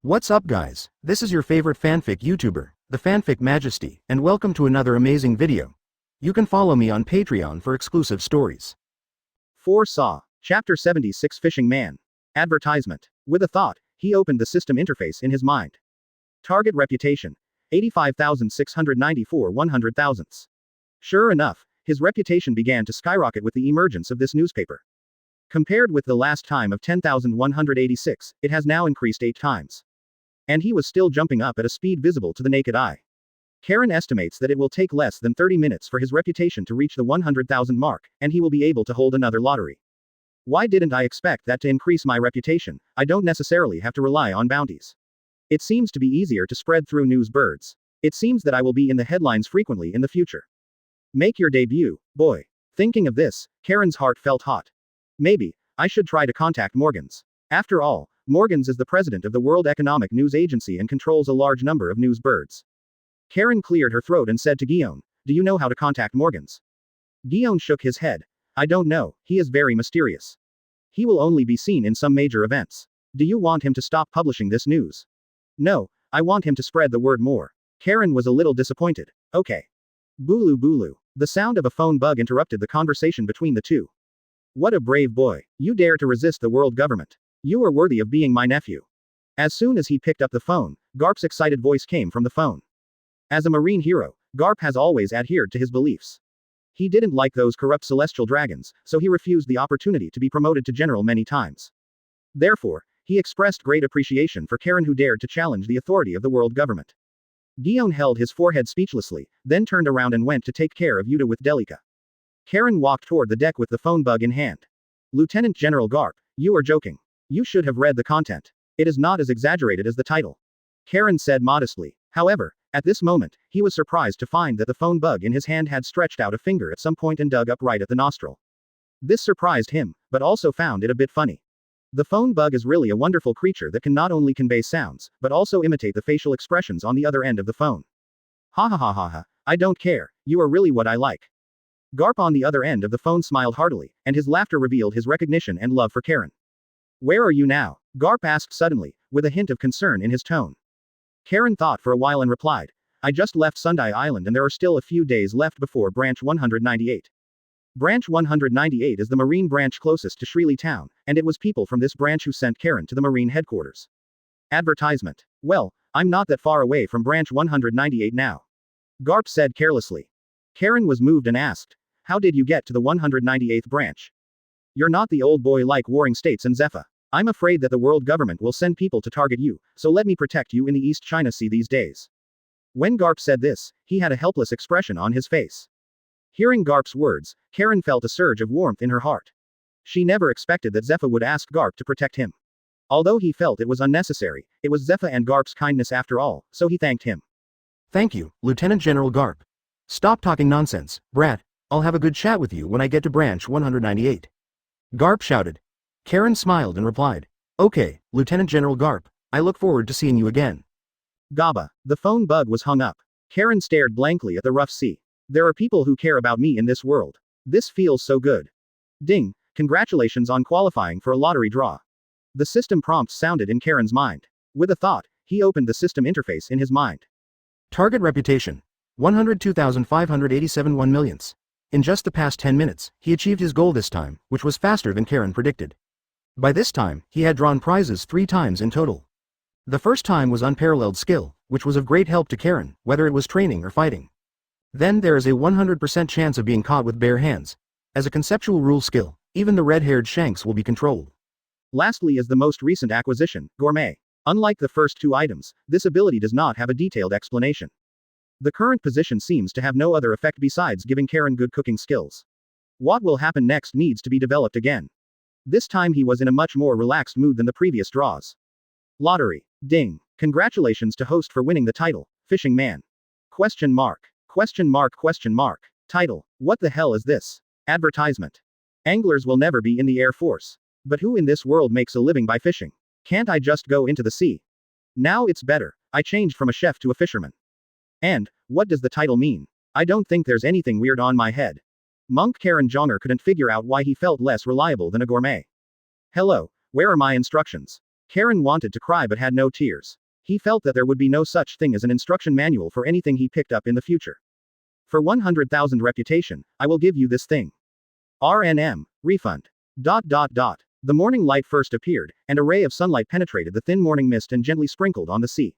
What's up guys, this is your favorite fanfic YouTuber, the Fanfic Majesty, and welcome to another amazing video. You can follow me on Patreon for exclusive stories. 4 Saw, Chapter 76 Fishing Man. Advertisement. With a thought, he opened the system interface in his mind. Target reputation. 85,694 100,000ths. Sure enough, his reputation began to skyrocket with the emergence of this newspaper. Compared with the last time of 10,186, it has now increased 8 times. And he was still jumping up at a speed visible to the naked eye. Karen estimates that it will take less than 30 minutes for his reputation to reach the 100,000 mark, and he will be able to hold another lottery. Why didn't I expect that to increase my reputation? I don't necessarily have to rely on bounties. It seems to be easier to spread through news birds. It seems that I will be in the headlines frequently in the future. Make your debut, boy. Thinking of this, Karen's heart felt hot. Maybe I should try to contact Morgans. After all, Morgans is the president of the World Economic News Agency and controls a large number of news birds. Karen cleared her throat and said to Guillaume, "Do you know how to contact Morgans?" Guillaume shook his head. "I don't know, he is very mysterious. He will only be seen in some major events. Do you want him to stop publishing this news?" "No, I want him to spread the word more." Karen was a little disappointed. "Okay." Booloo booloo. The sound of a phone bug interrupted the conversation between the two. "What a brave boy. You dare to resist the world government. You are worthy of being my nephew." As soon as he picked up the phone, Garp's excited voice came from the phone. As a marine hero, Garp has always adhered to his beliefs. He didn't like those corrupt celestial dragons, so he refused the opportunity to be promoted to general many times. Therefore, he expressed great appreciation for Karen, who dared to challenge the authority of the world government. Guillaume held his forehead speechlessly, then turned around and went to take care of Yuta with Delica. Karen walked toward the deck with the phone bug in hand. "Lieutenant General Garp, you are joking. You should have read the content. It is not as exaggerated as the title," Karen said modestly. However, at this moment, he was surprised to find that the phone bug in his hand had stretched out a finger at some point and dug up right at the nostril. This surprised him, but also found it a bit funny. The phone bug is really a wonderful creature that can not only convey sounds, but also imitate the facial expressions on the other end of the phone. "Ha ha ha ha ha, I don't care, you are really what I like." Garp on the other end of the phone smiled heartily, and his laughter revealed his recognition and love for Karen. "Where are you now?" Garp asked suddenly, with a hint of concern in his tone. Karen thought for a while and replied, "I just left Sundai Island and there are still a few days left before Branch 198. Branch 198 is the marine branch closest to Shreely Town, and it was people from this branch who sent Karen to the marine headquarters." Advertisement. "Well, I'm not that far away from Branch 198 now," Garp said carelessly. Karen was moved and asked, "How did you get to the 198th branch? You're not the old boy like Warring States and Zephyr. I'm afraid that the world government will send people to target you, so let me protect you in the East China Sea these days." When Garp said this, he had a helpless expression on his face. Hearing Garp's words, Karen felt a surge of warmth in her heart. She never expected that Zephyr would ask Garp to protect him. Although he felt it was unnecessary, it was Zephyr and Garp's kindness after all, so he thanked him. Thank you, Lieutenant General Garp. Stop talking nonsense, brat. I'll have a good chat with you when I get to Branch 198. Garp shouted. Karen smiled and replied, "Okay, Lieutenant General Garp, I look forward to seeing you again." Gaba. The phone bug was hung up. Karen stared blankly at the rough sea. There are people who care about me in this world. This feels so good. Ding, congratulations on qualifying for a lottery draw. The system prompt sounded in Karen's mind. With a thought, he opened the system interface in his mind. Target reputation. 102,587 1 millionths. In just the past 10 minutes, he achieved his goal this time, which was faster than Karen predicted. By this time, he had drawn prizes 3 times in total. The first time was Unparalleled skill, which was of great help to Karen, whether it was training or fighting. Then there is a 100% chance of being caught with bare hands. As a conceptual rule skill, even the red-haired shanks will be controlled. Lastly is the most recent acquisition, Gourmet. Unlike the first 2 items, this ability does not have a detailed explanation. The current position seems to have no other effect besides giving Karen good cooking skills. What will happen next needs to be developed again. This time he was in a much more relaxed mood than the previous draws. Lottery. Ding. Congratulations to host for winning the title, Fishing Man. Question mark. Question mark question mark. Title. What the hell is this? Advertisement. Anglers will never be in the Air Force. But who in this world makes a living by fishing? Can't I just go into the sea? Now it's better. I changed from a chef to a fisherman. And, what does the title mean? I don't think there's anything weird on my head. Monk Karen Jonger couldn't figure out why he felt less reliable than a gourmet. Hello, where are my instructions? Karen wanted to cry but had no tears. He felt that there would be no such thing as an instruction manual for anything he picked up in the future. For 100,000 reputation, I will give you this thing. RNM. Refund. ... The morning light first appeared, and a ray of sunlight penetrated the thin morning mist and gently sprinkled on the sea.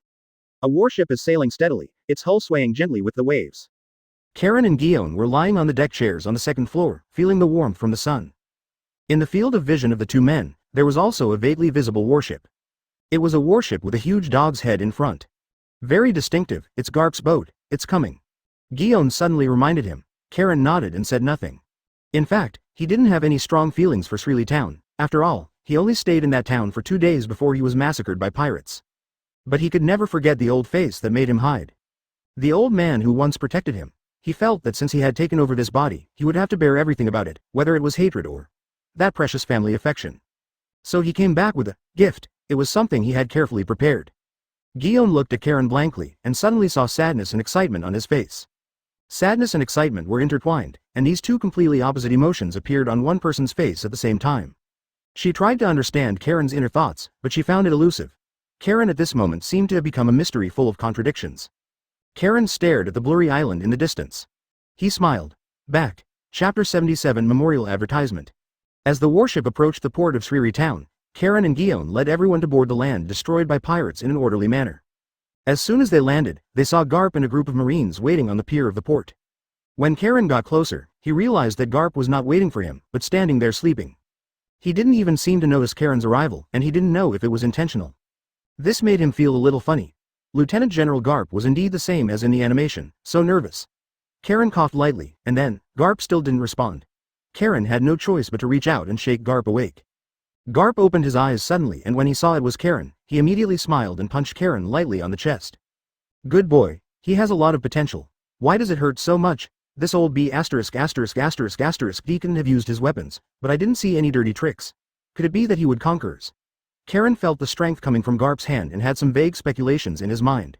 A warship is sailing steadily, its hull swaying gently with the waves. Karen and Guillaume were lying on the deck chairs on the second floor, feeling the warmth from the sun. In the field of vision of the two men, there was also a vaguely visible warship. It was a warship with a huge dog's head in front. Very distinctive. It's Garp's boat, it's coming. Guillaume suddenly reminded him. Karen nodded and said nothing. In fact, he didn't have any strong feelings for Srili town. After all, he only stayed in that town for 2 days before he was massacred by pirates. But he could never forget the old face that made him hide. The old man who once protected him. He felt that since he had taken over this body, he would have to bear everything about it, whether it was hatred or that precious family affection. So he came back with a gift. It was something he had carefully prepared. Guillaume looked at Karen blankly, and suddenly saw sadness and excitement on his face. Sadness and excitement were intertwined, and these two completely opposite emotions appeared on one person's face at the same time. She tried to understand Karen's inner thoughts, but she found it elusive. Karen at this moment seemed to have become a mystery full of contradictions. Karen stared at the blurry island in the distance. He smiled. Back. Chapter 77 Memorial Advertisement. As the warship approached the port of Sriri town, Karen and Guillaume led everyone to board the land destroyed by pirates in an orderly manner. As soon as they landed, they saw Garp and a group of marines waiting on the pier of the port. When Karen got closer, he realized that Garp was not waiting for him, but standing there sleeping. He didn't even seem to notice Karen's arrival, and he didn't know if it was intentional. This made him feel a little funny. Lieutenant General Garp was indeed the same as in the animation, so nervous. Karen coughed lightly, and then, Garp still didn't respond. Karen had no choice but to reach out and shake Garp awake. Garp opened his eyes suddenly, and when he saw it was Karen, he immediately smiled and punched Karen lightly on the chest. Good boy. He has a lot of potential. Why does it hurt so much? This old B*** deacon have used his weapons, but I didn't see any dirty tricks. Could it be that he would conquer us? Karen felt the strength coming from Garp's hand and had some vague speculations in his mind.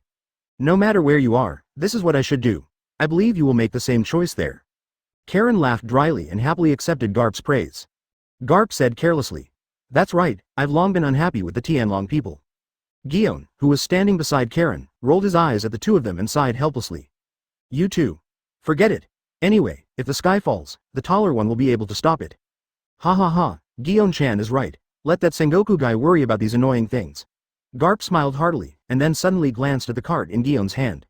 No matter where you are, this is what I should do. I believe you will make the same choice there. Karen laughed dryly and happily accepted Garp's praise. Garp said carelessly. That's right, I've long been unhappy with the Tianlong people. Guillaume, who was standing beside Karen, rolled his eyes at the two of them and sighed helplessly. You too. Forget it. Anyway, if the sky falls, the taller one will be able to stop it. Ha ha ha, Guillaume-chan is right. Let that Sengoku guy worry about these annoying things. Garp smiled heartily, and then suddenly glanced at the cart in Guillaume's hand.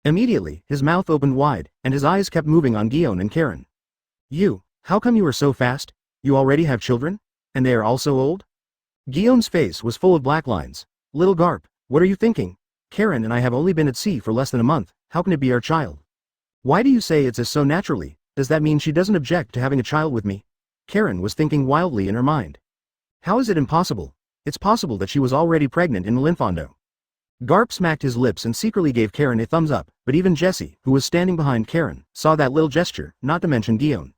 Immediately, his mouth opened wide, and his eyes kept moving on Guillaume and Karen. You, how come you are so fast? You already have children? And they are all so old? Guillaume's face was full of black lines. Little Garp, what are you thinking? Karen and I have only been at sea for less than a month, how can it be our child? Why do you say it's as so naturally? Does that mean she doesn't object to having a child with me? Karen was thinking wildly in her mind. How is it impossible? It's possible that she was already pregnant in Linfondo. Garp smacked his lips and secretly gave Karen a thumbs up, but even Jessie, who was standing behind Karen, saw that little gesture, not to mention Guillaume.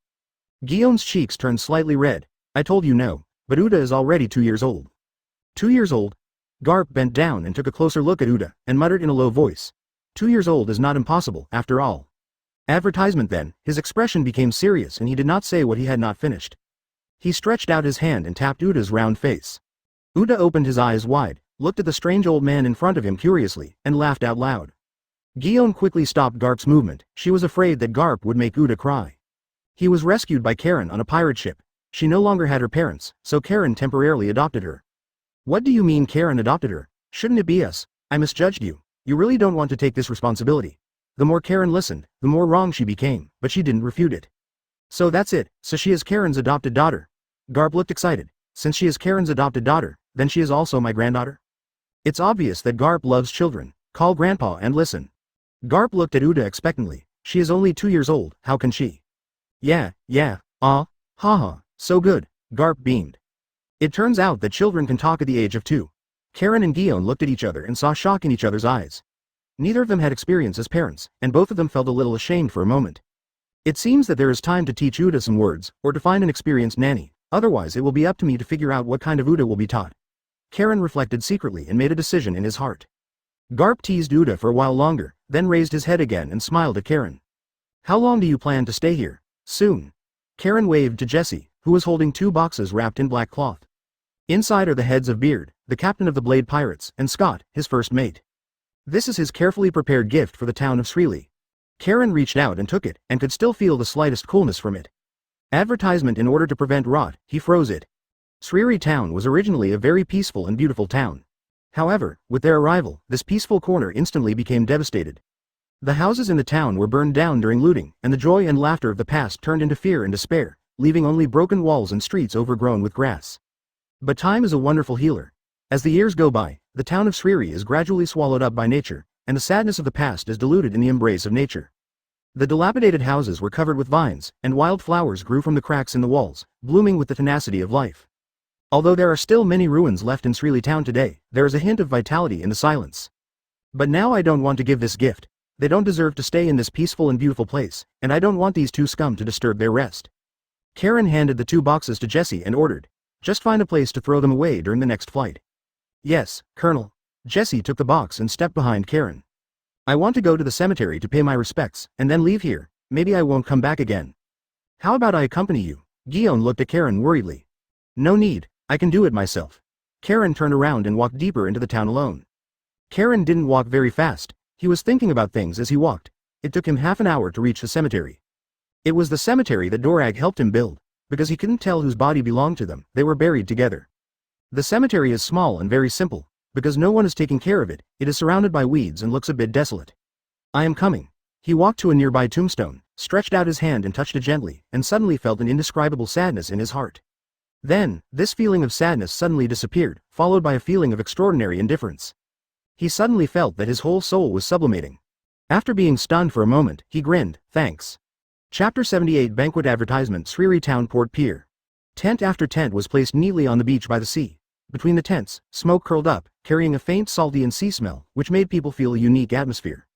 Guillaume's cheeks turned slightly red. I told you no, but Uda is already 2 years old. 2 years old? Garp bent down and took a closer look at Uda, and muttered in a low voice. 2 years old is not impossible, after all. Advertisement then, his expression became serious and he did not say what he had not finished. He stretched out his hand and tapped Uda's round face. Uda opened his eyes wide, looked at the strange old man in front of him curiously, and laughed out loud. Guillaume quickly stopped Garp's movement. She was afraid that Garp would make Uda cry. He was rescued by Karen on a pirate ship. She no longer had her parents, so Karen temporarily adopted her. What do you mean Karen adopted her? Shouldn't it be us? I misjudged you. You really don't want to take this responsibility. The more Karen listened, the more wrong she became, but she didn't refute it. So that's it, so she is Karen's adopted daughter. Garp looked excited. Since she is Karen's adopted daughter, then she is also my granddaughter? It's obvious that Garp loves children. Call grandpa and listen. Garp looked at Uda expectantly. She is only 2 years old, how can she? Yeah, haha, so good, Garp beamed. It turns out that children can talk at the age of 2. Karen and Guillaume looked at each other and saw shock in each other's eyes. Neither of them had experience as parents, and both of them felt a little ashamed for a moment. It seems that there is time to teach Uda some words, or to find an experienced nanny, otherwise it will be up to me to figure out what kind of Uda will be taught. Karen reflected secretly and made a decision in his heart. Garp teased Uda for a while longer, then raised his head again and smiled at Karen. How long do you plan to stay here? Soon. Karen waved to Jessie, who was holding 2 boxes wrapped in black cloth. Inside are the heads of beard, the captain of the Blade Pirates, and Scott, his first mate. This is his carefully prepared gift for the town of Sreeli. Karen reached out and took it, and could still feel the slightest coolness from it. Advertisement: in order to prevent rot, he froze it. Sreeli town was originally a very peaceful and beautiful town. However, with their arrival, this peaceful corner instantly became devastated. The houses in the town were burned down during looting, and the joy and laughter of the past turned into fear and despair, leaving only broken walls and streets overgrown with grass. But time is a wonderful healer. As the years go by, the town of Sreeli is gradually swallowed up by nature, and the sadness of the past is diluted in the embrace of nature. The dilapidated houses were covered with vines, and wild flowers grew from the cracks in the walls, blooming with the tenacity of life. Although there are still many ruins left in Sreeli town today, there is a hint of vitality in the silence. But now I don't want to give this gift. They don't deserve to stay in this peaceful and beautiful place, and I don't want these two scum to disturb their rest. Karen handed the 2 boxes to Jesse and ordered, "Just find a place to throw them away during the next flight." "Yes, Colonel." Jesse took the box and stepped behind Karen. "I want to go to the cemetery to pay my respects, and then leave here. Maybe I won't come back again." "How about I accompany you?" Guillaume looked at Karen worriedly. "No need, I can do it myself." Karen turned around and walked deeper into the town alone. Karen didn't walk very fast. He was thinking about things as he walked. It took him half an hour to reach the cemetery. It was the cemetery that Dorag helped him build. Because he couldn't tell whose body belonged to them, they were buried together. The cemetery is small and very simple. Because no one is taking care of it, it is surrounded by weeds and looks a bit desolate. "I am coming." He walked to a nearby tombstone, stretched out his hand and touched it gently, and suddenly felt an indescribable sadness in his heart. Then, this feeling of sadness suddenly disappeared, followed by a feeling of extraordinary indifference. He suddenly felt that his whole soul was sublimating. After being stunned for a moment, he grinned, "Thanks." Chapter 78 Banquet Advertisement Sreeli Town Port Pier. Tent after tent was placed neatly on the beach by the sea. Between the tents, smoke curled up, carrying a faint salty and sea smell, which made people feel a unique atmosphere.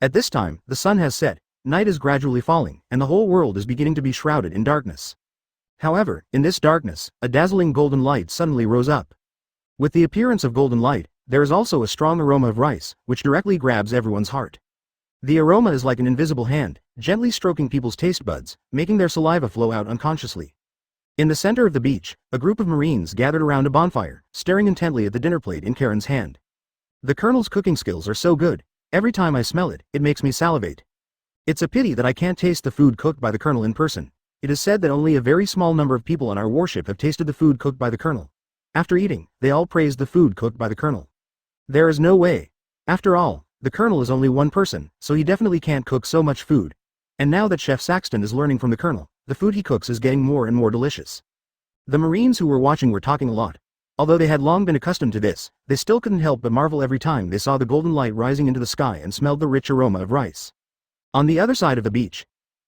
At this time, the sun has set, night is gradually falling, and the whole world is beginning to be shrouded in darkness. However, in this darkness, a dazzling golden light suddenly rose up. With the appearance of golden light, there is also a strong aroma of rice, which directly grabs everyone's heart. The aroma is like an invisible hand, gently stroking people's taste buds, making their saliva flow out unconsciously. In the center of the beach, a group of Marines gathered around a bonfire, staring intently at the dinner plate in Karen's hand. The Colonel's cooking skills are so good, every time I smell it, it makes me salivate. It's a pity that I can't taste the food cooked by the Colonel in person. It is said that only a very small number of people on our warship have tasted the food cooked by the Colonel. After eating, they all praised the food cooked by the Colonel. There is no way. After all, the Colonel is only one person, so he definitely can't cook so much food. And now that Chef Saxton is learning from the Colonel, the food he cooks is getting more and more delicious. The Marines who were watching were talking a lot. Although they had long been accustomed to this, they still couldn't help but marvel every time they saw the golden light rising into the sky and smelled the rich aroma of rice. On the other side of the beach,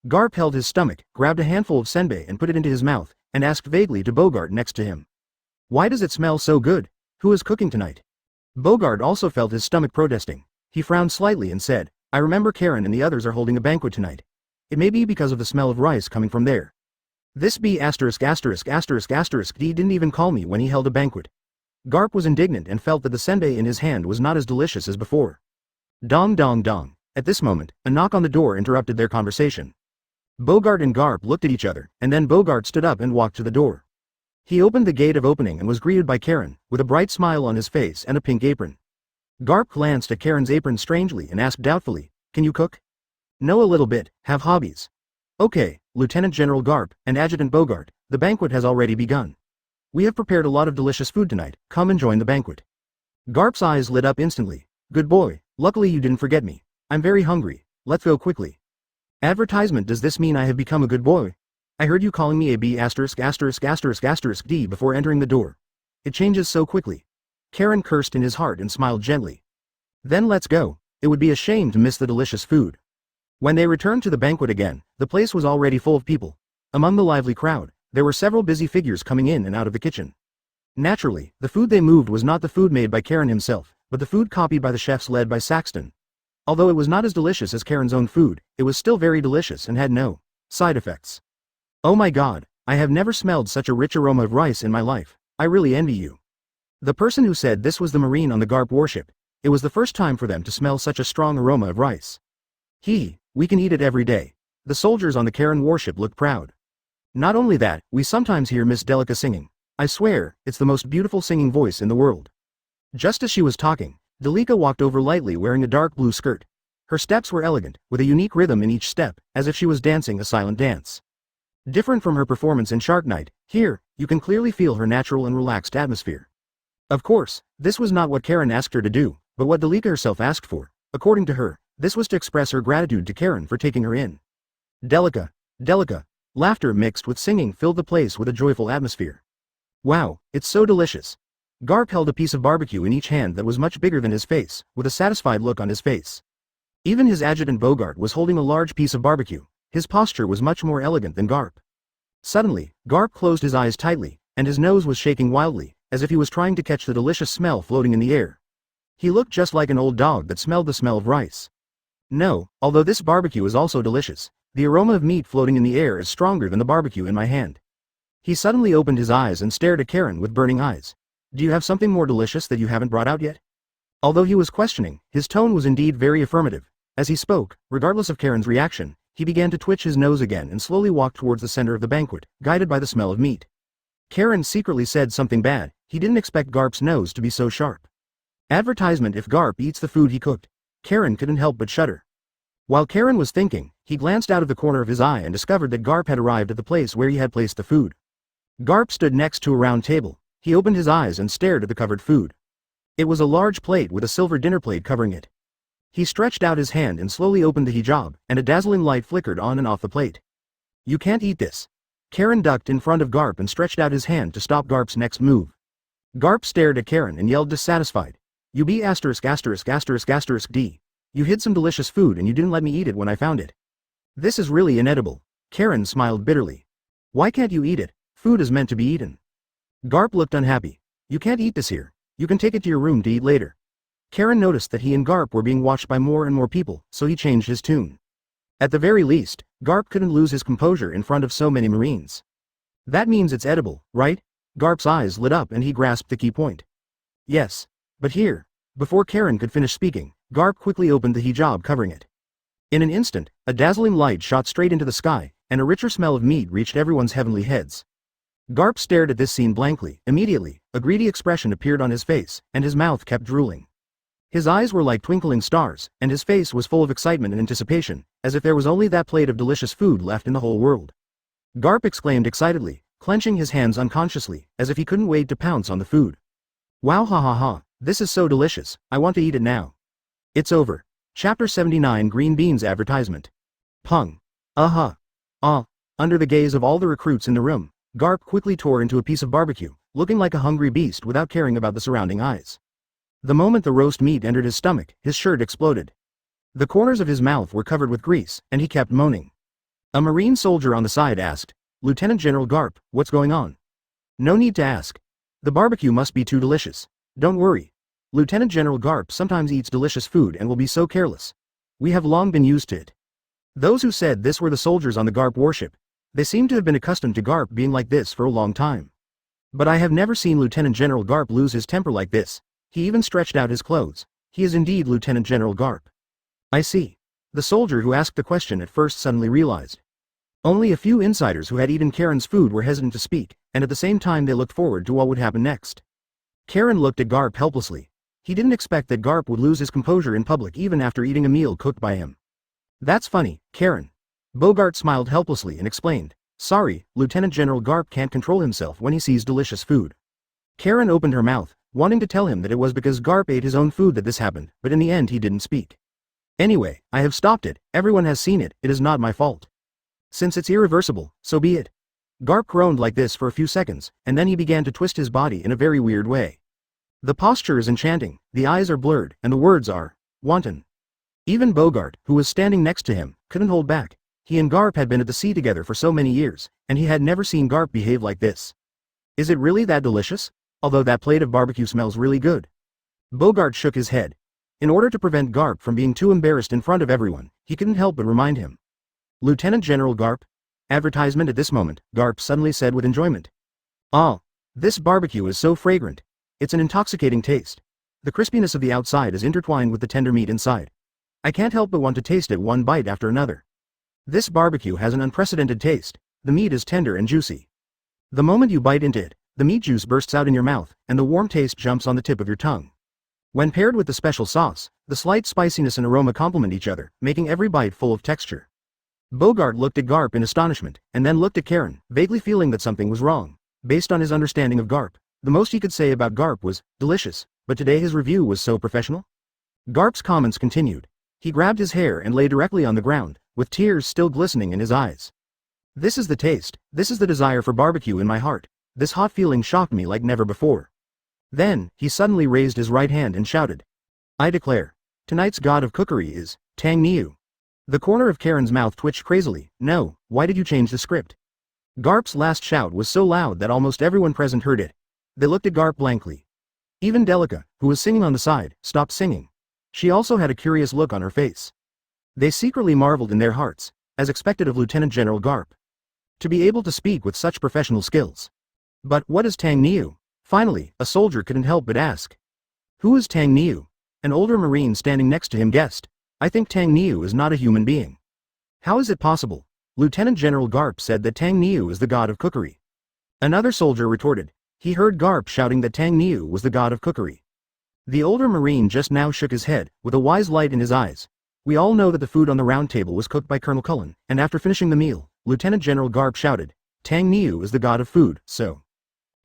Garp held his stomach, grabbed a handful of senbei and put it into his mouth, and asked vaguely to Bogart next to him. "Why does it smell so good? Who is cooking tonight?" Bogart also felt his stomach protesting. He frowned slightly and said, "I remember Karen and the others are holding a banquet tonight. It may be because of the smell of rice coming from there. This B*********** D didn't even call me when he held a banquet." Garp was indignant and felt that the senbei in his hand was not as delicious as before. Dong dong dong. At this moment, a knock on the door interrupted their conversation. Bogart and Garp looked at each other, and then Bogart stood up and walked to the door. He opened the gate of opening and was greeted by Karen, with a bright smile on his face and a pink apron. Garp glanced at Karen's apron strangely and asked doubtfully, "Can you cook?" "Know a little bit, have hobbies." "Okay, Lieutenant General Garp and Adjutant Bogart, the banquet has already begun. We have prepared a lot of delicious food tonight, come and join the banquet." Garp's eyes lit up instantly. "Good boy, luckily you didn't forget me. I'm very hungry, let's go quickly." Advertisement: does this mean I have become a good boy? I heard you calling me a B******** D before entering the door. It changes so quickly. Karen cursed in his heart and smiled gently. "Then let's go, it would be a shame to miss the delicious food." When they returned to the banquet again, the place was already full of people. Among the lively crowd, there were several busy figures coming in and out of the kitchen. Naturally, the food they moved was not the food made by Karen himself, but the food copied by the chefs led by Saxton. Although it was not as delicious as Karen's own food, it was still very delicious and had no side effects. "Oh my god, I have never smelled such a rich aroma of rice in my life. I really envy you." The person who said this was the Marine on the Garp warship. It was the first time for them to smell such a strong aroma of rice. We can eat it every day." The soldiers on the Karen warship looked proud. "Not only that, we sometimes hear Miss Delica singing. I swear, it's the most beautiful singing voice in the world. Just as she was talking, Dalika walked over lightly wearing a dark blue skirt. Her steps were elegant, with a unique rhythm in each step, as if she was dancing a silent dance. Different from her performance in Shark Night, here, you can clearly feel her natural and relaxed atmosphere. Of course, this was not what Karen asked her to do, but what Dalika herself asked for. According to her, this was to express her gratitude to Karen for taking her in. Delica, Delica. Laughter mixed with singing filled the place with a joyful atmosphere. Wow, it's so delicious. Garp held a piece of barbecue in each hand that was much bigger than his face, with a satisfied look on his face. Even his adjutant Bogart was holding a large piece of barbecue. His posture was much more elegant than Garp. Suddenly, Garp closed his eyes tightly, and his nose was shaking wildly, as if he was trying to catch the delicious smell floating in the air. He looked just like an old dog that smelled the smell of rice. No, although this barbecue is also delicious, the aroma of meat floating in the air is stronger than the barbecue in my hand. He suddenly opened his eyes and stared at Karen with burning eyes. Do you have something more delicious that you haven't brought out yet? Although he was questioning, his tone was indeed very affirmative. As he spoke, regardless of Karen's reaction, he began to twitch his nose again and slowly walked towards the center of the banquet, guided by the smell of meat. Karen secretly said something bad. He didn't expect Garp's nose to be so sharp. Advertisement: if Garp eats the food he cooked. Karen couldn't help but shudder. While Karen was thinking, he glanced out of the corner of his eye and discovered that Garp had arrived at the place where he had placed the food. Garp stood next to a round table. He opened his eyes and stared at the covered food. It was a large plate with a silver dinner plate covering it. He stretched out his hand and slowly opened the hijab, and a dazzling light flickered on and off the plate. You can't eat this. Karen ducked in front of Garp and stretched out his hand to stop Garp's next move. Garp stared at Karen and yelled dissatisfied. You be asterisk asterisk asterisk asterisk D. You hid some delicious food and you didn't let me eat it when I found it. This is really inedible. Karen smiled bitterly. Why can't you eat it? Food is meant to be eaten. Garp looked unhappy. You can't eat this here. You can take it to your room to eat later. Karen noticed that he and Garp were being watched by more and more people, so he changed his tune. At the very least, Garp couldn't lose his composure in front of so many Marines. That means it's edible, right? Garp's eyes lit up and he grasped the key point. Yes. But here. Before Karen could finish speaking, Garp quickly opened the hijab covering it. In an instant, a dazzling light shot straight into the sky, and a richer smell of meat reached everyone's heavenly heads. Garp stared at this scene blankly. Immediately, a greedy expression appeared on his face, and his mouth kept drooling. His eyes were like twinkling stars, and his face was full of excitement and anticipation, as if there was only that plate of delicious food left in the whole world. Garp exclaimed excitedly, clenching his hands unconsciously, as if he couldn't wait to pounce on the food. Wow, ha ha ha, this is so delicious, I want to eat it now. It's over. Chapter 79 Green Beans Advertisement. Pung. Under the gaze of all the recruits in the room, Garp quickly tore into a piece of barbecue, looking like a hungry beast without caring about the surrounding eyes. The moment the roast meat entered his stomach, his shirt exploded. The corners of his mouth were covered with grease, and he kept moaning. A Marine soldier on the side asked, Lieutenant General Garp, what's going on? No need to ask. The barbecue must be too delicious. Don't worry. Lieutenant General Garp sometimes eats delicious food and will be so careless. We have long been used to it. Those who said this were the soldiers on the Garp warship. They seem to have been accustomed to Garp being like this for a long time. But I have never seen Lieutenant General Garp lose his temper like this. He even stretched out his clothes. He is indeed Lieutenant General Garp. I see. The soldier who asked the question at first suddenly realized. Only a few insiders who had eaten Karen's food were hesitant to speak, and at the same time they looked forward to what would happen next. Karen looked at Garp helplessly. He didn't expect that Garp would lose his composure in public even after eating a meal cooked by him. That's funny, Karen. Bogart smiled helplessly and explained. Sorry, Lieutenant General Garp can't control himself when he sees delicious food. Karen opened her mouth, wanting to tell him that it was because Garp ate his own food that this happened, but in the end he didn't speak. Anyway, I have stopped it, everyone has seen it, it is not my fault. Since it's irreversible, so be it. Garp groaned like this for a few seconds, and then he began to twist his body in a very weird way. The posture is enchanting, the eyes are blurred, and the words are wanton. Even Bogart, who was standing next to him, couldn't hold back. He and Garp had been at the sea together for so many years, and he had never seen Garp behave like this. Is it really that delicious? Although that plate of barbecue smells really good. Bogart shook his head. In order to prevent Garp from being too embarrassed in front of everyone, he couldn't help but remind him. Lieutenant General Garp? Advertisement at this moment, Garp suddenly said with enjoyment. Ah, this barbecue is so fragrant. It's an intoxicating taste. The crispiness of the outside is intertwined with the tender meat inside. I can't help but want to taste it one bite after another. This barbecue has an unprecedented taste. The meat is tender and juicy. The moment you bite into it, the meat juice bursts out in your mouth, and the warm taste jumps on the tip of your tongue. When paired with the special sauce, the slight spiciness and aroma complement each other, making every bite full of texture. Bogart looked at Garp in astonishment, and then looked at Karen, vaguely feeling that something was wrong. Based on his understanding of Garp, the most he could say about Garp was, delicious, but today his review was so professional? Garp's comments continued. He grabbed his hair and lay directly on the ground, with tears still glistening in his eyes. This is the taste, this is the desire for barbecue in my heart. This hot feeling shocked me like never before. Then, he suddenly raised his right hand and shouted. I declare. Tonight's god of cookery is, Tang Niu. The corner of Karen's mouth twitched crazily. No, why did you change the script? Garp's last shout was so loud that almost everyone present heard it. They looked at Garp blankly. Even Delica, who was singing on the side, stopped singing. She also had a curious look on her face. They secretly marveled in their hearts, as expected of Lieutenant General Garp. To be able to speak with such professional skills. But what is Tang Niu? Finally, a soldier couldn't help but ask. Who is Tang Niu? An older Marine standing next to him guessed. I think Tang Niu is not a human being. How is it possible? Lieutenant General Garp said that Tang Niu is the god of cookery. Another soldier retorted. He heard Garp shouting that Tang Niu was the god of cookery. The older Marine just now shook his head, with a wise light in his eyes. We all know that the food on the round table was cooked by Colonel Cullen, and after finishing the meal, Lieutenant General Garp shouted, Tang Niu is the god of food,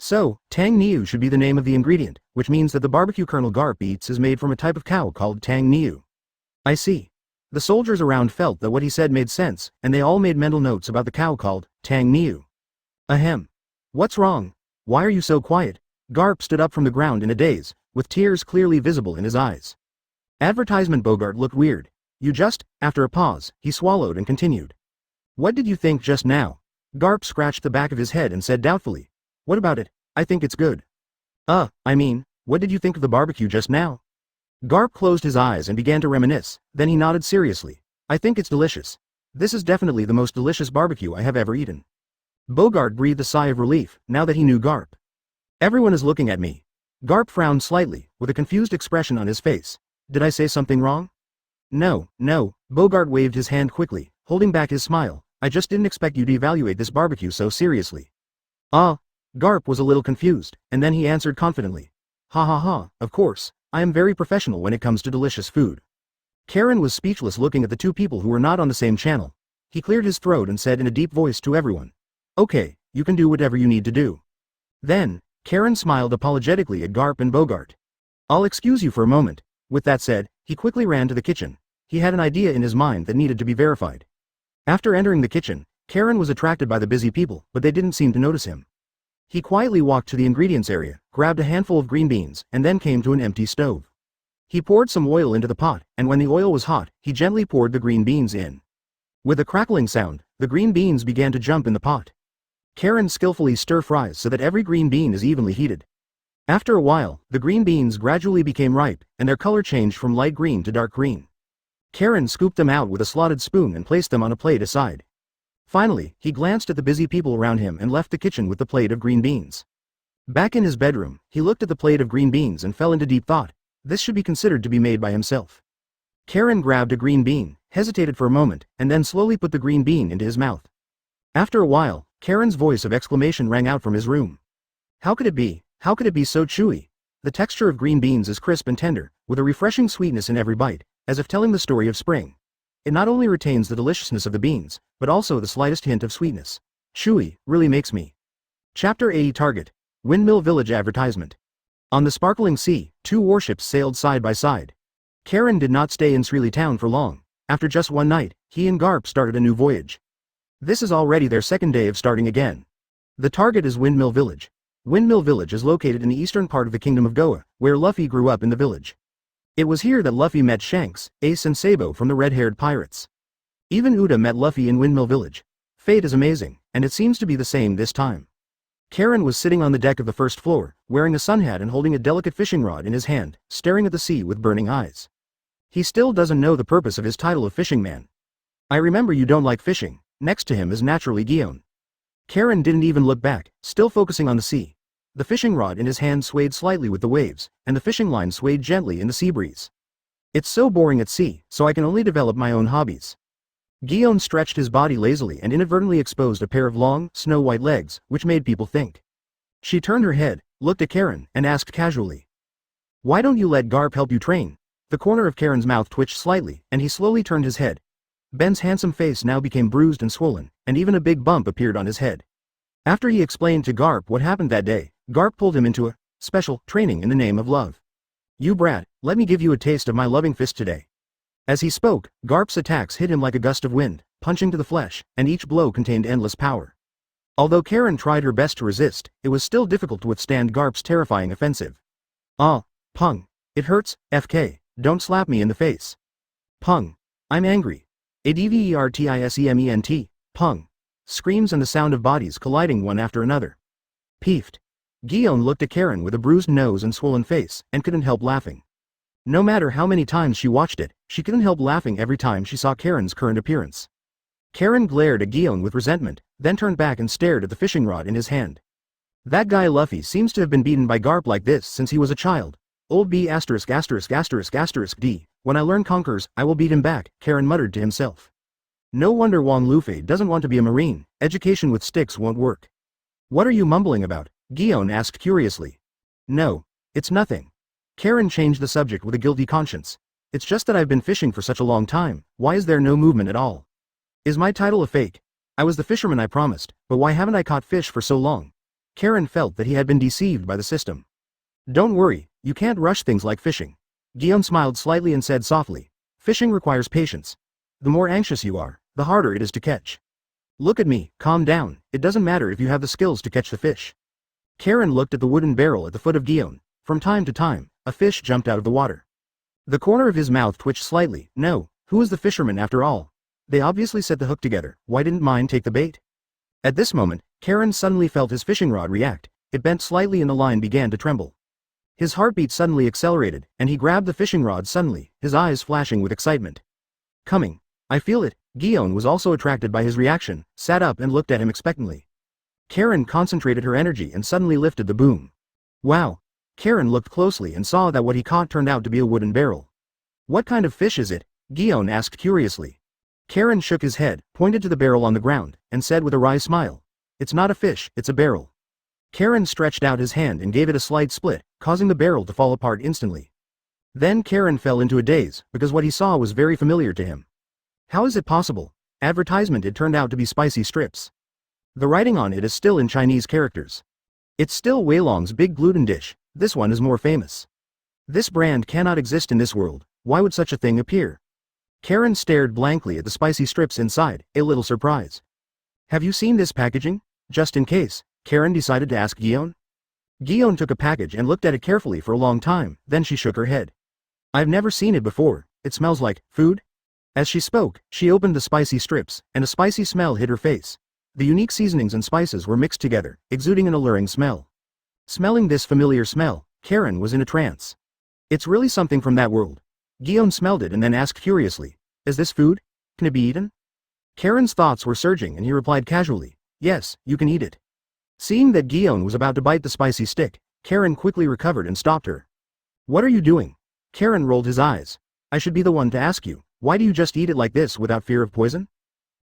So, Tang Niu should be the name of the ingredient, which means that the barbecue Colonel Garp eats is made from a type of cow called Tang Niu. I see. The soldiers around felt that what he said made sense, and they all made mental notes about the cow called Tang Niu. Ahem. What's wrong? Why are you so quiet? Garp stood up from the ground in a daze, with tears clearly visible in his eyes. Advertisement Bogart looked weird. You just, after a pause, he swallowed and continued. What did you think just now? Garp scratched the back of his head and said doubtfully. What about it? I think it's good. What did you think of the barbecue just now? Garp closed his eyes and began to reminisce, then he nodded seriously. I think it's delicious. This is definitely the most delicious barbecue I have ever eaten. Bogart breathed a sigh of relief, now that he knew Garp. Everyone is looking at me. Garp frowned slightly, with a confused expression on his face. Did I say something wrong? No, Bogart waved his hand quickly, holding back his smile. I just didn't expect you to evaluate this barbecue so seriously. Garp was a little confused, and then he answered confidently. Of course, I am very professional when it comes to delicious food. Karen was speechless looking at the two people who were not on the same channel. He cleared his throat and said in a deep voice to everyone. Okay, you can do whatever you need to do. Then, Karen smiled apologetically at Garp and Bogart. I'll excuse you for a moment. With that said, he quickly ran to the kitchen. He had an idea in his mind that needed to be verified. After entering the kitchen, Karen was attracted by the busy people, but they didn't seem to notice him. He quietly walked to the ingredients area, grabbed a handful of green beans, and then came to an empty stove. He poured some oil into the pot, and when the oil was hot, he gently poured the green beans in. With a crackling sound, the green beans began to jump in the pot. Karen skillfully stir-fries so that every green bean is evenly heated. After a while, the green beans gradually became ripe, and their color changed from light green to dark green. Karen scooped them out with a slotted spoon and placed them on a plate aside. Finally, he glanced at the busy people around him and left the kitchen with the plate of green beans. Back in his bedroom, he looked at the plate of green beans and fell into deep thought. This should be considered to be made by himself. Karen grabbed a green bean, hesitated for a moment, and then slowly put the green bean into his mouth. After a while, Karen's voice of exclamation rang out from his room. How could it be? How could it be so chewy? The texture of green beans is crisp and tender, with a refreshing sweetness in every bite, as if telling the story of spring. It not only retains the deliciousness of the beans, but also the slightest hint of sweetness. Chewy, really makes me. Chapter 80 Target. Windmill Village Advertisement. On the sparkling sea, two warships sailed side by side. Karen did not stay in Sreely Town for long. After just one night, he and Garp started a new voyage. This is already their second day of starting again. The target is Windmill Village. Windmill Village is located in the eastern part of the Kingdom of Goa, where Luffy grew up in the village. It was here that Luffy met Shanks, Ace and Sabo from the red-haired pirates. Even Uda met Luffy in Windmill Village. Fate is amazing, and it seems to be the same this time. Karen was sitting on the deck of the first floor, wearing a sun hat and holding a delicate fishing rod in his hand, staring at the sea with burning eyes. He still doesn't know the purpose of his title of fishing man. I remember you don't like fishing. Next to him is naturally Guillaume. Karen didn't even look back, still focusing on the sea. The fishing rod in his hand swayed slightly with the waves, and the fishing line swayed gently in the sea breeze. It's so boring at sea, so I can only develop my own hobbies. Guillaume stretched his body lazily and inadvertently exposed a pair of long, snow-white legs, which made people think. She turned her head, looked at Karen, and asked casually. Why don't you let Garp help you train? The corner of Karen's mouth twitched slightly, and he slowly turned his head. Ben's handsome face now became bruised and swollen, and even a big bump appeared on his head. After he explained to Garp what happened that day, Garp pulled him into a special training in the name of love. You brat, let me give you a taste of my loving fist today. As he spoke, Garp's attacks hit him like a gust of wind, punching to the flesh, and each blow contained endless power. Although Karen tried her best to resist, it was still difficult to withstand Garp's terrifying offensive. Ah, Pung. It hurts, FK, don't slap me in the face. Pung. I'm angry. ADVERTISEMENT, Pung. Screams and the sound of bodies colliding one after another. Peeved. Guillaume looked at Karen with a bruised nose and swollen face, and couldn't help laughing. No matter how many times she watched it, she couldn't help laughing every time she saw Karen's current appearance. Karen glared at Guillaume with resentment, then turned back and stared at the fishing rod in his hand. That guy Luffy seems to have been beaten by Garp like this since he was a child. Old B***************, D. When I learn conquers, I will beat him back, Karen muttered to himself. No wonder Wong Luffy doesn't want to be a marine, education with sticks won't work. What are you mumbling about? Guillaume asked curiously. No. It's nothing. Karen changed the subject with a guilty conscience. It's just that I've been fishing for such a long time, why is there no movement at all? Is my title a fake? I was the fisherman I promised, but why haven't I caught fish for so long? Karen felt that he had been deceived by the system. Don't worry, you can't rush things like fishing. Guillaume smiled slightly and said softly. Fishing requires patience. The more anxious you are, the harder it is to catch. Look at me, calm down, it doesn't matter if you have the skills to catch the fish. Karen looked at the wooden barrel at the foot of Guillaume. From time to time, a fish jumped out of the water. The corner of his mouth twitched slightly. No, who is the fisherman after all? They obviously set the hook together, why didn't mine take the bait? At this moment, Karen suddenly felt his fishing rod react. It bent slightly and the line began to tremble. His heartbeat suddenly accelerated, and he grabbed the fishing rod suddenly, his eyes flashing with excitement. Coming. I feel it. Guillaume was also attracted by his reaction, sat up and looked at him expectantly. Karen concentrated her energy and suddenly lifted the boom. Wow. Karen looked closely and saw that what he caught turned out to be a wooden barrel. What kind of fish is it? Guillaume asked curiously. Karen shook his head, pointed to the barrel on the ground, and said with a wry smile. It's not a fish, it's a barrel. Karen stretched out his hand and gave it a slight split, causing the barrel to fall apart instantly. Then Karen fell into a daze, because what he saw was very familiar to him. How is it possible? Advertisement. It turned out to be spicy strips. The writing on it is still in Chinese characters. It's still Wei Long's big gluten dish, this one is more famous. This brand cannot exist in this world, why would such a thing appear? Karen stared blankly at the spicy strips inside, a little surprised. Have you seen this packaging? Just in case, Karen decided to ask Guillaume. Guillaume took a package and looked at it carefully for a long time, then she shook her head. I've never seen it before, it smells like food? As she spoke, she opened the spicy strips, and a spicy smell hit her face. The unique seasonings and spices were mixed together, exuding an alluring smell. Smelling this familiar smell, Karen was in a trance. It's really something from that world. Guillaume smelled it and then asked curiously, is this food? Can it be eaten? Karen's thoughts were surging and he replied casually, yes, you can eat it. Seeing that Guillaume was about to bite the spicy stick, Karen quickly recovered and stopped her. What are you doing? Karen rolled his eyes. I should be the one to ask you, why do you just eat it like this without fear of poison?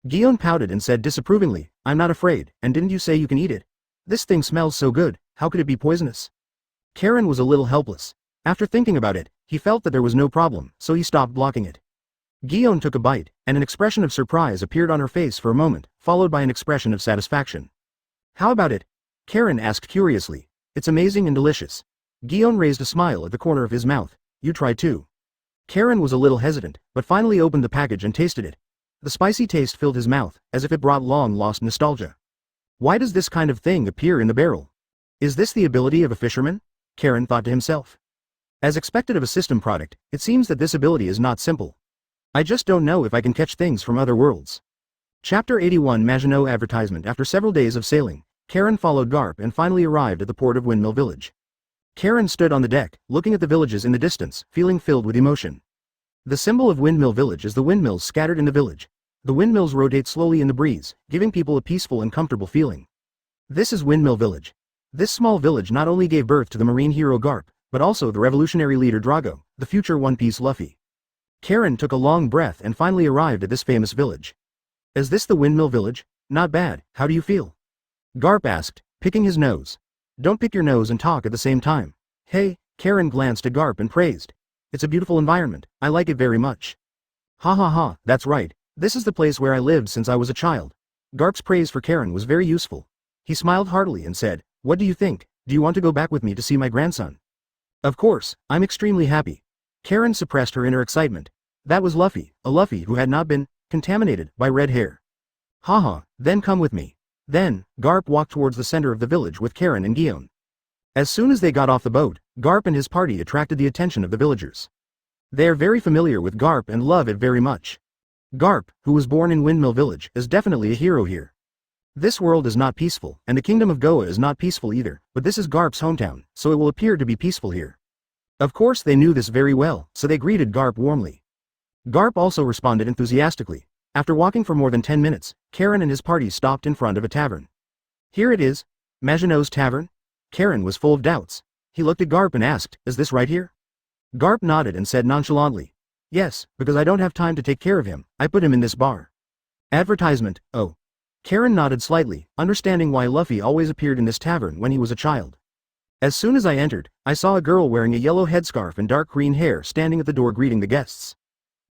Guillaume pouted and said disapprovingly, I'm not afraid, and didn't you say you can eat it? This thing smells so good, how could it be poisonous? Karen was a little helpless. After thinking about it, he felt that there was no problem, so he stopped blocking it. Guillaume took a bite, and an expression of surprise appeared on her face for a moment, followed by an expression of satisfaction. How about it? Karen asked curiously. It's amazing and delicious. Guillaume raised a smile at the corner of his mouth. You try too. Karen was a little hesitant, but finally opened the package and tasted it. The spicy taste filled his mouth, as if it brought long-lost nostalgia. Why does this kind of thing appear in the barrel? Is this the ability of a fisherman? Karen thought to himself. As expected of a system product, it seems that this ability is not simple. I just don't know if I can catch things from other worlds. Chapter 81 Maginot Advertisement. After several days of sailing, Karen followed Garp and finally arrived at the port of Windmill Village. Karen stood on the deck, looking at the villages in the distance, feeling filled with emotion. The symbol of Windmill Village is the windmills scattered in the village. The windmills rotate slowly in the breeze, giving people a peaceful and comfortable feeling. This is Windmill Village. This small village not only gave birth to the marine hero Garp, but also the revolutionary leader Drago, the future One Piece Luffy. Karen took a long breath and finally arrived at this famous village. Is this the Windmill Village? Not bad, how do you feel? Garp asked, picking his nose. Don't pick your nose and talk at the same time. Hey, Karen glanced at Garp and praised. It's a beautiful environment, I like it very much. Ha ha ha, that's right, this is the place where I lived since I was a child. Garp's praise for Karen was very useful. He smiled heartily and said, what do you think, do you want to go back with me to see my grandson? Of course, I'm extremely happy. Karen suppressed her inner excitement. That was Luffy, a Luffy who had not been contaminated by red hair. Haha, then come with me. Then, Garp walked towards the center of the village with Karen and Gion. As soon as they got off the boat, Garp and his party attracted the attention of the villagers. They are very familiar with Garp and love it very much. Garp, who was born in Windmill Village, is definitely a hero here. This world is not peaceful, and the kingdom of Goa is not peaceful either, but this is Garp's hometown, so it will appear to be peaceful here. Of course they knew this very well, so they greeted Garp warmly. Garp also responded enthusiastically. After walking for more than 10 minutes, Karen and his party stopped in front of a tavern. Here it is. Maginot's Tavern? Karen was full of doubts. He looked at Garp and asked, is this right here? Garp nodded and said nonchalantly, yes, because I don't have time to take care of him, I put him in this bar. Advertisement, oh. Karen nodded slightly, understanding why Luffy always appeared in this tavern when he was a child. As soon as I entered, I saw a girl wearing a yellow headscarf and dark green hair standing at the door greeting the guests.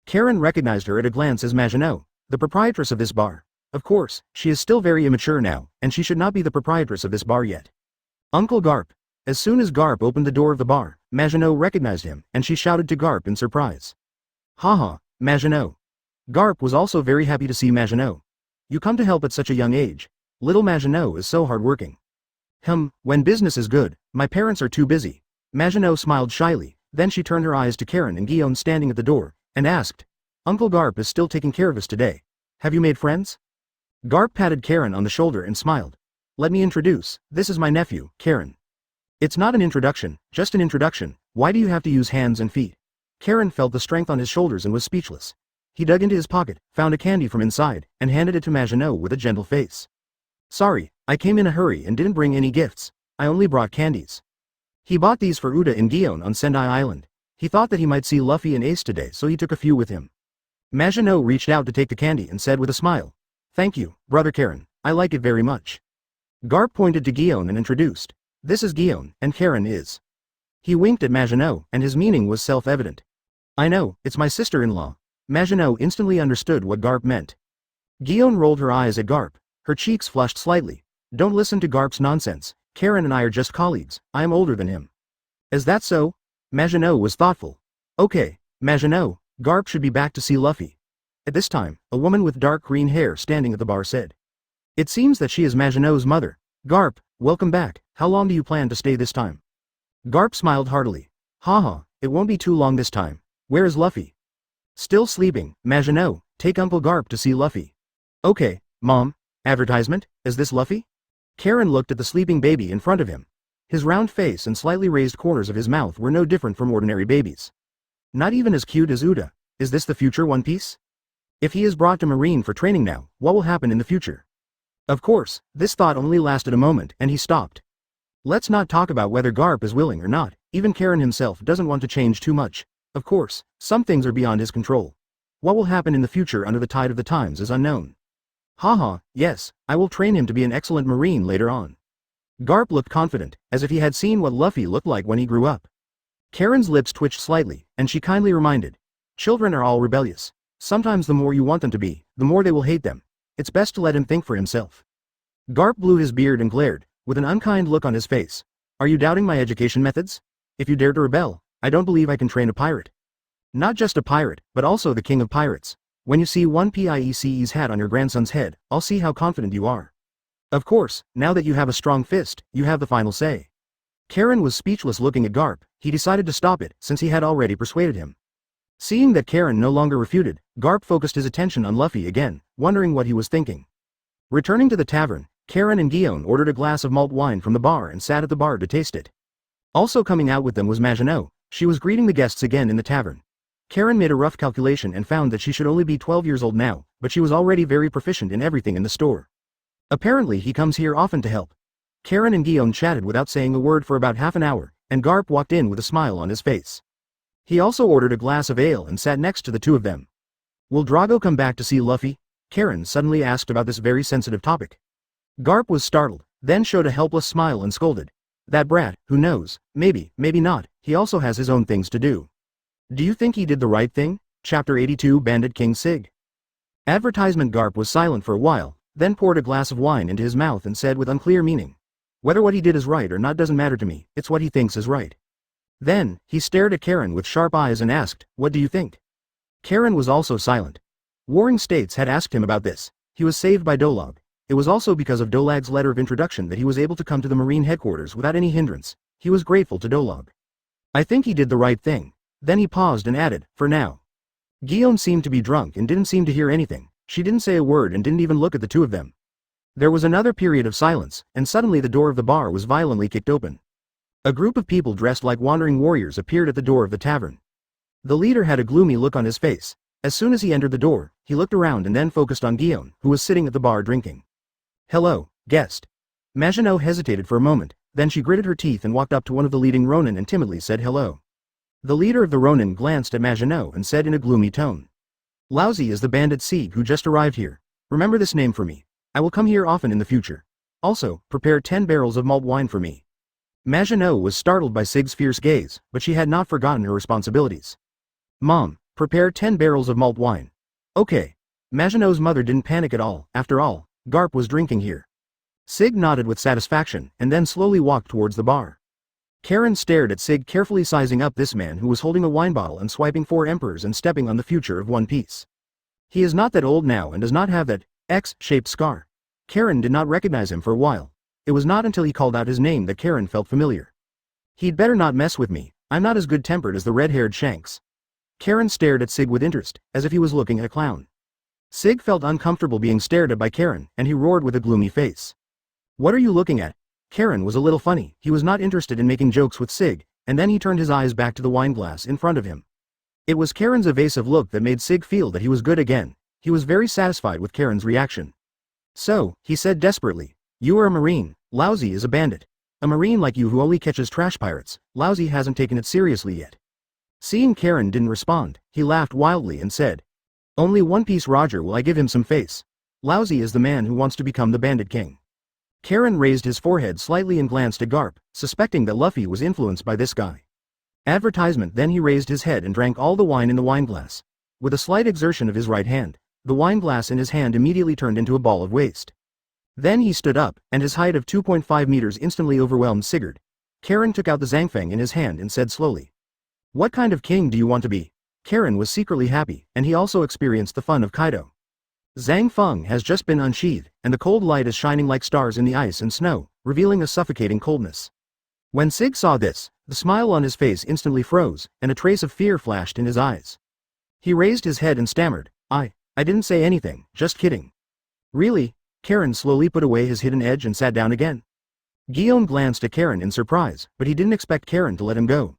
Karen recognized her at a glance as Maginot, the proprietress of this bar. Of course, she is still very immature now, and she should not be the proprietress of this bar yet. Uncle Garp. As soon as Garp opened the door of the bar, Maginot recognized him, and she shouted to Garp in surprise. Haha, Maginot. Garp was also very happy to see Maginot. You come to help at such a young age. Little Maginot is so hardworking. When business is good, my parents are too busy. Maginot smiled shyly, then she turned her eyes to Karen and Gion standing at the door, and asked, Uncle Garp is still taking care of us today. Have you made friends? Garp patted Karen on the shoulder and smiled. Let me introduce, this is my nephew, Karen. It's not an introduction, just an introduction, why do you have to use hands and feet? Karen felt the strength on his shoulders and was speechless. He dug into his pocket, found a candy from inside, and handed it to Maginot with a gentle face. Sorry, I came in a hurry and didn't bring any gifts, I only brought candies. He bought these for Uda and Gion on Sendai Island. He thought that he might see Luffy and Ace today, so he took a few with him. Maginot reached out to take the candy and said with a smile, Thank you, brother Karen, I like it very much. Garp pointed to Gion and introduced, This is Gion, and Karen is. He winked at Maginot, and his meaning was self-evident. I know, it's my sister-in-law. Maginot instantly understood what Garp meant. Gion rolled her eyes at Garp. Her cheeks flushed slightly. Don't listen to Garp's nonsense. Karen and I are just colleagues. I am older than him. Is that so? Maginot was thoughtful. Okay, Maginot, Garp should be back to see Luffy. At this time, a woman with dark green hair standing at the bar said. It seems that she is Maginot's mother. Garp, welcome back. How long do you plan to stay this time? Garp smiled heartily. Haha, it won't be too long this time. Where is Luffy? Still sleeping, Maginot, take Uncle Garp to see Luffy. Okay, Mom. Advertisement, is this Luffy? Karen looked at the sleeping baby in front of him. His round face and slightly raised corners of his mouth were no different from ordinary babies. Not even as cute as Uda. Is this the future One Piece? If he is brought to Marine for training now, what will happen in the future? Of course, this thought only lasted a moment and he stopped. Let's not talk about whether Garp is willing or not, even Karen himself doesn't want to change too much. Of course, some things are beyond his control. What will happen in the future under the tide of the times is unknown. Haha, yes, I will train him to be an excellent Marine later on. Garp looked confident, as if he had seen what Luffy looked like when he grew up. Karen's lips twitched slightly, and she kindly reminded, children are all rebellious. Sometimes the more you want them to be, the more they will hate them. It's best to let him think for himself. Garp blew his beard and glared, with an unkind look on his face. Are you doubting my education methods? If you dare to rebel, I don't believe I can train a pirate. Not just a pirate, but also the king of pirates. When you see one Piece's hat on your grandson's head, I'll see how confident you are. Of course, now that you have a strong fist, you have the final say. Karen was speechless looking at Garp. He decided to stop it, since he had already persuaded him. Seeing that Karen no longer refuted, Garp focused his attention on Luffy again, wondering what he was thinking. Returning to the tavern, Karen and Gion ordered a glass of malt wine from the bar and sat at the bar to taste it. Also coming out with them was Maginot. She was greeting the guests again in the tavern. Karen made a rough calculation and found that she should only be 12 years old now, but she was already very proficient in everything in the store. Apparently he comes here often to help. Karen and Gion chatted without saying a word for about half an hour, and Garp walked in with a smile on his face. He also ordered a glass of ale and sat next to the two of them. Will Drago come back to see Luffy? Karen suddenly asked about this very sensitive topic. Garp was startled, then showed a helpless smile and scolded. That brat, who knows, maybe not, he also has his own things to do. Do you think he did the right thing? Chapter 82 Bandit King Sig. Advertisement Garp was silent for a while, then poured a glass of wine into his mouth and said with unclear meaning. Whether what he did is right or not doesn't matter to me, it's what he thinks is right. Then, he stared at Karen with sharp eyes and asked, what do you think? Karen was also silent. Warring States had asked him about this. He was saved by Dolag. It was also because of Dolag's letter of introduction that he was able to come to the Marine headquarters without any hindrance. He was grateful to Dolag. I think he did the right thing. Then he paused and added, for now. Guillaume seemed to be drunk and didn't seem to hear anything. She didn't say a word and didn't even look at the two of them. There was another period of silence, and suddenly the door of the bar was violently kicked open. A group of people dressed like wandering warriors appeared at the door of the tavern. The leader had a gloomy look on his face. As soon as he entered the door, he looked around and then focused on Guillaume, who was sitting at the bar drinking. Hello, guest. Maginot hesitated for a moment, then she gritted her teeth and walked up to one of the leading Ronin and timidly said hello. The leader of the Ronin glanced at Maginot and said in a gloomy tone. Lousy is the bandit Sieg who just arrived here. Remember this name for me. I will come here often in the future. Also, prepare 10 barrels of malt wine for me. Maginot was startled by Sieg's fierce gaze, but she had not forgotten her responsibilities. Mom, prepare 10 barrels of malt wine. Okay. Maginot's mother didn't panic at all. After all, Garp was drinking here. Sig nodded with satisfaction and then slowly walked towards the bar. Karen stared at Sig carefully sizing up this man who was holding a wine bottle and swiping 4 emperors and stepping on the future of One Piece. He is not that old now and does not have that X-shaped scar. Karen did not recognize him for a while. It was not until he called out his name that Karen felt familiar. He'd better not mess with me. I'm not as good-tempered as the red-haired Shanks. Karen stared at Sig with interest, as if he was looking at a clown. Sig felt uncomfortable being stared at by Karen, and he roared with a gloomy face. What are you looking at? Karen was a little funny. He was not interested in making jokes with Sig, and then he turned his eyes back to the wine glass in front of him. It was Karen's evasive look that made Sig feel that he was good again. He was very satisfied with Karen's reaction. So, he said desperately, you are a Marine, Lousy is a bandit. A Marine like you who only catches trash pirates, Lousy hasn't taken it seriously yet. Seeing Karen didn't respond, he laughed wildly and said, only One Piece Roger will I give him some face. Lousy is the man who wants to become the Bandit King. Karen raised his forehead slightly and glanced at Garp, suspecting that Luffy was influenced by this guy. Advertisement. Then he raised his head and drank all the wine in the wineglass. With a slight exertion of his right hand, the wineglass in his hand immediately turned into a ball of waste. Then he stood up, and his height of 2.5 meters instantly overwhelmed Sigurd. Karen took out the Zangfeng in his hand and said slowly, what kind of king do you want to be? Karen was secretly happy, and he also experienced the fun of Kaido. Zhang Feng has just been unsheathed, and the cold light is shining like stars in the ice and snow, revealing a suffocating coldness. When Sig saw this, the smile on his face instantly froze, and a trace of fear flashed in his eyes. He raised his head and stammered, I didn't say anything, just kidding. Really? Karen slowly put away his hidden edge and sat down again. Guillaume glanced at Karen in surprise, but he didn't expect Karen to let him go.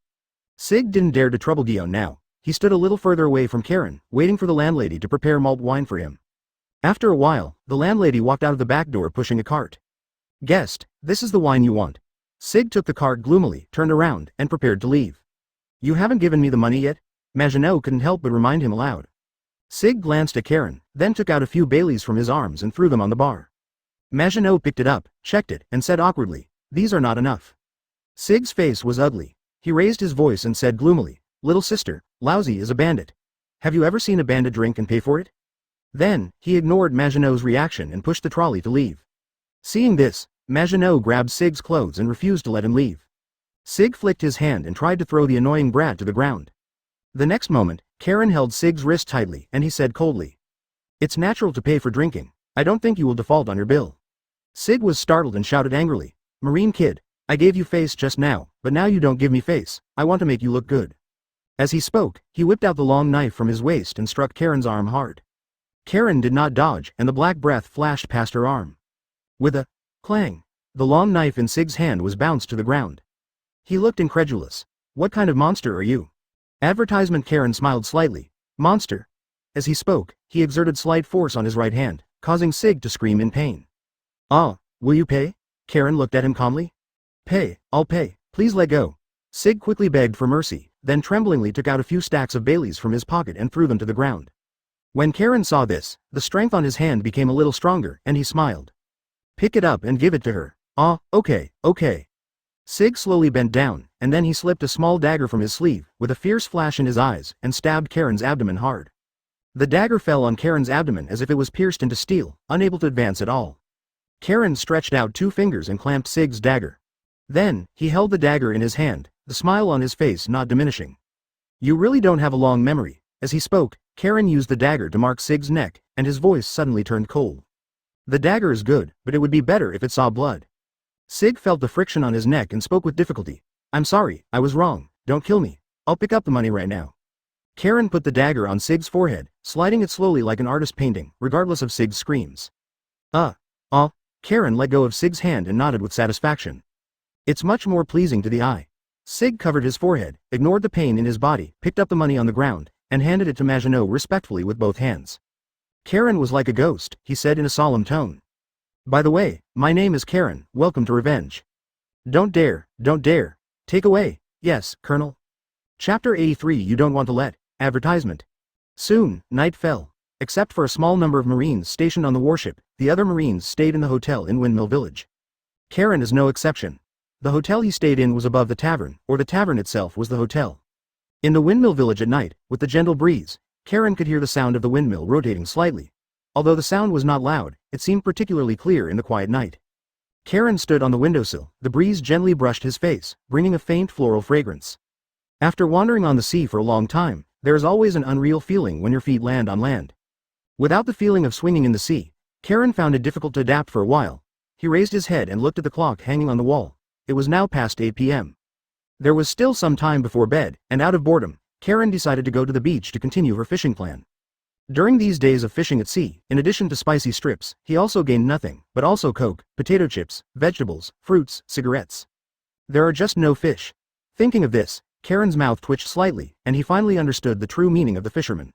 Sig didn't dare to trouble Guillaume now. He stood a little further away from Karen, waiting for the landlady to prepare malt wine for him. After a while, the landlady walked out of the back door pushing a cart. Guest, this is the wine you want. Sig took the cart gloomily, turned around, and prepared to leave. You haven't given me the money yet? Maginot couldn't help but remind him aloud. Sig glanced at Karen, then took out a few Baileys from his arms and threw them on the bar. Maginot picked it up, checked it, and said awkwardly, these are not enough. Sig's face was ugly. He raised his voice and said gloomily, little sister, Lousy is a bandit. Have you ever seen a bandit drink and pay for it? Then, he ignored Maginot's reaction and pushed the trolley to leave. Seeing this, Maginot grabbed Sig's clothes and refused to let him leave. Sig flicked his hand and tried to throw the annoying brat to the ground. The next moment, Karen held Sig's wrist tightly and he said coldly, it's natural to pay for drinking. I don't think you will default on your bill. Sig was startled and shouted angrily, Marine kid, I gave you face just now, but now you don't give me face. I want to make you look good. As he spoke, he whipped out the long knife from his waist and struck Karen's arm hard. Karen did not dodge, and the black breath flashed past her arm. With a clang, the long knife in Sig's hand was bounced to the ground. He looked incredulous. What kind of monster are you? Advertisement. Karen smiled slightly. Monster. As he spoke, he exerted slight force on his right hand, causing Sig to scream in pain. Ah, will you pay? Karen looked at him calmly. Pay, I'll pay, please let go. Sig quickly begged for mercy, then tremblingly took out a few stacks of Baileys from his pocket and threw them to the ground. When Karen saw this, the strength on his hand became a little stronger, and he smiled. Pick it up and give it to her. Ah, okay. Sig slowly bent down, and then he slipped a small dagger from his sleeve, with a fierce flash in his eyes, and stabbed Karen's abdomen hard. The dagger fell on Karen's abdomen as if it was pierced into steel, unable to advance at all. Karen stretched out 2 fingers and clamped Sig's dagger. Then, he held the dagger in his hand, the smile on his face not diminishing. You really don't have a long memory. As he spoke, Karen used the dagger to mark Sig's neck, and his voice suddenly turned cold. The dagger is good, but it would be better if it saw blood. Sig felt the friction on his neck and spoke with difficulty. I'm sorry, I was wrong, don't kill me. I'll pick up the money right now. Karen put the dagger on Sig's forehead, sliding it slowly like an artist painting, regardless of Sig's screams. Karen let go of Sig's hand and nodded with satisfaction. It's much more pleasing to the eye. Sig covered his forehead, ignored the pain in his body, picked up the money on the ground, and handed it to Maginot respectfully with both hands. Karen was like a ghost, he said in a solemn tone. By the way, my name is Karen, welcome to revenge. Don't dare, don't dare. Take away. Yes, Colonel. Chapter 83 You Don't Want to Let. Advertisement. Soon, night fell. Except for a small number of Marines stationed on the warship, the other Marines stayed in the hotel in Windmill Village. Karen is no exception. The hotel he stayed in was above the tavern, or the tavern itself was the hotel. In the Windmill Village at night, with the gentle breeze, Karen could hear the sound of the windmill rotating slightly. Although the sound was not loud, it seemed particularly clear in the quiet night. Karen stood on the windowsill, the breeze gently brushed his face, bringing a faint floral fragrance. After wandering on the sea for a long time, there is always an unreal feeling when your feet land on land. Without the feeling of swinging in the sea, Karen found it difficult to adapt for a while. He raised his head and looked at the clock hanging on the wall. It was now past 8 p.m. There was still some time before bed, and out of boredom, Karen decided to go to the beach to continue her fishing plan. During these days of fishing at sea, in addition to spicy strips, he also gained nothing, but also Coke, potato chips, vegetables, fruits, cigarettes. There are just no fish. Thinking of this, Karen's mouth twitched slightly, and he finally understood the true meaning of the fisherman.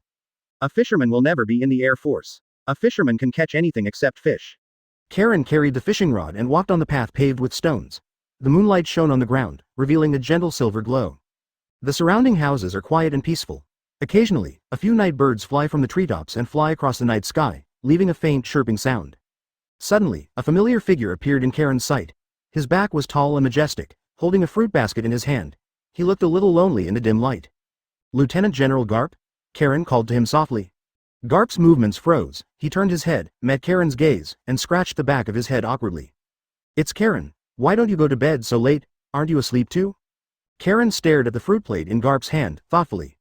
A fisherman will never be in the Air Force. A fisherman can catch anything except fish. Karen carried the fishing rod and walked on the path paved with stones. The moonlight shone on the ground, revealing a gentle silver glow. The surrounding houses are quiet and peaceful. Occasionally, a few night birds fly from the treetops and fly across the night sky, leaving a faint chirping sound. Suddenly, a familiar figure appeared in Karen's sight. His back was tall and majestic, holding a fruit basket in his hand. He looked a little lonely in the dim light. Lieutenant General Garp? Karen called to him softly. Garp's movements froze. He turned his head, met Karen's gaze, and scratched the back of his head awkwardly. It's Karen. Why don't you go to bed so late? Aren't you asleep too? Karen stared at the fruit plate in Garp's hand, thoughtfully.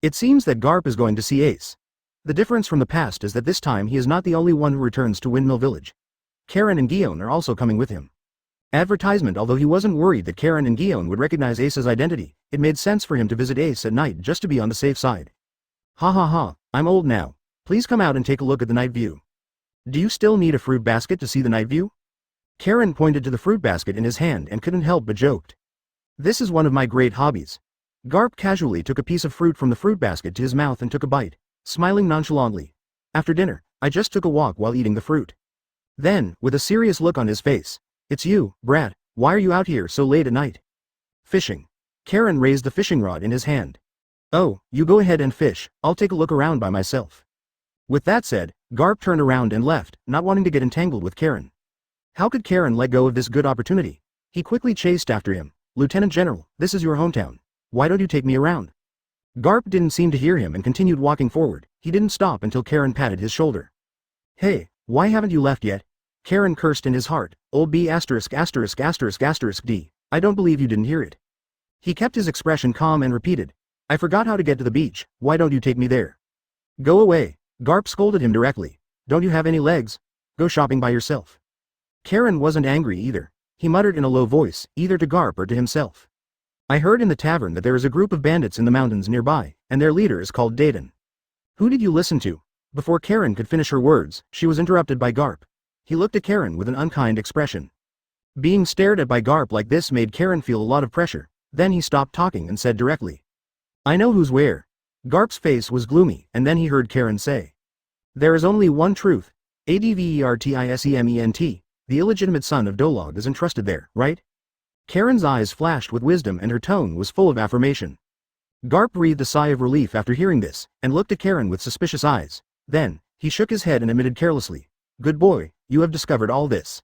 It seems that Garp is going to see Ace. The difference from the past is that this time he is not the only one who returns to Windmill Village. Karen and Guillaume are also coming with him. Advertisement. Although he wasn't worried that Karen and Guillaume would recognize Ace's identity, it made sense for him to visit Ace at night just to be on the safe side. Ha ha ha, I'm old now. Please come out and take a look at the night view. Do you still need a fruit basket to see the night view? Karen pointed to the fruit basket in his hand and couldn't help but joked. This is one of my great hobbies. Garp casually took a piece of fruit from the fruit basket to his mouth and took a bite, smiling nonchalantly. After dinner, I just took a walk while eating the fruit. Then, with a serious look on his face, it's you, Brad, why are you out here so late at night? Fishing. Karen raised the fishing rod in his hand. Oh, you go ahead and fish, I'll take a look around by myself. With that said, Garp turned around and left, not wanting to get entangled with Karen. How could Karen let go of this good opportunity? He quickly chased after him. Lieutenant General, this is your hometown. Why don't you take me around? Garp didn't seem to hear him and continued walking forward. He didn't stop until Karen patted his shoulder. Hey, why haven't you left yet? Karen cursed in his heart. Old B******************************* D. I don't believe you didn't hear it. He kept his expression calm and repeated. I forgot how to get to the beach, why don't you take me there? Go away. Garp scolded him directly. Don't you have any legs? Go shopping by yourself. Karen wasn't angry either. He muttered in a low voice, either to Garp or to himself. I heard in the tavern that there is a group of bandits in the mountains nearby, and their leader is called Dayton. Who did you listen to? Before Karen could finish her words, she was interrupted by Garp. He looked at Karen with an unkind expression. Being stared at by Garp like this made Karen feel a lot of pressure. Then he stopped talking and said directly. I know who's where. Garp's face was gloomy, and then he heard Karen say. There is only one truth. Advertisement, the illegitimate son of Dolog is entrusted there, right? Karen's eyes flashed with wisdom and her tone was full of affirmation. Garp breathed a sigh of relief after hearing this, and looked at Karen with suspicious eyes. Then, he shook his head and admitted carelessly. Good boy, you have discovered all this.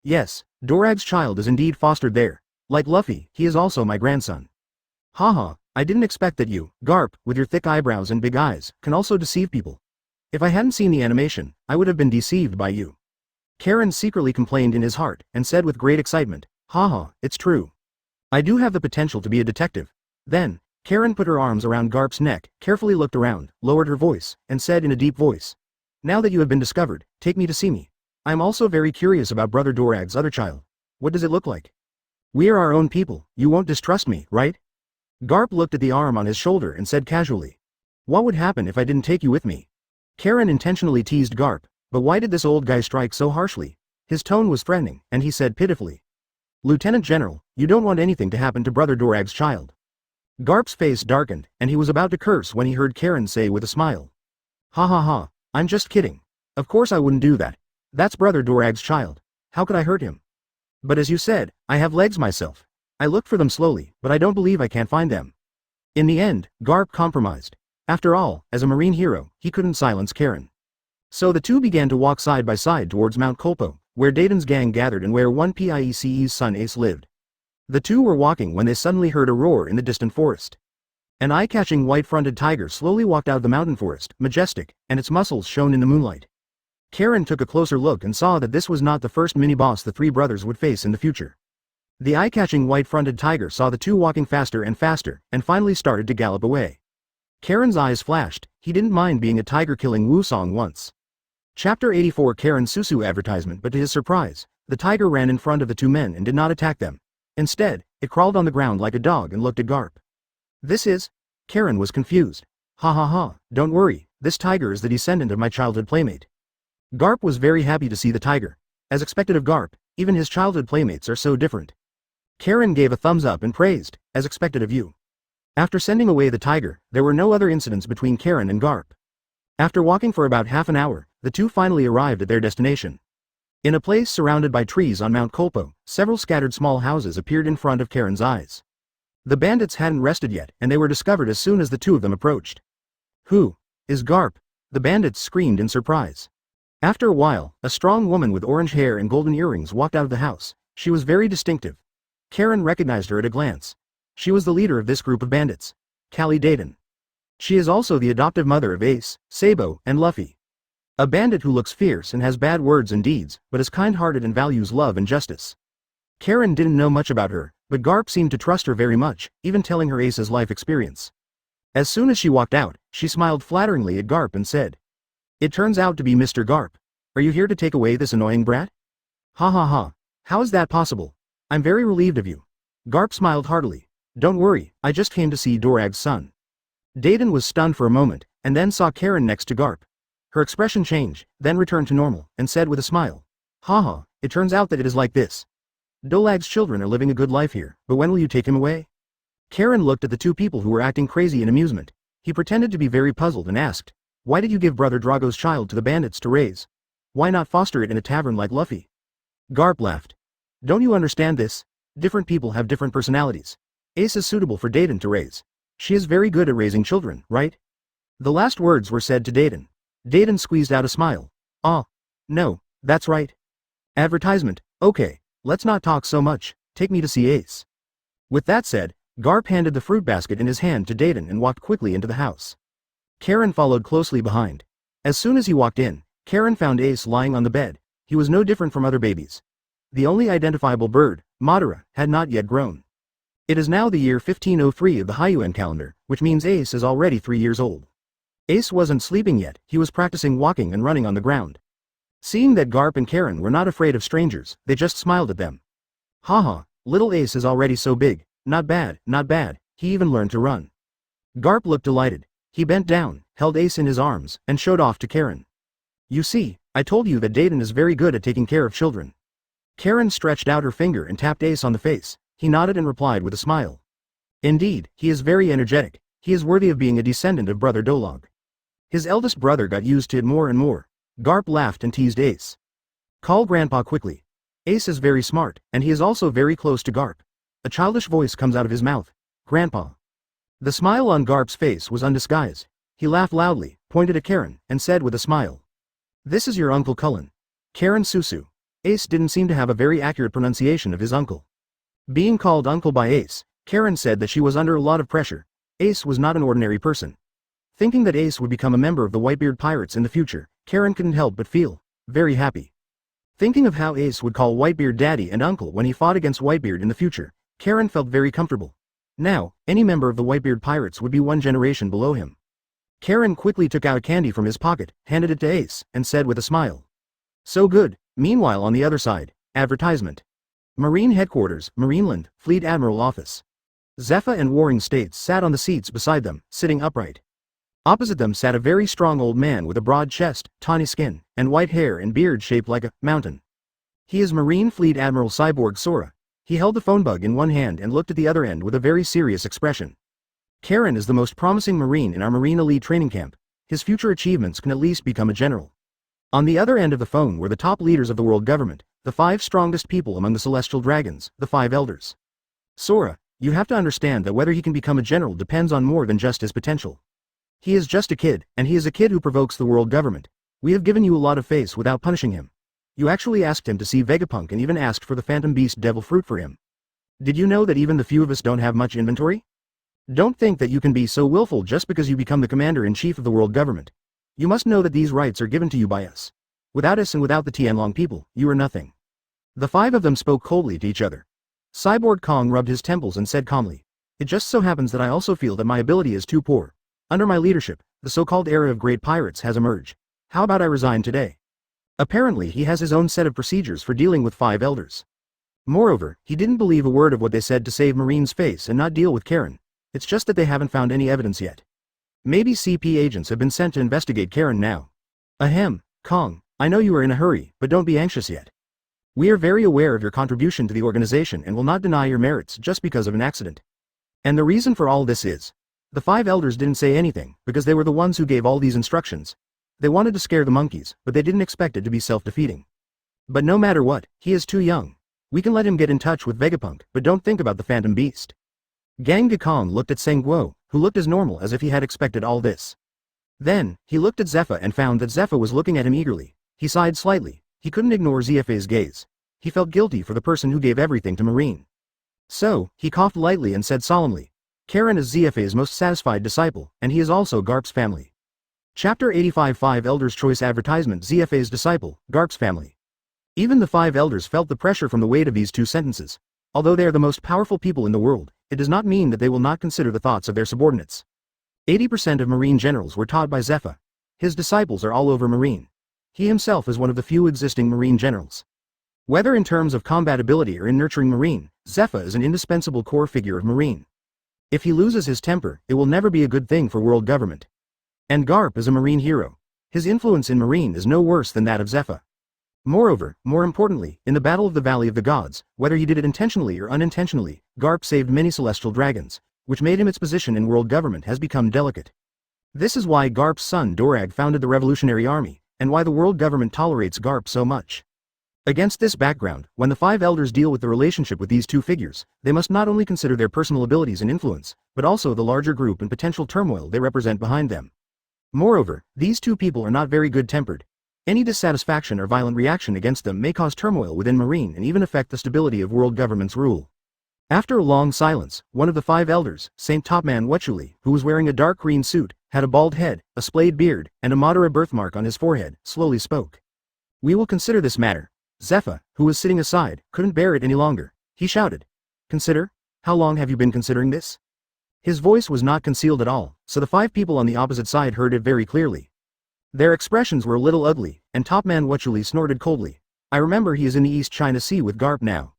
Yes, Dorag's child is indeed fostered there. Like Luffy, he is also my grandson. Haha, I didn't expect that you, Garp, with your thick eyebrows and big eyes, can also deceive people. If I hadn't seen the animation, I would have been deceived by you. Karen secretly complained in his heart, and said with great excitement, haha, it's true. I do have the potential to be a detective. Then, Karen put her arms around Garp's neck, carefully looked around, lowered her voice, and said in a deep voice. Now that you have been discovered, take me to see me. I am also very curious about Brother Dorag's other child. What does it look like? We are our own people, you won't distrust me, right? Garp looked at the arm on his shoulder and said casually. What would happen if I didn't take you with me? Karen intentionally teased Garp, but why did this old guy strike so harshly? His tone was threatening, and he said pitifully. Lieutenant General, you don't want anything to happen to Brother Dorag's child. Garp's face darkened, and he was about to curse when he heard Karen say with a smile. Ha ha ha, I'm just kidding. Of course I wouldn't do that. That's Brother Dorag's child. How could I hurt him? But as you said, I have legs myself. I looked for them slowly, but I don't believe I can't find them. In the end, Garp compromised. After all, as a marine hero, he couldn't silence Karen. So the two began to walk side by side towards Mount Kolpo, where Dayton's gang gathered and where one PIECE's son Ace lived. The two were walking when they suddenly heard a roar in the distant forest. An eye-catching white-fronted tiger slowly walked out of the mountain forest, majestic, and its muscles shone in the moonlight. Karen took a closer look and saw that this was not the first mini-boss the three brothers would face in the future. The eye-catching white-fronted tiger saw the two walking faster, and finally started to gallop away. Karen's eyes flashed. He didn't mind being a tiger killing Wusong once. Chapter 84 Karen Susu advertisement. But to his surprise, the tiger ran in front of the two men and did not attack them. Instead, it crawled on the ground like a dog and looked at Garp. This is... Karen was confused. Ha ha ha, don't worry, this tiger is the descendant of my childhood playmate. Garp was very happy to see the tiger. As expected of Garp, even his childhood playmates are so different. Karen gave a thumbs up and praised, as expected of you. After sending away the tiger, there were no other incidents between Karen and Garp. After walking for about half an hour, the two finally arrived at their destination. In a place surrounded by trees on Mount Kolpo, several scattered small houses appeared in front of Karen's eyes. The bandits hadn't rested yet, and they were discovered as soon as the two of them approached. Who is Garp? The bandits screamed in surprise. After a while, a strong woman with orange hair and golden earrings walked out of the house. She was very distinctive. Karen recognized her at a glance. She was the leader of this group of bandits, Callie Dayton. She is also the adoptive mother of Ace, Sabo, and Luffy. A bandit who looks fierce and has bad words and deeds, but is kind-hearted and values love and justice. Karen didn't know much about her, but Garp seemed to trust her very much, even telling her Ace's life experience. As soon as she walked out, she smiled flatteringly at Garp and said, "It turns out to be Mr. Garp. Are you here to take away this annoying brat?" Ha ha ha. How is that possible? I'm very relieved of you. Garp smiled heartily. Don't worry, I just came to see Dorag's son. Dayton was stunned for a moment, and then saw Karen next to Garp. Her expression changed, then returned to normal, and said with a smile. Haha, it turns out that it is like this. Dorag's children are living a good life here, but when will you take him away? Karen looked at the two people who were acting crazy in amusement. He pretended to be very puzzled and asked, why did you give Brother Drago's child to the bandits to raise? Why not foster it in a tavern like Luffy? Garp laughed. Don't you understand this? Different people have different personalities. Ace is suitable for Dayton to raise. She is very good at raising children, right? The last words were said to Dayton. Dayton squeezed out a smile. No, that's right. Advertisement, okay, let's not talk so much, take me to see Ace. With that said, Garp handed the fruit basket in his hand to Dayton and walked quickly into the house. Karen followed closely behind. As soon as he walked in, Karen found Ace lying on the bed. He was no different from other babies. The only identifiable bird, Madara, had not yet grown. It is now the year 1503 of the Hyuan calendar, which means Ace is already 3 years old. Ace wasn't sleeping yet, he was practicing walking and running on the ground. Seeing that Garp and Karen were not afraid of strangers, they just smiled at them. Haha, little Ace is already so big, not bad, he even learned to run. Garp looked delighted. He bent down, held Ace in his arms, and showed off to Karen. You see, I told you that Dayton is very good at taking care of children. Karen stretched out her finger and tapped Ace on the face. He nodded and replied with a smile. Indeed, he is very energetic. He is worthy of being a descendant of Brother Dolog. His eldest brother got used to it more and more. Garp laughed and teased Ace. Call Grandpa quickly. Ace is very smart, and he is also very close to Garp. A childish voice comes out of his mouth. Grandpa. The smile on Garp's face was undisguised. He laughed loudly, pointed at Karen, and said with a smile. This is your Uncle Cullen. Karen Susu. Ace didn't seem to have a very accurate pronunciation of his uncle. Being called uncle by Ace, Karen said that she was under a lot of pressure. Ace was not an ordinary person. Thinking that Ace would become a member of the Whitebeard Pirates in the future, Karen couldn't help but feel very happy. Thinking of how Ace would call Whitebeard daddy and uncle when he fought against Whitebeard in the future, Karen felt very comfortable. Now, any member of the Whitebeard Pirates would be one generation below him. Karen quickly took out a candy from his pocket, handed it to Ace, and said with a smile, "So good." Meanwhile on the other side, advertisement. Marine Headquarters, Marineland, Fleet Admiral Office. Zephyr and Warring States sat on the seats beside them, sitting upright. Opposite them sat a very strong old man with a broad chest, tawny skin, and white hair and beard shaped like a mountain. He is Marine Fleet Admiral Cyborg Sora. He held the phone bug in one hand and looked at the other end with a very serious expression. Karen is the most promising Marine in our Marine Elite training camp. His future achievements can at least become a general. On the other end of the phone were the top leaders of the world government, the 5 strongest people among the celestial dragons, the 5 elders. Sora, you have to understand that whether he can become a general depends on more than just his potential. He is just a kid, and he is a kid who provokes the world government. We have given you a lot of face without punishing him. You actually asked him to see Vegapunk and even asked for the Phantom Beast Devil Fruit for him. Did you know that even the few of us don't have much inventory? Don't think that you can be so willful just because you become the commander-in-chief of the world government. You must know that these rights are given to you by us. Without us and without the Tianlong people, you are nothing. The 5 of them spoke coldly to each other. Cyborg Kong rubbed his temples and said calmly, "It just so happens that I also feel that my ability is too poor. Under my leadership, the so-called era of great pirates has emerged. How about I resign today?" Apparently he has his own set of procedures for dealing with 5 elders. Moreover, he didn't believe a word of what they said to save Marine's face and not deal with Karen. It's just that they haven't found any evidence yet. Maybe CP agents have been sent to investigate Karen now. Ahem, Kong, I know you are in a hurry, but don't be anxious yet. We are very aware of your contribution to the organization and will not deny your merits just because of an accident. And the reason for all this is, the 5 elders didn't say anything, because they were the ones who gave all these instructions. They wanted to scare the monkeys, but they didn't expect it to be self-defeating. But no matter what, he is too young. We can let him get in touch with Vegapunk, but don't think about the Phantom Beast. Gang Gakong looked at Sengguo, who looked as normal as if he had expected all this. Then, he looked at Zephyr and found that Zephyr was looking at him eagerly. He sighed slightly. He couldn't ignore Zephy's gaze. He felt guilty for the person who gave everything to Marine. So, he coughed lightly and said solemnly, "Karen is Zephy's most satisfied disciple, and he is also Garp's family." Chapter 85 5 Elders Choice Advertisement Zephy's disciple, Garp's family. Even the 5 elders felt the pressure from the weight of these 2 sentences. Although they are the most powerful people in the world, it does not mean that they will not consider the thoughts of their subordinates. 80% of Marine generals were taught by Zephyr. His disciples are all over Marine. He himself is one of the few existing Marine generals. Whether in terms of combat ability or in nurturing Marine, Zephyr is an indispensable core figure of Marine. If he loses his temper, it will never be a good thing for world government. And Garp is a Marine hero. His influence in Marine is no worse than that of Zephyr. Moreover, more importantly, in the Battle of the Valley of the Gods, whether he did it intentionally or unintentionally, Garp saved many celestial dragons, which made him its position in world government has become delicate. This is why Garp's son Dorag founded the Revolutionary Army, and why the world government tolerates Garp so much. Against this background, when the 5 elders deal with the relationship with these 2 figures, they must not only consider their personal abilities and influence, but also the larger group and potential turmoil they represent behind them. Moreover, these 2 people are not very good-tempered. Any dissatisfaction or violent reaction against them may cause turmoil within Marine and even affect the stability of world government's rule. After a long silence, one of the 5 elders, Saint Topman Wetchuli, who was wearing a dark green suit, had a bald head, a splayed beard, and a Madara birthmark on his forehead, slowly spoke. "We will consider this matter." Zephyr, who was sitting aside, couldn't bear it any longer. He shouted, "Consider? How long have you been considering this?" His voice was not concealed at all, so the 5 people on the opposite side heard it very clearly. Their expressions were a little ugly, and Topman Wetchuli snorted coldly. "I remember he is in the East China Sea with Garp now."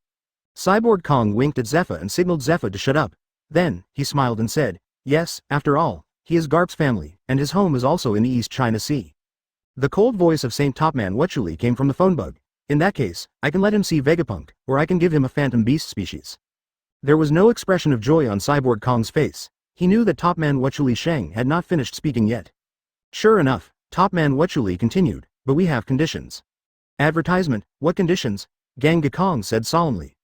Cyborg Kong winked at Zephyr and signaled Zephyr to shut up. Then, he smiled and said, "Yes, after all, he is Garp's family, and his home is also in the East China Sea." The cold voice of Saint Topman Wetchuli came from the phone bug. "In that case, I can let him see Vegapunk, or I can give him a phantom beast species." There was no expression of joy on Cyborg Kong's face. He knew that Topman Wetchuli Sheng had not finished speaking yet. Sure enough, Topman Wetchuli continued, "But we have conditions." "Advertisement, what conditions?" Gang Gakong said solemnly.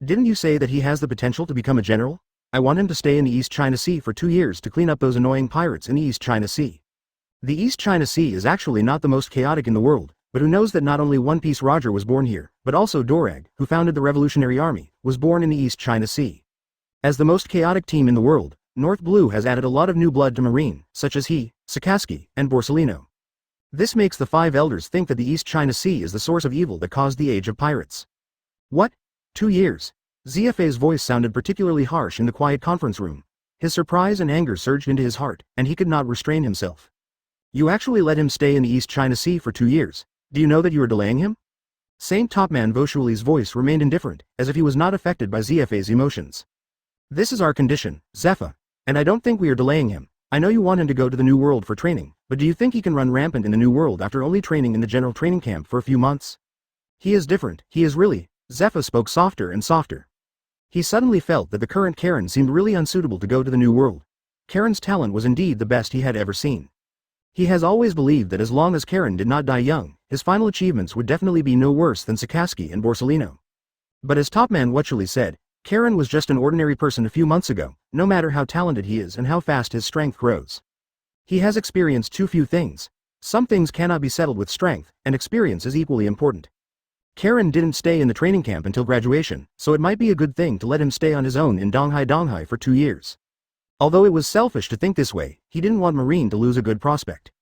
"Didn't you say that he has the potential to become a general? I want him to stay in the East China Sea for 2 years to clean up those annoying pirates in the East China Sea. The East China Sea is actually not the most chaotic in the world, but who knows that not only One Piece Roger was born here, but also Dorag, who founded the Revolutionary Army, was born in the East China Sea. As the most chaotic team in the world, North Blue has added a lot of new blood to Marine, such as he, Sakaski, and Borsellino. This makes the five elders think that the East China Sea is the source of evil that caused the Age of Pirates. What? 2 years? ZFA's voice sounded particularly harsh in the quiet conference room. His surprise and anger surged into his heart, and he could not restrain himself. You actually let him stay in the East China Sea for 2 years. Do you know that you are delaying him? Saint Topman Voshuli's voice remained indifferent, as if he was not affected by ZFA's emotions. This is our condition, Zepha. And I don't think we are delaying him. I know you want him to go to the New World for training, but do you think he can run rampant in the New World after only training in the general training camp for a few months? He is different, he is really. Zepha spoke softer and softer. He suddenly felt that the current Karen seemed really unsuitable to go to the New World. Karen's talent was indeed the best he had ever seen. He has always believed that as long as Karen did not die young, his final achievements would definitely be no worse than Sakaski and Borsellino. But as Topman Wetchuli said, Karen was just an ordinary person a few months ago, no matter how talented he is and how fast his strength grows. He has experienced too few things. Some things cannot be settled with strength, and experience is equally important. Karen didn't stay in the training camp until graduation, so it might be a good thing to let him stay on his own in Donghai for 2 years. Although it was selfish to think this way, he didn't want Marine to lose a good prospect.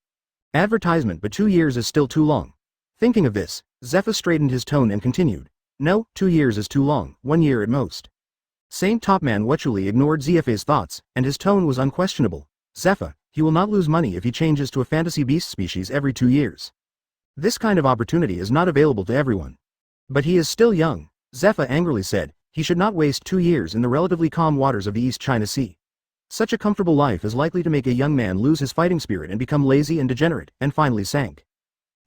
Advertisement, but 2 years is still too long. Thinking of this, Zepha straightened his tone and continued. No, 2 years is too long, 1 year at most. Saint Topman Wetchuli ignored ZFA's thoughts, and his tone was unquestionable. Zepha, he will not lose money if he changes to a fantasy beast species every 2 years. This kind of opportunity is not available to everyone. But he is still young, Zepha angrily said. He should not waste 2 years in the relatively calm waters of the East China Sea. Such a comfortable life is likely to make a young man lose his fighting spirit and become lazy and degenerate, and finally sank.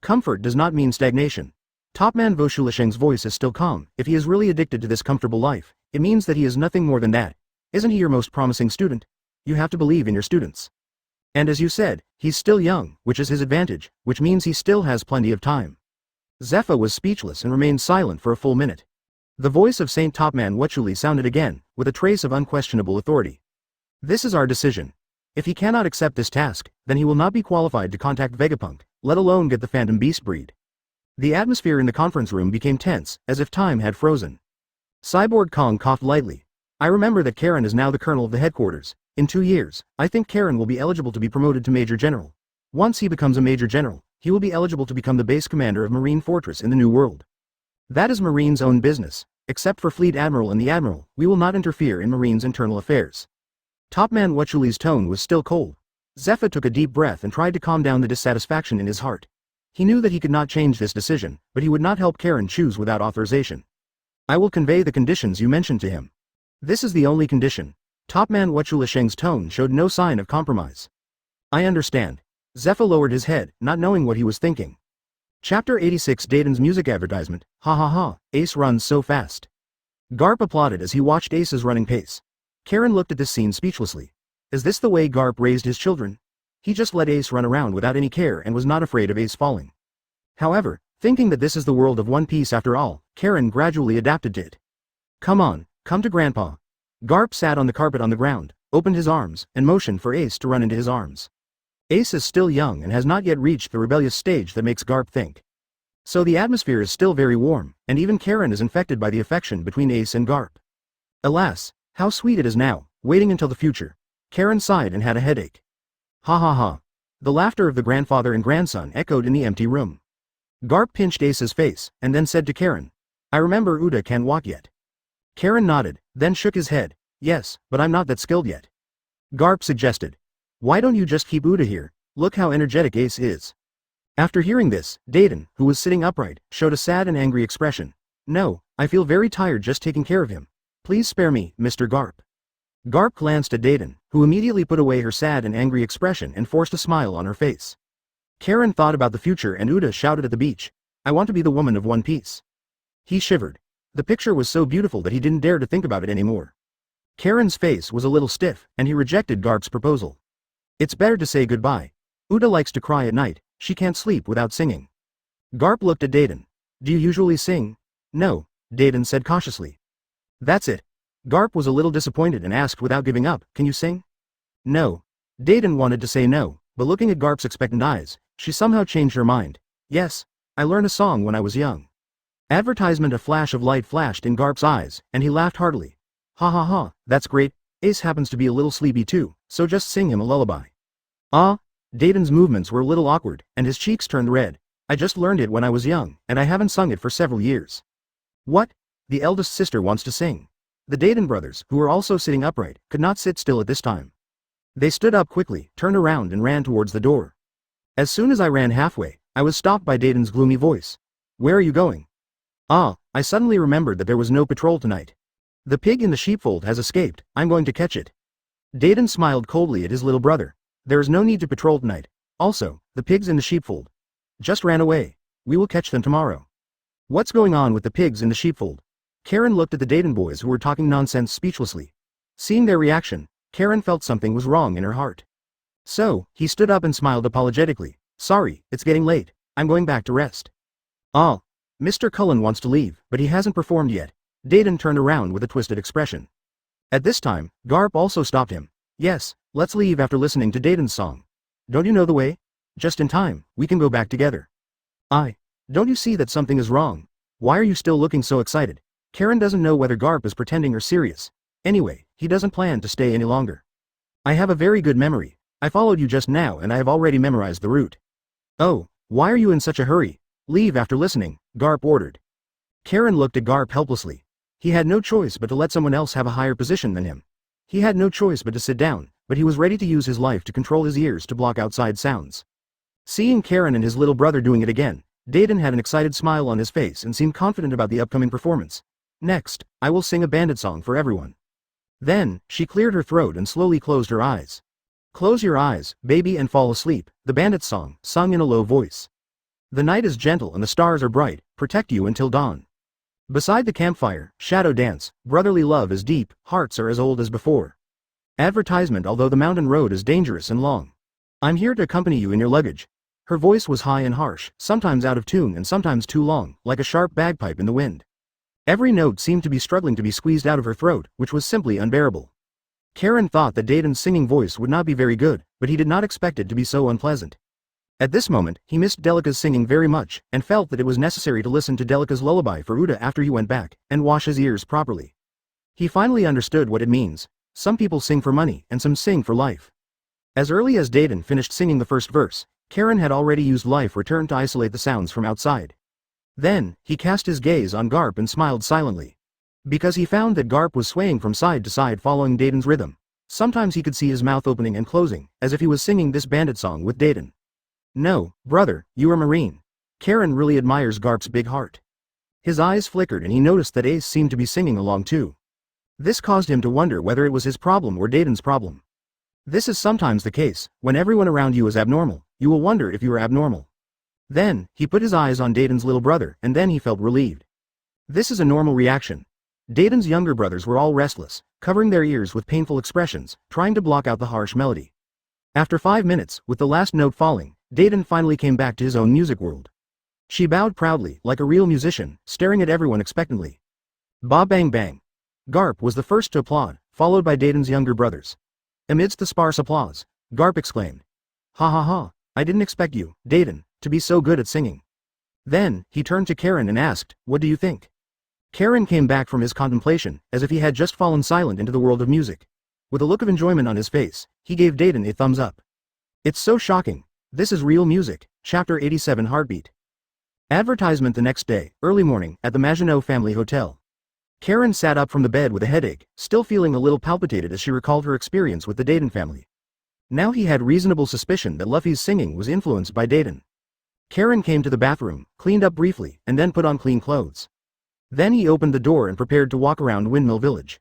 Comfort does not mean stagnation. Topman Voshulisheng's voice is still calm. If he is really addicted to this comfortable life, it means that he is nothing more than that. Isn't he your most promising student? You have to believe in your students. And as you said, he's still young, which is his advantage, which means he still has plenty of time. Zepha was speechless and remained silent for a full minute. The voice of Saint Topman Wetchuli sounded again, with a trace of unquestionable authority. This is our decision. If he cannot accept this task, then he will not be qualified to contact Vegapunk, let alone get the Phantom Beast breed. The atmosphere in the conference room became tense, as if time had frozen. Cyborg Kong coughed lightly. I remember that Karen is now the colonel of the headquarters. In 2 years, I think Karen will be eligible to be promoted to Major General. Once he becomes a Major General, he will be eligible to become the base commander of Marine Fortress in the New World. That is Marine's own business. Except for Fleet Admiral and the Admiral, we will not interfere in Marine's internal affairs. Topman Wetchuli's tone was still cold. Zepha took a deep breath and tried to calm down the dissatisfaction in his heart. He knew that he could not change this decision, but he would not help Karen choose without authorization. I will convey the conditions you mentioned to him. This is the only condition. Topman Wetchulisheng's tone showed no sign of compromise. I understand. Zepha lowered his head, not knowing what he was thinking. Chapter 86 Dayton's music advertisement. Ha ha ha, Ace runs so fast. Garp applauded as he watched Ace's running pace. Karen looked at this scene speechlessly. Is this the way Garp raised his children? He just let Ace run around without any care and was not afraid of Ace falling. However, thinking that this is the world of One Piece after all, Karen gradually adapted to it. Come on, come to Grandpa. Garp sat on the carpet on the ground, opened his arms, and motioned for Ace to run into his arms. Ace is still young and has not yet reached the rebellious stage that makes Garp think. So the atmosphere is still very warm, and even Karen is infected by the affection between Ace and Garp. Alas, how sweet it is now, waiting until the future. Karen sighed and had a headache. Ha ha ha. The laughter of the grandfather and grandson echoed in the empty room. Garp pinched Ace's face, and then said to Karen, I remember Uda can't walk yet. Karen nodded, then shook his head. Yes, but I'm not that skilled yet. Garp suggested. Why don't you just keep Uda here? Look how energetic Ace is. After hearing this, Dayton, who was sitting upright, showed a sad and angry expression. No, I feel very tired just taking care of him. Please spare me, Mr. Garp. Garp glanced at Dayton, who immediately put away her sad and angry expression and forced a smile on her face. Karen thought about the future and Uda shouted at the beach, I want to be the woman of One Piece. He shivered. The picture was so beautiful that he didn't dare to think about it anymore. Karen's face was a little stiff, and he rejected Garp's proposal. It's better to say goodbye. Uda likes to cry at night, she can't sleep without singing. Garp looked at Dayton. Do you usually sing? No, Dayton said cautiously. That's it. Garp was a little disappointed and asked without giving up, can you sing? No. Dayton wanted to say no, but looking at Garp's expectant eyes, she somehow changed her mind. Yes, I learned a song when I was young. Advertisement. A flash of light flashed in Garp's eyes, and he laughed heartily. Ha ha ha, that's great. Ace happens to be a little sleepy too, so just sing him a lullaby. Ah? Dayton's movements were a little awkward, and his cheeks turned red. I just learned it when I was young, and I haven't sung it for several years. What? The eldest sister wants to sing. The Dayton brothers, who were also sitting upright, could not sit still at this time. They stood up quickly, turned around and ran towards the door. As soon as I ran halfway, I was stopped by Dayton's gloomy voice. Where are you going? Ah, I suddenly remembered that there was no patrol tonight. The pig in the sheepfold has escaped, I'm going to catch it. Dayton smiled coldly at his little brother. There is no need to patrol tonight. Also, the pigs in the sheepfold just ran away. We will catch them tomorrow. What's going on with the pigs in the sheepfold? Karen looked at the Dayton boys who were talking nonsense speechlessly. Seeing their reaction, Karen felt something was wrong in her heart. So, he stood up and smiled apologetically. Sorry, it's getting late. I'm going back to rest. Ah, Mr. Cullen wants to leave, but he hasn't performed yet. Dayton turned around with a twisted expression. At this time, Garp also stopped him. Yes, let's leave after listening to Dayton's song. Don't you know the way? Just in time, we can go back together. Don't you see that something is wrong? Why are you still looking so excited? Karen doesn't know whether Garp is pretending or serious. Anyway, he doesn't plan to stay any longer. I have a very good memory. I followed you just now and I have already memorized the route. Oh, why are you in such a hurry? Leave after listening, Garp ordered. Karen looked at Garp helplessly. He had no choice but to let someone else have a higher position than him. He had no choice but to sit down, but he was ready to use his life to control his ears to block outside sounds. Seeing Karen and his little brother doing it again, Dayton had an excited smile on his face and seemed confident about the upcoming performance. Next, I will sing a bandit song for everyone. Then, she cleared her throat and slowly closed her eyes. Close your eyes, baby, and fall asleep, the bandit song, sung in a low voice. The night is gentle and the stars are bright, protect you until dawn. Beside the campfire, shadow dance, brotherly love is deep, hearts are as old as before. Advertisement. Although the mountain road is dangerous and long, I'm here to accompany you in your luggage. Her voice was high and harsh, sometimes out of tune and sometimes too long, like a sharp bagpipe in the wind. Every note seemed to be struggling to be squeezed out of her throat, which was simply unbearable. Karen thought that Dayton's singing voice would not be very good, but he did not expect it to be so unpleasant. At this moment, he missed Delica's singing very much, and felt that it was necessary to listen to Delica's lullaby for Uda after he went back, and wash his ears properly. He finally understood what it means. Some people sing for money, and some sing for life. As early as Dayton finished singing the first verse, Karen had already used life return to isolate the sounds from outside. Then, he cast his gaze on Garp and smiled silently. Because he found that Garp was swaying from side to side following Dayton's rhythm. Sometimes he could see his mouth opening and closing, as if he was singing this bandit song with Dayton. No, brother, you are Marine. Karen really admires Garp's big heart. His eyes flickered and he noticed that Ace seemed to be singing along too. This caused him to wonder whether it was his problem or Dayton's problem. This is sometimes the case. When everyone around you is abnormal, you will wonder if you are abnormal. Then, he put his eyes on Dayton's little brother, and then he felt relieved. This is a normal reaction. Dayton's younger brothers were all restless, covering their ears with painful expressions, trying to block out the harsh melody. After 5 minutes, with the last note falling, Dayton finally came back to his own music world. She bowed proudly, like a real musician, staring at everyone expectantly. Ba bang bang. Garp was the first to applaud, followed by Dayton's younger brothers. Amidst the sparse applause, Garp exclaimed, "Ha ha ha, I didn't expect you, Dayton, to be so good at singing." Then, he turned to Karen and asked, "What do you think?" Karen came back from his contemplation, as if he had just fallen silent into the world of music. With a look of enjoyment on his face, he gave Dayton a thumbs up. "It's so shocking. This is real music." Chapter 87. Heartbeat. Advertisement. The next day, early morning, at the Maginot family hotel. Karen sat up from the bed with a headache, still feeling a little palpitated as she recalled her experience with the Dayton family. Now he had reasonable suspicion that Luffy's singing was influenced by Dayton. Karen came to the bathroom, cleaned up briefly, and then put on clean clothes. Then he opened the door and prepared to walk around Windmill Village.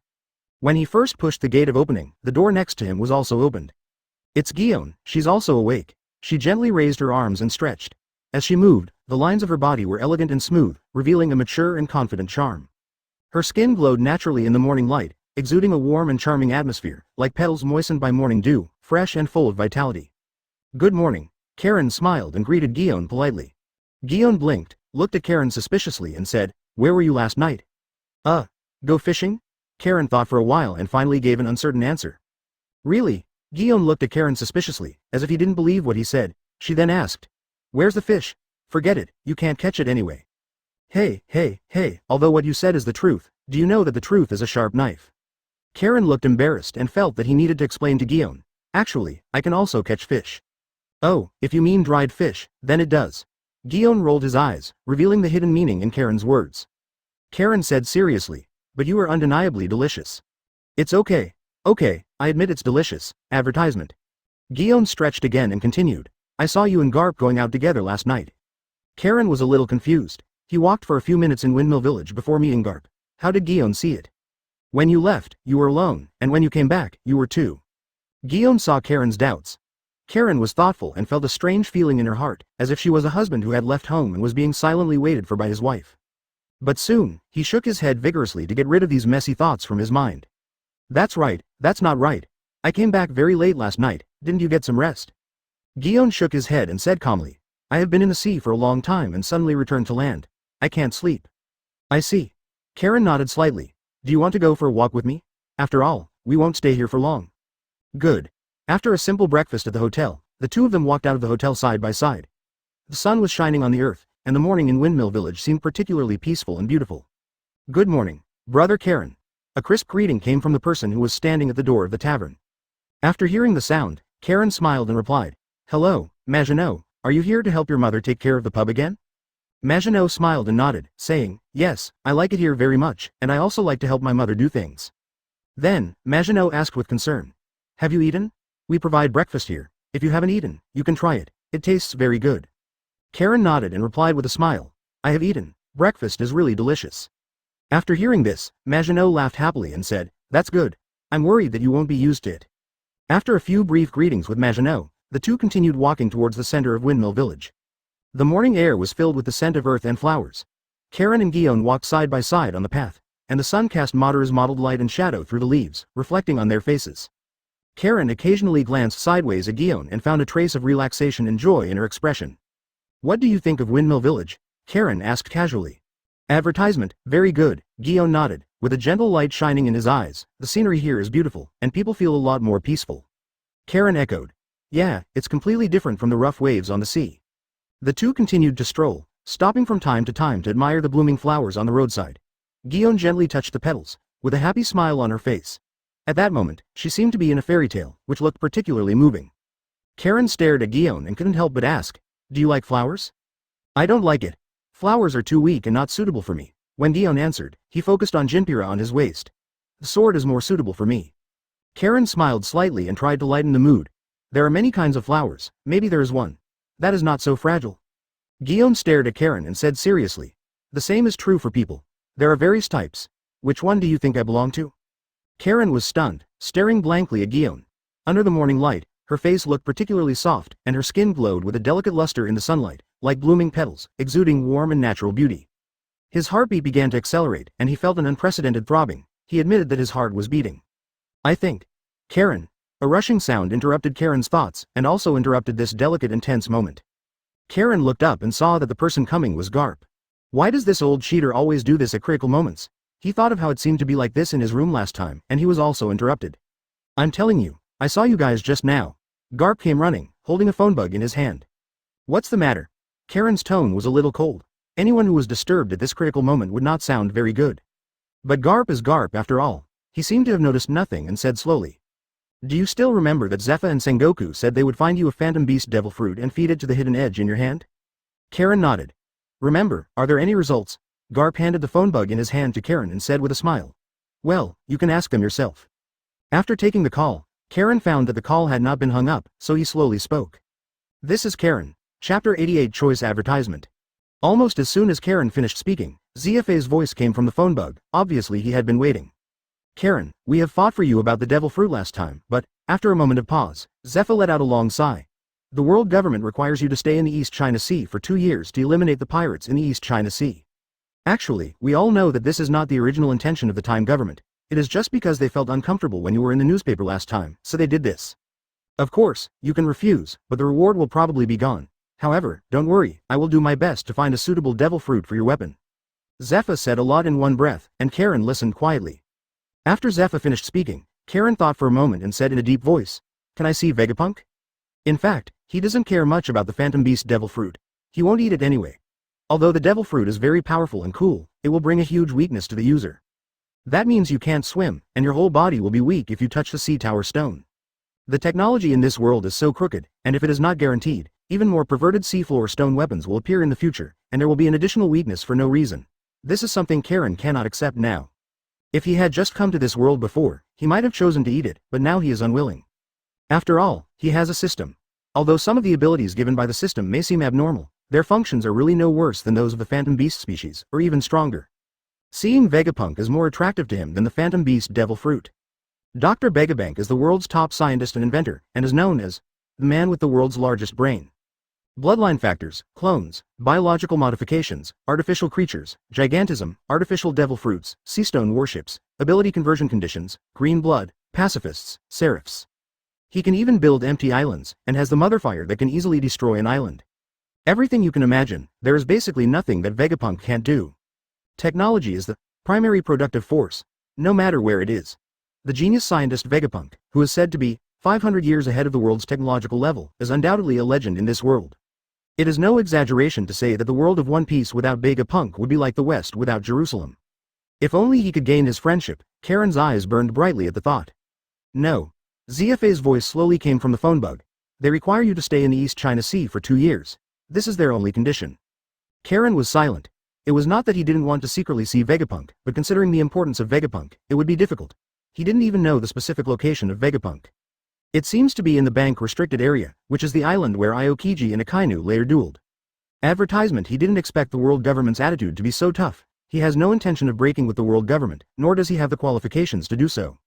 When he first pushed the gate of opening, the door next to him was also opened. "It's Guion, she's also awake." She gently raised her arms and stretched. As she moved, the lines of her body were elegant and smooth, revealing a mature and confident charm. Her skin glowed naturally in the morning light, exuding a warm and charming atmosphere, like petals moistened by morning dew, fresh and full of vitality. "Good morning." Karen smiled and greeted Guion politely. Guion blinked, looked at Karen suspiciously and said, "Where were you last night?" Go fishing?" Karen thought for a while and finally gave an uncertain answer. "Really?" Guion looked at Karen suspiciously, as if he didn't believe what he said. She then asked, "Where's the fish?" "Forget it, you can't catch it anyway." Hey, although what you said is the truth, do you know that the truth is a sharp knife? Karen looked embarrassed and felt that he needed to explain to Guillaume. Actually, I can also catch fish. Oh, if you mean dried fish, then it does. Guillaume rolled his eyes, revealing the hidden meaning in Karen's words. Karen said seriously, but you are undeniably delicious. It's okay, I admit it's delicious. Advertisement. Guillaume stretched again and continued. I saw you and Garp going out together last night. Karen was a little confused. He walked for a few minutes in Windmill Village before meeting Garp. How did Guillaume see it? When you left, you were alone, and when you came back, you were too. Guillaume saw Karen's doubts. Karen was thoughtful and felt a strange feeling in her heart, as if she was a husband who had left home and was being silently waited for by his wife. But soon, he shook his head vigorously to get rid of these messy thoughts from his mind. That's right, that's not right. I came back very late last night, didn't you get some rest? Guillaume shook his head and said calmly, I have been in the sea for a long time and suddenly returned to land. I can't sleep. I see. Karen nodded slightly. Do you want to go for a walk with me? After all, we won't stay here for long. Good. After a simple breakfast at the hotel, the two of them walked out of the hotel side by side. The sun was shining on the earth, and the morning in Windmill Village seemed particularly peaceful and beautiful. Good morning, brother Karen. A crisp greeting came from the person who was standing at the door of the tavern. After hearing the sound, Karen smiled and replied, Hello, Maginot, are you here to help your mother take care of the pub again? Maginot smiled and nodded, saying, Yes, I like it here very much, and I also like to help my mother do things. Then, Maginot asked with concern, Have you eaten? We provide breakfast here. If you haven't eaten, you can try it. It tastes very good. Karen nodded and replied with a smile, I have eaten. Breakfast is really delicious. After hearing this, Maginot laughed happily and said, That's good. I'm worried that you won't be used to it. After a few brief greetings with Maginot, the two continued walking towards the center of Windmill Village. The morning air was filled with the scent of earth and flowers. Karen and Guillaume walked side by side on the path, and the sun cast Madara's mottled light and shadow through the leaves, reflecting on their faces. Karen occasionally glanced sideways at Guillaume and found a trace of relaxation and joy in her expression. What do you think of Windmill Village? Karen asked casually. Advertisement, very good, Guillaume nodded, with a gentle light shining in his eyes. The scenery here is beautiful, and people feel a lot more peaceful. Karen echoed. Yeah, it's completely different from the rough waves on the sea. The two continued to stroll, stopping from time to admire the blooming flowers on the roadside. Guillaume gently touched the petals, with a happy smile on her face. At that moment, she seemed to be in a fairy tale, which looked particularly moving. Karen stared at Guillaume and couldn't help but ask, Do you like flowers? I don't like it. Flowers are too weak and not suitable for me. When Guillaume answered, he focused on Jinpira on his waist. The sword is more suitable for me. Karen smiled slightly and tried to lighten the mood. There are many kinds of flowers, maybe there is one. That is not so fragile. Guillaume stared at Karen and said seriously, The same is true for people. There are various types. Which one do you think I belong to? Karen was stunned, staring blankly at Guillaume. Under the morning light, her face looked particularly soft, and her skin glowed with a delicate luster in the sunlight, like blooming petals, exuding warm and natural beauty. His heartbeat began to accelerate, and he felt an unprecedented throbbing. He admitted that his heart was beating. I think. Karen. A rushing sound interrupted Karen's thoughts, and also interrupted this delicate and tense moment. Karen looked up and saw that the person coming was Garp. Why does this old cheater always do this at critical moments? He thought of how it seemed to be like this in his room last time, and he was also interrupted. I'm telling you, I saw you guys just now. Garp came running, holding a phone bug in his hand. What's the matter? Karen's tone was a little cold. Anyone who was disturbed at this critical moment would not sound very good. But Garp is Garp after all. He seemed to have noticed nothing and said slowly. Do you still remember that Zephyr and Sengoku said they would find you a phantom beast devil fruit and feed it to the hidden edge in your hand? Karen nodded. Remember, are there any results? Garp handed the phone bug in his hand to Karen and said with a smile. Well, you can ask them yourself. After taking the call, Karen found that the call had not been hung up, so he slowly spoke. This is Karen. Chapter 88 Choice Advertisement. Almost as soon as Karen finished speaking, ZFA's voice came from the phone bug. Obviously he had been waiting. Karen, we have fought for you about the devil fruit last time, but, after a moment of pause, Zephyr let out a long sigh. The world government requires you to stay in the East China Sea for 2 years to eliminate the pirates in the East China Sea. Actually, we all know that this is not the original intention of the time government. It is just because they felt uncomfortable when you were in the newspaper last time, so they did this. Of course, you can refuse, but the reward will probably be gone. However, don't worry, I will do my best to find a suitable devil fruit for your weapon. Zephyr said a lot in one breath, and Karen listened quietly. After Zephyr finished speaking, Karen thought for a moment and said in a deep voice, Can I see Vegapunk? In fact, he doesn't care much about the phantom beast devil fruit. He won't eat it anyway. Although the devil fruit is very powerful and cool, it will bring a huge weakness to the user. That means you can't swim, and your whole body will be weak if you touch the sea tower stone. The technology in this world is so crooked, and if it is not guaranteed, even more perverted seafloor stone weapons will appear in the future, and there will be an additional weakness for no reason. This is something Karen cannot accept now. If he had just come to this world before, he might have chosen to eat it, but now he is unwilling. After all, he has a system. Although some of the abilities given by the system may seem abnormal, their functions are really no worse than those of the Phantom Beast species, or even stronger. Seeing Vegapunk is more attractive to him than the Phantom Beast Devil Fruit. Dr. Vegabank is the world's top scientist and inventor, and is known as the man with the world's largest brain. Bloodline factors, clones, biological modifications, artificial creatures, gigantism, artificial devil fruits, seastone warships, ability conversion conditions, green blood, pacifists, seraphs. He can even build empty islands, and has the mother fire that can easily destroy an island. Everything you can imagine, there is basically nothing that Vegapunk can't do. Technology is the primary productive force, no matter where it is. The genius scientist Vegapunk, who is said to be 500 years ahead of the world's technological level, is undoubtedly a legend in this world. It is no exaggeration to say that the world of One Piece without Vegapunk would be like the West without Jerusalem. If only he could gain his friendship. Karen's eyes burned brightly at the thought. No. ZFA's voice slowly came from the phone bug. They require you to stay in the East China Sea for 2 years. This is their only condition. Karen was silent. It was not that he didn't want to secretly see Vegapunk, but considering the importance of Vegapunk, it would be difficult. He didn't even know the specific location of Vegapunk. It seems to be in the bank restricted area, which is the island where Aokiji and Akainu later dueled. Advertisement. He didn't expect the world government's attitude to be so tough. He has no intention of breaking with the world government, nor does he have the qualifications to do so.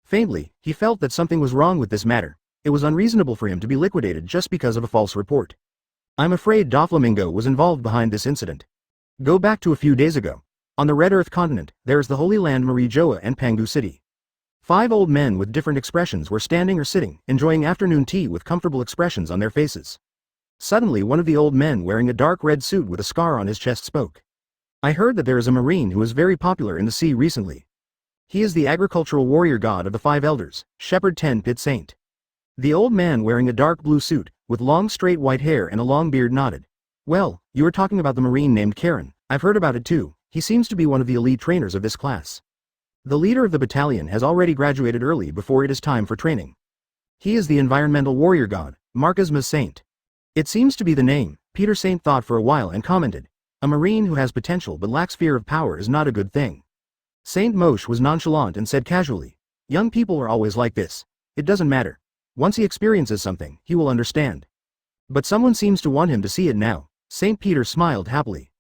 Faintly, he felt that something was wrong with this matter. It was unreasonable for him to be liquidated just because of a false report. I'm afraid Doflamingo was involved behind this incident. Go back to a few days ago. On the Red Earth continent, there is the Holy Land Marijoa and Pangu City. 5 old men with different expressions were standing or sitting, enjoying afternoon tea with comfortable expressions on their faces. Suddenly one of the old men wearing a dark red suit with a scar on his chest spoke. I heard that there is a marine who is very popular in the sea recently. He is the agricultural warrior god of the 5 elders, Shepherd 10 Pit Saint. The old man wearing a dark blue suit, with long straight white hair and a long beard nodded. Well, you were talking about the marine named Karen. I've heard about it too. He seems to be one of the elite trainers of this class. The leader of the battalion has already graduated early before it is time for training. He is the environmental warrior god, Markasma Saint. It seems to be the name. Peter Saint thought for a while and commented. A marine who has potential but lacks fear of power is not a good thing. Saint Moshe was nonchalant and said casually, young people are always like this. It doesn't matter. Once he experiences something, he will understand. But someone seems to want him to see it now. Saint Peter smiled happily.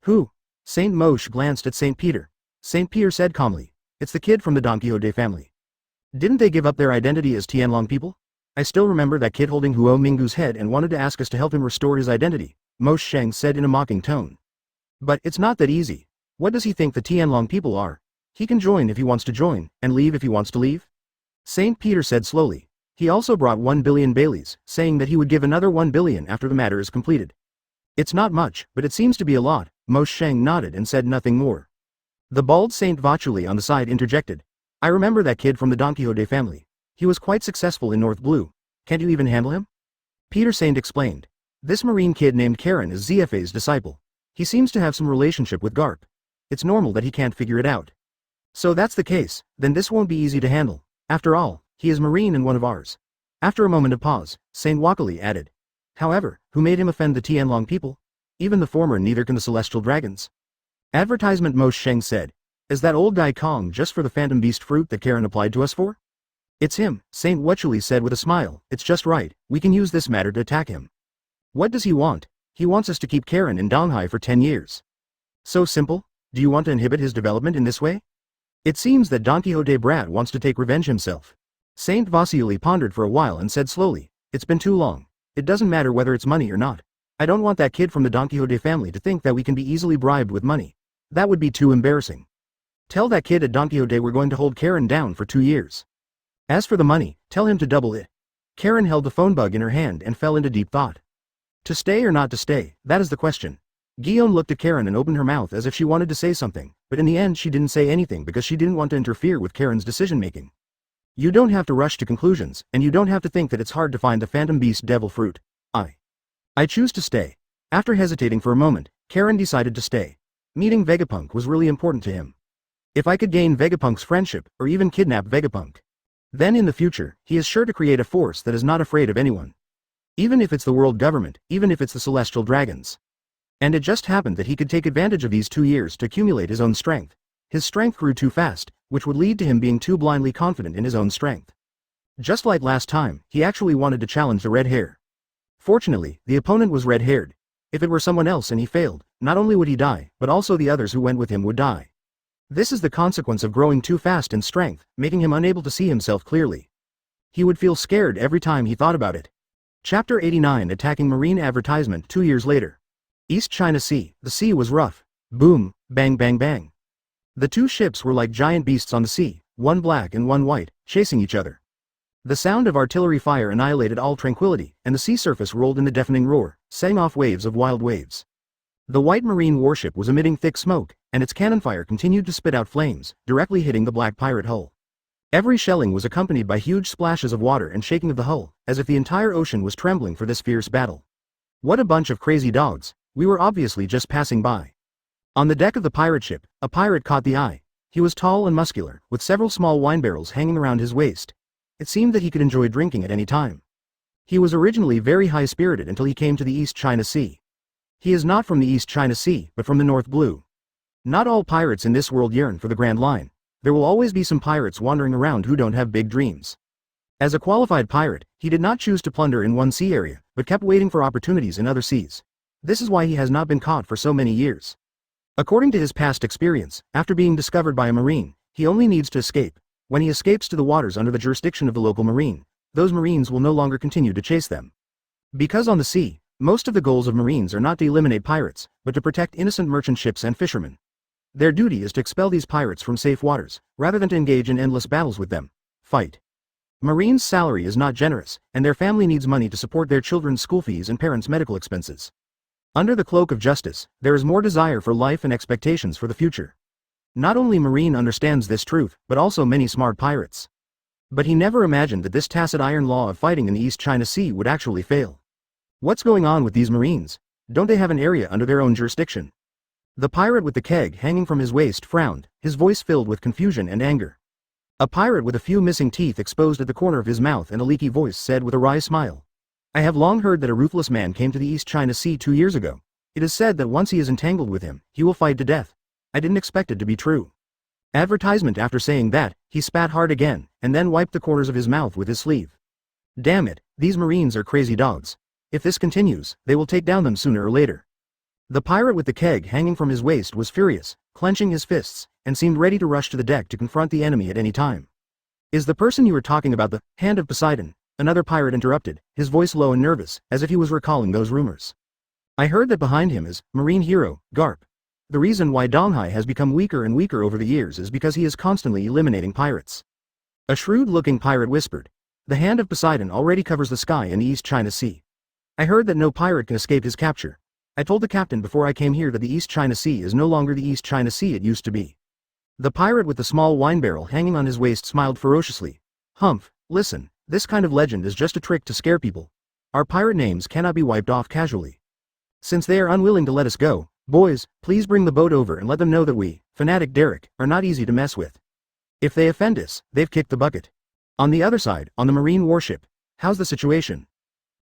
Who? Saint Moshe glanced at Saint Peter. Saint Peter said calmly, it's the kid from the Don Quixote family. Didn't they give up their identity as Tianlong people? I still remember that kid holding Huo Mingu's head and wanted to ask us to help him restore his identity, Moshe Sheng said in a mocking tone. But it's not that easy. What does he think the Tianlong people are? He can join if he wants to join, and leave if he wants to leave? Saint Peter said slowly. He also brought 1 billion Baileys, saying that he would give another 1 billion after the matter is completed. It's not much, but it seems to be a lot. Moshe Sheng nodded and said nothing more. The bald Saint Vachuli on the side interjected. I remember that kid from the Don Quixote family. He was quite successful in North Blue. Can't you even handle him? Peter Saint explained. This marine kid named Karen is ZFA's disciple. He seems to have some relationship with Garp. It's normal that he can't figure it out. So that's the case, then this won't be easy to handle. After all, he is marine and one of ours. After a moment of pause, Saint Wakali added. However, who made him offend the Tianlong people? Even the former, neither can the celestial dragons. Advertisement Moshe Sheng said. Is that old Dai Kong just for the phantom beast fruit that Karen applied to us for? It's him, Saint Wechuli said with a smile. It's just right, we can use this matter to attack him. What does he want? He wants us to keep Karen in Donghai for 10 years. So simple? Do you want to inhibit his development in this way? It seems that Don Quixote brat wants to take revenge himself. Saint Vasily pondered for a while and said slowly, it's been too long. It doesn't matter whether it's money or not. I don't want that kid from the Don Quixote family to think that we can be easily bribed with money. That would be too embarrassing. Tell that kid at Don Quixote we're going to hold Karen down for 2 years. As for the money, tell him to double it. Karen held the phone bug in her hand and fell into deep thought. To stay or not to stay, that is the question. Guillaume looked at Karen and opened her mouth as if she wanted to say something, but in the end she didn't say anything because she didn't want to interfere with Karen's decision-making. You don't have to rush to conclusions, and you don't have to think that it's hard to find the phantom beast devil fruit. I choose to stay. After hesitating for a moment, Karen decided to stay. Meeting Vegapunk was really important to him. If I could gain Vegapunk's friendship, or even kidnap Vegapunk, then in the future, he is sure to create a force that is not afraid of anyone. Even if it's the world government, even if it's the celestial dragons. And it just happened that he could take advantage of these 2 years to accumulate his own strength. His strength grew too fast, which would lead to him being too blindly confident in his own strength. Just like last time, he actually wanted to challenge the red hair. Fortunately, the opponent was red-haired. If it were someone else and he failed, not only would he die, but also the others who went with him would die. This is the consequence of growing too fast in strength, making him unable to see himself clearly. He would feel scared every time he thought about it. Chapter 89 Attacking Marine Advertisement 2 years later. East China Sea. The sea was rough. Boom, bang bang bang. The 2 ships were like giant beasts on the sea, one black and one white, chasing each other. The sound of artillery fire annihilated all tranquility, and the sea surface rolled in a deafening roar, setting off waves of wild waves. The white marine warship was emitting thick smoke, and its cannon fire continued to spit out flames, directly hitting the black pirate hull. Every shelling was accompanied by huge splashes of water and shaking of the hull, as if the entire ocean was trembling for this fierce battle. What a bunch of crazy dogs. We were obviously just passing by. On the deck of the pirate ship, a pirate caught the eye. He was tall and muscular, with several small wine barrels hanging around his waist. It seemed that he could enjoy drinking at any time. He was originally very high-spirited until he came to the East China Sea. He is not from the East China Sea, but from the North Blue. Not all pirates in this world yearn for the Grand Line. There will always be some pirates wandering around who don't have big dreams. As a qualified pirate, he did not choose to plunder in one sea area, but kept waiting for opportunities in other seas. This is why he has not been caught for so many years. According to his past experience, after being discovered by a marine, he only needs to escape. When he escapes to the waters under the jurisdiction of the local marine, those marines will no longer continue to chase them. Because on the sea, most of the goals of marines are not to eliminate pirates, but to protect innocent merchant ships and fishermen. Their duty is to expel these pirates from safe waters, rather than to engage in endless battles with them. Fight. Marines' salary is not generous, and their family needs money to support their children's school fees and parents' medical expenses. Under the cloak of justice, there is more desire for life and expectations for the future. Not only Marine understands this truth, but also many smart pirates. But he never imagined that this tacit iron law of fighting in the East China Sea would actually fail. What's going on with these Marines? Don't they have an area under their own jurisdiction? The pirate with the keg hanging from his waist frowned, his voice filled with confusion and anger. A pirate with a few missing teeth exposed at the corner of his mouth and a leaky voice said with a wry smile. I have long heard that a ruthless man came to the East China Sea 2 years ago. It is said that once he is entangled with him, he will fight to death. I didn't expect it to be true. Advertisement. After saying that, he spat hard again, and then wiped the corners of his mouth with his sleeve. Damn it, these Marines are crazy dogs. If this continues, they will take down them sooner or later. The pirate with the keg hanging from his waist was furious, clenching his fists, and seemed ready to rush to the deck to confront the enemy at any time. Is the person you were talking about the Hand of Poseidon? Another pirate interrupted, his voice low and nervous, as if he was recalling those rumors. I heard that behind him is Marine hero, Garp. The reason why Donghai has become weaker and weaker over the years is because he is constantly eliminating pirates. A shrewd-looking pirate whispered. The Hand of Poseidon already covers the sky in the East China Sea. I heard that no pirate can escape his capture. I told the captain before I came here that the East China Sea is no longer the East China Sea it used to be. The pirate with the small wine barrel hanging on his waist smiled ferociously. Humph, listen, this kind of legend is just a trick to scare people. Our pirate names cannot be wiped off casually. Since they are unwilling to let us go, boys, please bring the boat over and let them know that we, Fanatic Derek, are not easy to mess with. If they offend us, they've kicked the bucket. On the other side, on the marine warship, how's the situation?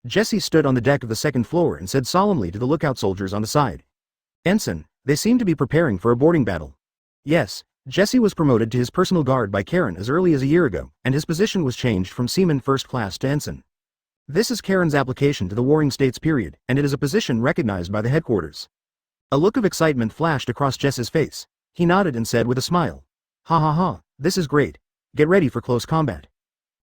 Jesse stood on the deck of the second floor and said solemnly to the lookout soldiers on the side. Ensign, they seem to be preparing for a boarding battle. Yes, Jesse was promoted to his personal guard by Karen as early as a year ago, and his position was changed from seaman first class to ensign. This is Karen's application to the Warring States period, and it is a position recognized by the headquarters. A look of excitement flashed across Jesse's face. He nodded and said with a smile. Ha ha ha, this is great. Get ready for close combat.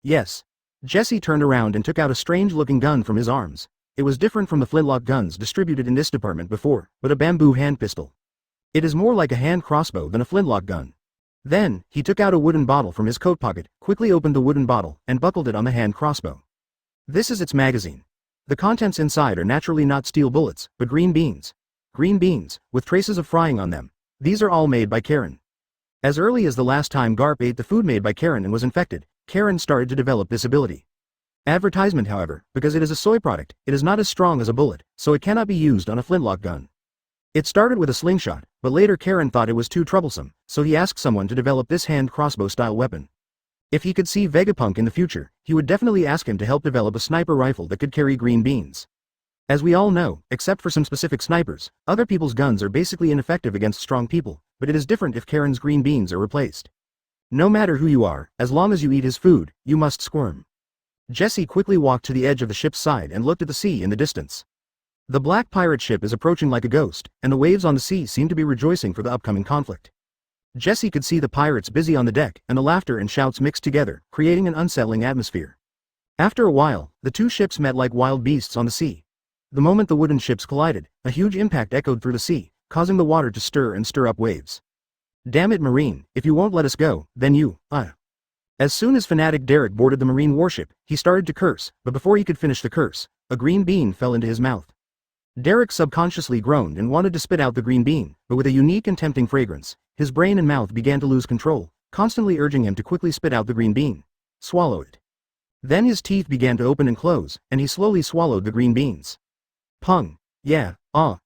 Yes. Jesse turned around and took out a strange-looking gun from his arms. It was different from the flintlock guns distributed in this department before, but a bamboo hand pistol. It is more like a hand crossbow than a flintlock gun. Then, he took out a wooden bottle from his coat pocket, quickly opened the wooden bottle, and buckled it on the hand crossbow. This is its magazine. The contents inside are naturally not steel bullets, but green beans. Green beans, with traces of frying on them. These are all made by Karen. As early as the last time Garp ate the food made by Karen and was infected, Karen started to develop this ability. Advertisement, however, because it is a soy product, it is not as strong as a bullet, so it cannot be used on a flintlock gun. It started with a slingshot, but later Karen thought it was too troublesome, so he asked someone to develop this hand crossbow-style weapon. If he could see Vegapunk in the future, he would definitely ask him to help develop a sniper rifle that could carry green beans. As we all know, except for some specific snipers, other people's guns are basically ineffective against strong people, but it is different if Karen's green beans are replaced. No matter who you are, as long as you eat his food, you must squirm. Jesse quickly walked to the edge of the ship's side and looked at the sea in the distance. The black pirate ship is approaching like a ghost, and the waves on the sea seem to be rejoicing for the upcoming conflict. Jesse could see the pirates busy on the deck, and the laughter and shouts mixed together, creating an unsettling atmosphere. After a while, the two ships met like wild beasts on the sea. The moment the wooden ships collided, a huge impact echoed through the sea, causing the water to stir up waves. Damn it, Marine, if you won't let us go, then you. As soon as fanatic Derek boarded the Marine warship, he started to curse, but before he could finish the curse, a green bean fell into his mouth. Derek subconsciously groaned and wanted to spit out the green bean, but with a unique and tempting fragrance, his brain and mouth began to lose control, constantly urging him to quickly spit out the green bean. Swallow it. Then his teeth began to open and close, and he slowly swallowed the green beans. Pung. Yeah,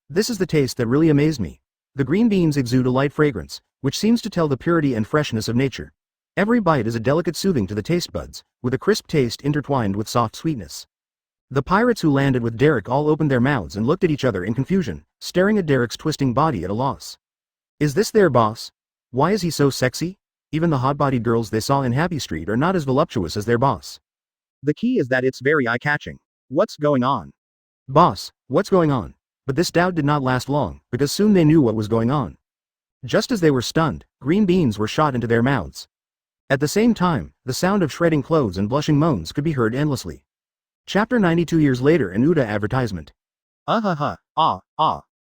this is the taste that really amazed me. The green beans exude a light fragrance, which seems to tell the purity and freshness of nature. Every bite is a delicate soothing to the taste buds, with a crisp taste intertwined with soft sweetness. The pirates who landed with Derek all opened their mouths and looked at each other in confusion, staring at Derek's twisting body at a loss. Is this their boss? Why is he so sexy? Even the hot-bodied girls they saw in Happy Street are not as voluptuous as their boss. The key is that it's very eye-catching. What's going on? Boss, what's going on? But this doubt did not last long, because soon they knew what was going on. Just as they were stunned, green beans were shot into their mouths. At the same time, the sound of shredding clothes and blushing moans could be heard endlessly. Chapter 92 years later, an Uda advertisement.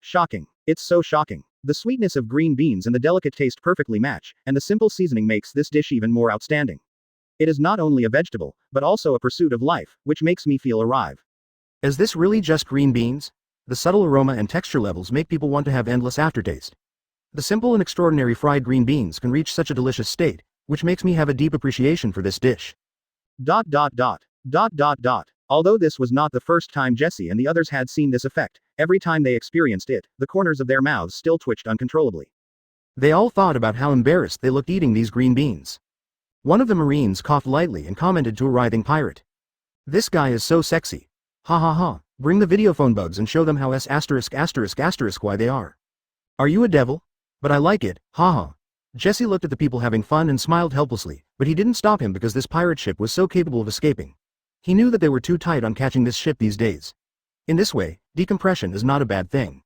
Shocking. It's so shocking. The sweetness of green beans and the delicate taste perfectly match, and the simple seasoning makes this dish even more outstanding. It is not only a vegetable, but also a pursuit of life, which makes me feel alive. Is this really just green beans? The subtle aroma and texture levels make people want to have endless aftertaste. The simple and extraordinary fried green beans can reach such a delicious state, which makes me have a deep appreciation for this dish. Although this was not the first time Jesse and the others had seen this effect, every time they experienced it, the corners of their mouths still twitched uncontrollably. They all thought about how embarrassed they looked eating these green beans. One of the Marines coughed lightly and commented to a writhing pirate. This guy is so sexy. Ha ha ha, bring the videophone bugs and show them how why they are. Are you a devil? But I like it, ha ha. Jesse looked at the people having fun and smiled helplessly, but he didn't stop him because this pirate ship was so capable of escaping. He knew that they were too tight on catching this ship these days. In this way, decompression is not a bad thing.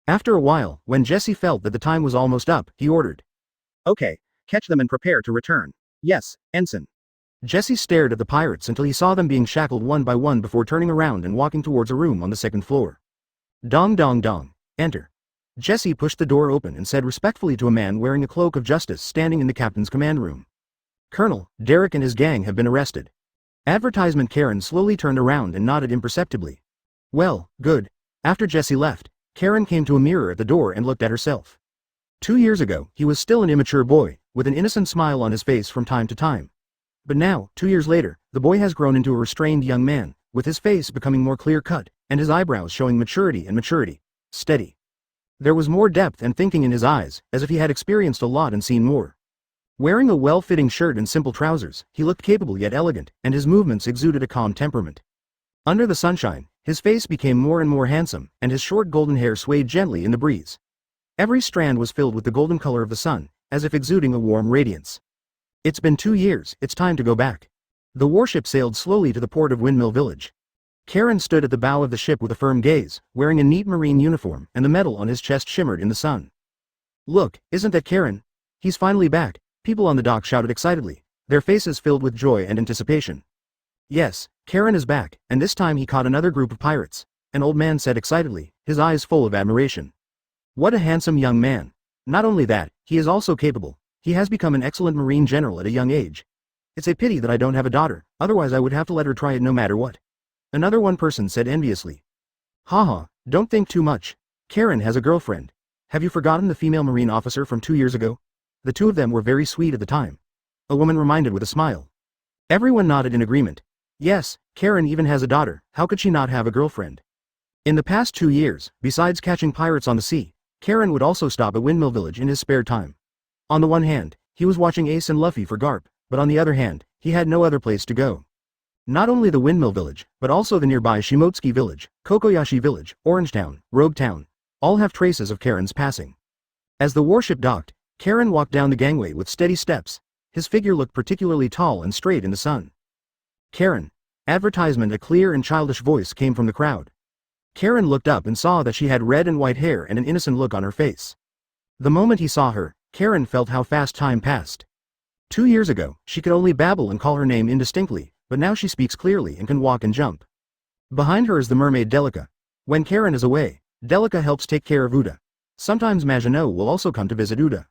After a while, when Jesse felt that the time was almost up, he ordered. Okay, catch them and prepare to return. Yes, Ensign. Jesse stared at the pirates until he saw them being shackled one by one before turning around and walking towards a room on the second floor. Dong dong dong. Enter. Jesse pushed the door open and said respectfully to a man wearing a cloak of justice standing in the captain's command room. Colonel, Derek and his gang have been arrested. Advertisement. Karen slowly turned around and nodded imperceptibly. Well, good. After Jesse left, Karen came to a mirror at the door and looked at herself. 2 years ago, he was still an immature boy, with an innocent smile on his face from time to time. But now, 2 years later, the boy has grown into a restrained young man, with his face becoming more clear-cut, and his eyebrows showing maturity. Steady. There was more depth and thinking in his eyes, as if he had experienced a lot and seen more. Wearing a well-fitting shirt and simple trousers, he looked capable yet elegant, and his movements exuded a calm temperament. Under the sunshine, his face became more and more handsome, and his short golden hair swayed gently in the breeze. Every strand was filled with the golden color of the sun, as if exuding a warm radiance. It's been 2 years, it's time to go back. The warship sailed slowly to the port of Windmill Village. Karen stood at the bow of the ship with a firm gaze, wearing a neat marine uniform, and the metal on his chest shimmered in the sun. Look, isn't that Karen? He's finally back, people on the dock shouted excitedly, their faces filled with joy and anticipation. Yes, Karen is back, and this time he caught another group of pirates, an old man said excitedly, his eyes full of admiration. What a handsome young man. Not only that, he is also capable. He has become an excellent marine general at a young age. It's a pity that I don't have a daughter, otherwise I would have to let her try it no matter what. Another one person said enviously. Haha, don't think too much. Karen has a girlfriend. Have you forgotten the female marine officer from 2 years ago? The two of them were very sweet at the time. A woman reminded with a smile. Everyone nodded in agreement. Yes, Karen even has a daughter, how could she not have a girlfriend? In the past 2 years, besides catching pirates on the sea, Karen would also stop at Windmill Village in his spare time. On the one hand, he was watching Ace and Luffy for Garp, but on the other hand, he had no other place to go. Not only the Windmill Village, but also the nearby Shimotsuki Village, Kokoyashi Village, Orangetown, Rogue Town, all have traces of Karen's passing. As the warship docked, Karen walked down the gangway with steady steps. His figure looked particularly tall and straight in the sun. Karen. Advertisement. A clear and childish voice came from the crowd. Karen looked up and saw that she had red and white hair and an innocent look on her face. The moment he saw her, Karen felt how fast time passed. 2 years ago, she could only babble and call her name indistinctly, but now she speaks clearly and can walk and jump. Behind her is the mermaid Delica. When Karen is away, Delica helps take care of Uda. Sometimes Maginot will also come to visit Uda.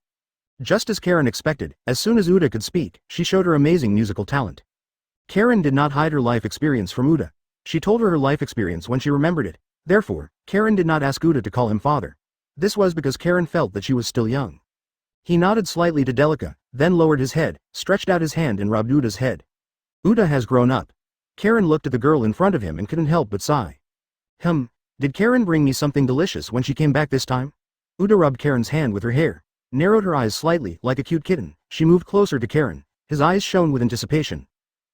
Just as Karen expected, as soon as Uda could speak, she showed her amazing musical talent. Karen did not hide her life experience from Uda. She told her life experience when she remembered it. Therefore, Karen did not ask Uda to call him father. This was because Karen felt that she was still young. He nodded slightly to Delica, then lowered his head, stretched out his hand and rubbed Uda's head. Uda has grown up. Karen looked at the girl in front of him and couldn't help but sigh. Did Karen bring me something delicious when she came back this time? Uda rubbed Karen's hand with her hair, narrowed her eyes slightly, like a cute kitten. She moved closer to Karen. His eyes shone with anticipation.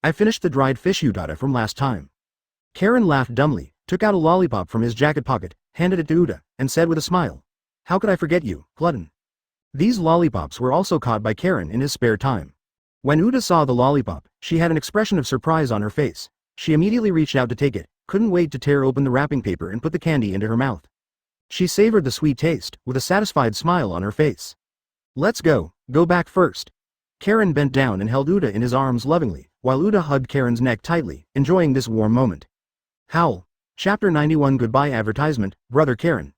I finished the dried fish Uda from last time. Karen laughed dumbly, took out a lollipop from his jacket pocket, handed it to Uda, and said with a smile. How could I forget you, glutton? These lollipops were also caught by Karen in his spare time. When Uda saw the lollipop, she had an expression of surprise on her face. She immediately reached out to take it, couldn't wait to tear open the wrapping paper and put the candy into her mouth. She savored the sweet taste, with a satisfied smile on her face. Let's go back first. Karen bent down and held Uda in his arms lovingly, while Uda hugged Karen's neck tightly, enjoying this warm moment. Howl. Chapter 91. Goodbye advertisement, Brother Karen.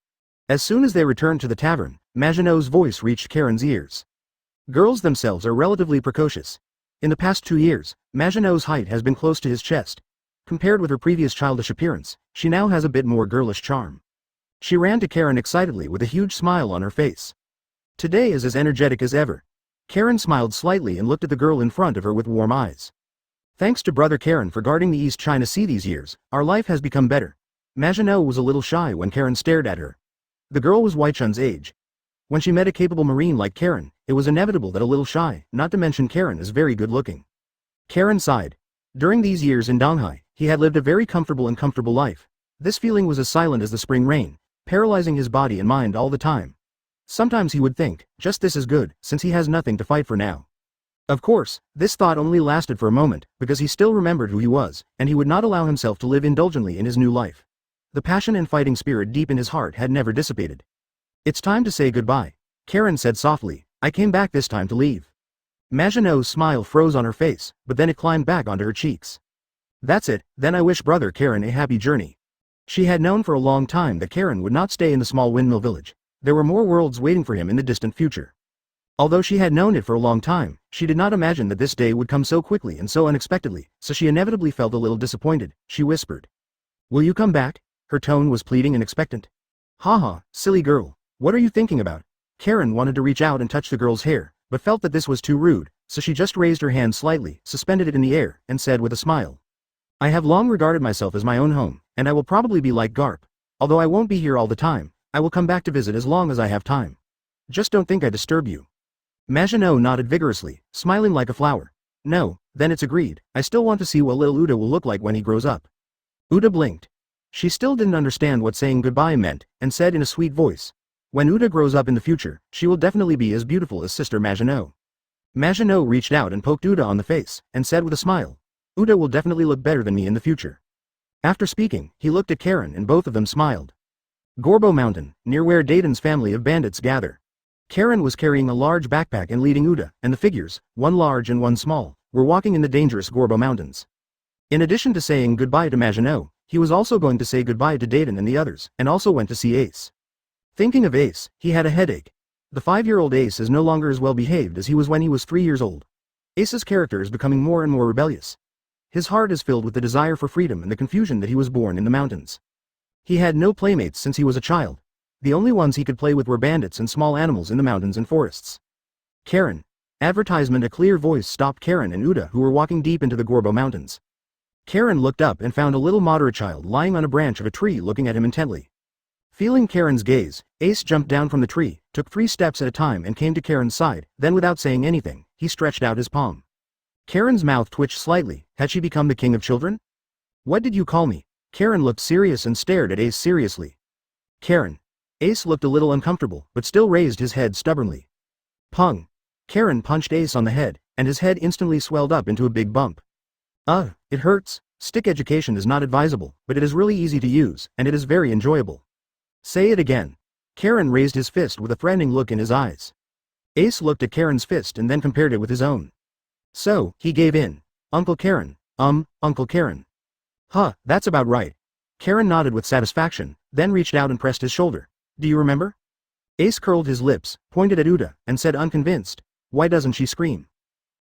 As soon as they returned to the tavern, Maginot's voice reached Karen's ears. Girls themselves are relatively precocious. In the past 2 years, Maginot's height has been close to his chest. Compared with her previous childish appearance, she now has a bit more girlish charm. She ran to Karen excitedly with a huge smile on her face. Today is as energetic as ever. Karen smiled slightly and looked at the girl in front of her with warm eyes. Thanks to Brother Karen for guarding the East China Sea these years, our life has become better. Maginot was a little shy when Karen stared at her. The girl was Waichun's age. When she met a capable marine like Karen, it was inevitable that a little shy, not to mention Karen is very good looking. Karen sighed. During these years in Donghai, he had lived a very comfortable life. This feeling was as silent as the spring rain, paralyzing his body and mind all the time. Sometimes he would think, just this is good, since he has nothing to fight for now. Of course, this thought only lasted for a moment, because he still remembered who he was, and he would not allow himself to live indulgently in his new life. The passion and fighting spirit deep in his heart had never dissipated. It's time to say goodbye, Karen said softly. I came back this time to leave. Maginot's smile froze on her face, but then it climbed back onto her cheeks. That's it, then I wish Brother Karen a happy journey. She had known for a long time that Karen would not stay in the small windmill village. There were more worlds waiting for him in the distant future. Although she had known it for a long time, she did not imagine that this day would come so quickly and so unexpectedly, so she inevitably felt a little disappointed. She whispered. Will you come back? Her tone was pleading and expectant. Haha, silly girl. What are you thinking about? Karen wanted to reach out and touch the girl's hair, but felt that this was too rude, so she just raised her hand slightly, suspended it in the air, and said with a smile. I have long regarded myself as my own home, and I will probably be like Garp. Although I won't be here all the time, I will come back to visit as long as I have time. Just don't think I disturb you. Maginot nodded vigorously, smiling like a flower. No, then it's agreed. I still want to see what little Uda will look like when he grows up. Uda blinked. She still didn't understand what saying goodbye meant, and said in a sweet voice. When Uda grows up in the future, she will definitely be as beautiful as Sister Maginot. Maginot reached out and poked Uda on the face, and said with a smile. Uda will definitely look better than me in the future. After speaking, he looked at Karen and both of them smiled. Gorbo Mountain, near where Dayton's family of bandits gather. Karen was carrying a large backpack and leading Uda, and the figures, one large and one small, were walking in the dangerous Gorbo Mountains. In addition to saying goodbye to Maginot, he was also going to say goodbye to Dayton and the others, and also went to see Ace. Thinking of Ace, he had a headache. The 5-year-old Ace is no longer as well behaved as he was when he was 3 years old. Ace's character is becoming more and more rebellious. His heart is filled with the desire for freedom and the confusion that he was born in the mountains. He had no playmates since he was a child. The only ones he could play with were bandits and small animals in the mountains and forests. Karen. Advertisement. A clear voice stopped Karen and Uda, who were walking deep into the Gorbo Mountains. Karen looked up and found a little moderate child lying on a branch of a tree looking at him intently. Feeling Karen's gaze, Ace jumped down from the tree, took 3 steps at a time and came to Karen's side, then without saying anything, he stretched out his palm. Karen's mouth twitched slightly. Had she become the king of children? What did you call me? Karen looked serious and stared at Ace seriously. Karen. Ace looked a little uncomfortable, but still raised his head stubbornly. Pung. Karen punched Ace on the head, and his head instantly swelled up into a big bump. It hurts. Stick education is not advisable, but it is really easy to use, and it is very enjoyable. Say it again. Karen raised his fist with a threatening look in his eyes. Ace looked at Karen's fist and then compared it with his own. So, he gave in. Uncle Karen. Uncle Karen. Huh, that's about right. Karen nodded with satisfaction, then reached out and pressed his shoulder. Do you remember? Ace curled his lips, pointed at Uda, and said unconvinced. Why doesn't she scream?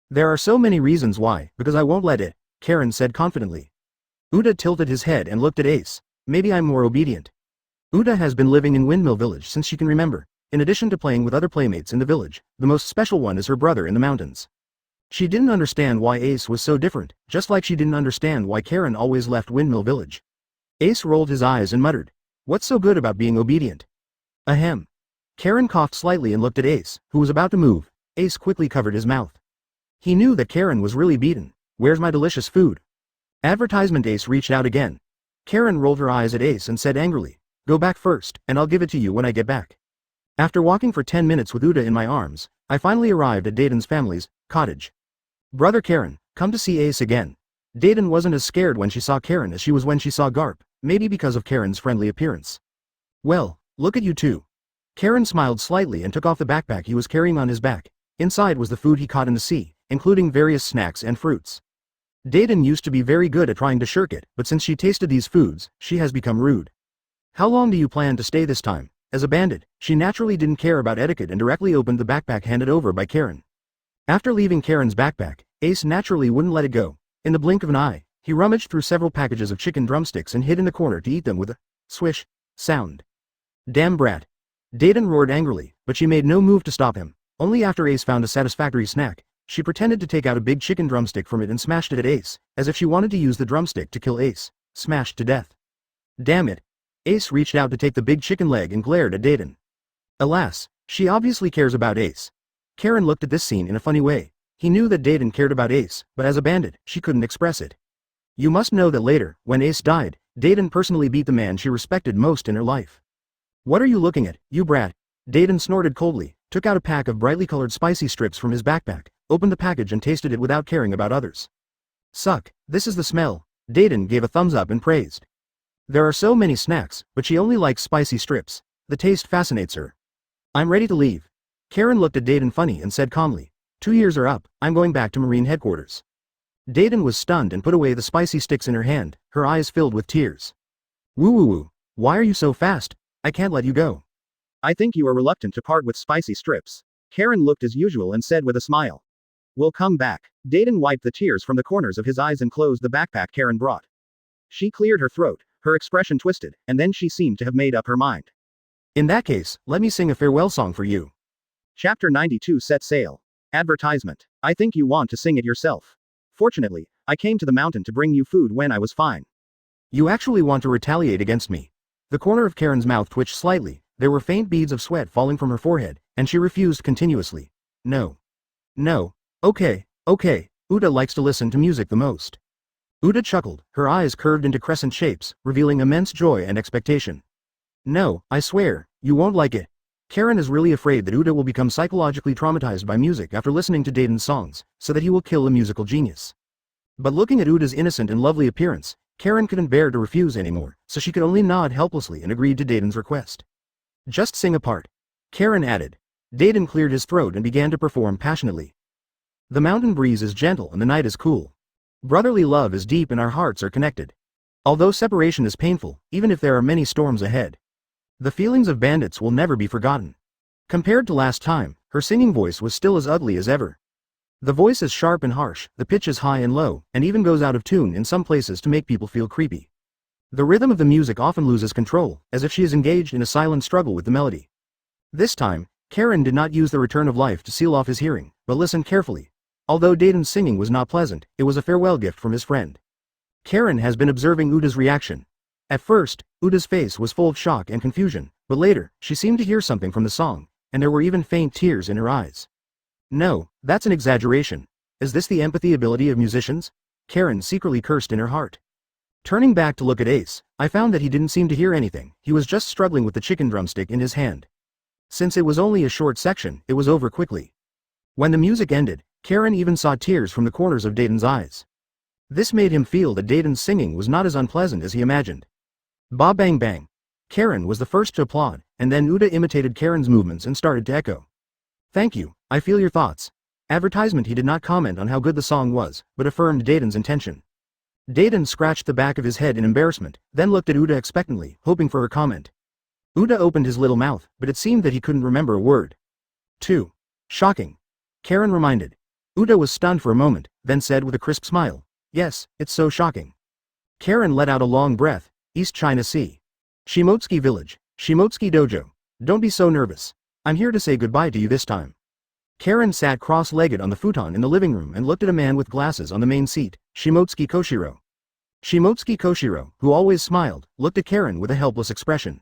There are so many reasons why, because I won't let it, Karen said confidently. Uda tilted his head and looked at Ace. Maybe I'm more obedient. Uda has been living in Windmill Village since she can remember. In addition to playing with other playmates in the village, the most special one is her brother in the mountains. She didn't understand why Ace was so different, just like she didn't understand why Karen always left Windmill Village. Ace rolled his eyes and muttered. What's so good about being obedient? Ahem. Karen coughed slightly and looked at Ace, who was about to move. Ace quickly covered his mouth. He knew that Karen was really beaten. Where's my delicious food? Advertisement. Ace reached out again. Karen rolled her eyes at Ace and said angrily. Go back first, and I'll give it to you when I get back. After walking for 10 minutes with Uda in my arms, I finally arrived at Dayton's family's cottage. Brother Karen, come to see Ace again. Dayton wasn't as scared when she saw Karen as she was when she saw Garp, maybe because of Karen's friendly appearance. Well, look at you two. Karen smiled slightly and took off the backpack he was carrying on his back. Inside was the food he caught in the sea, including various snacks and fruits. Dayton used to be very good at trying to shirk it, but since she tasted these foods, she has become rude. How long do you plan to stay this time? As a bandit, she naturally didn't care about etiquette and directly opened the backpack handed over by Karen. After leaving Karen's backpack, Ace naturally wouldn't let it go. In the blink of an eye, he rummaged through several packages of chicken drumsticks and hid in the corner to eat them with a swish sound. Damn brat. Dayton roared angrily, but she made no move to stop him. Only after Ace found a satisfactory snack, she pretended to take out a big chicken drumstick from it and smashed it at Ace, as if she wanted to use the drumstick to kill Ace, smashed to death. Damn it. Ace reached out to take the big chicken leg and glared at Dayton. Alas, she obviously cares about Ace. Karen looked at this scene in a funny way. He knew that Dayton cared about Ace, but as a bandit, she couldn't express it. You must know that later, when Ace died, Dayton personally beat the man she respected most in her life. What are you looking at, you brat? Dayton snorted coldly, took out a pack of brightly colored spicy strips from his backpack, opened the package and tasted it without caring about others. Suck, this is the smell. Dayton gave a thumbs up and praised. There are so many snacks, but she only likes spicy strips. The taste fascinates her. I'm ready to leave. Karen looked at Dayton funny and said calmly. 2 years are up, I'm going back to Marine headquarters. Dayton was stunned and put away the spicy sticks in her hand, her eyes filled with tears. Woo woo woo, why are you so fast? I can't let you go. I think you are reluctant to part with spicy strips. Karen looked as usual and said with a smile. We'll come back. Dayton wiped the tears from the corners of his eyes and closed the backpack Karen brought. She cleared her throat, her expression twisted, and then she seemed to have made up her mind. In that case, let me sing a farewell song for you. Chapter 92 Set Sail. Advertisement. I think you want to sing it yourself. Fortunately, I came to the mountain to bring you food when I was fine. You actually want to retaliate against me. The corner of Karen's mouth twitched slightly, there were faint beads of sweat falling from her forehead, and she refused continuously. No. No. Okay. Uda likes to listen to music the most. Uda chuckled, her eyes curved into crescent shapes, revealing immense joy and expectation. No, I swear, you won't like it. Karen is really afraid that Uda will become psychologically traumatized by music after listening to Dayton's songs, so that he will kill a musical genius. But looking at Uda's innocent and lovely appearance, Karen couldn't bear to refuse anymore, so she could only nod helplessly and agreed to Dayton's request. Just sing a part. Karen added. Dayton cleared his throat and began to perform passionately. The mountain breeze is gentle and the night is cool. Brotherly love is deep and our hearts are connected. Although separation is painful, even if there are many storms ahead, the feelings of bandits will never be forgotten. Compared to last time, her singing voice was still as ugly as ever. The voice is sharp and harsh, the pitch is high and low, and even goes out of tune in some places to make people feel creepy. The rhythm of the music often loses control, as if she is engaged in a silent struggle with the melody. This time, Karen did not use the return of life to seal off his hearing, but listened carefully. Although Dayton's singing was not pleasant, it was a farewell gift from his friend. Karen has been observing Uda's reaction. At first, Uda's face was full of shock and confusion, but later, she seemed to hear something from the song, and there were even faint tears in her eyes. No, that's an exaggeration. Is this the empathy ability of musicians? Karen secretly cursed in her heart. Turning back to look at Ace, I found that he didn't seem to hear anything, he was just struggling with the chicken drumstick in his hand. Since it was only a short section, it was over quickly. When the music ended, Karen even saw tears from the corners of Dayton's eyes. This made him feel that Dayton's singing was not as unpleasant as he imagined. Ba bang bang. Karen was the first to applaud, and then Uda imitated Karen's movements and started to echo. Thank you, I feel your thoughts. Advertisement. He did not comment on how good the song was, but affirmed Dayton's intention. Dayton scratched the back of his head in embarrassment, then looked at Uda expectantly, hoping for her comment. Uda opened his little mouth, but it seemed that he couldn't remember a word. 2. Shocking. Karen reminded. Uda was stunned for a moment, then said with a crisp smile, yes, it's so shocking. Karen let out a long breath. East China Sea. Shimotsuki Village. Shimotsuki Dojo. Don't be so nervous. I'm here to say goodbye to you this time. Karen sat cross-legged on the futon in the living room and looked at a man with glasses on the main seat, Shimotsuki Koshiro. Shimotsuki Koshiro, who always smiled, looked at Karen with a helpless expression.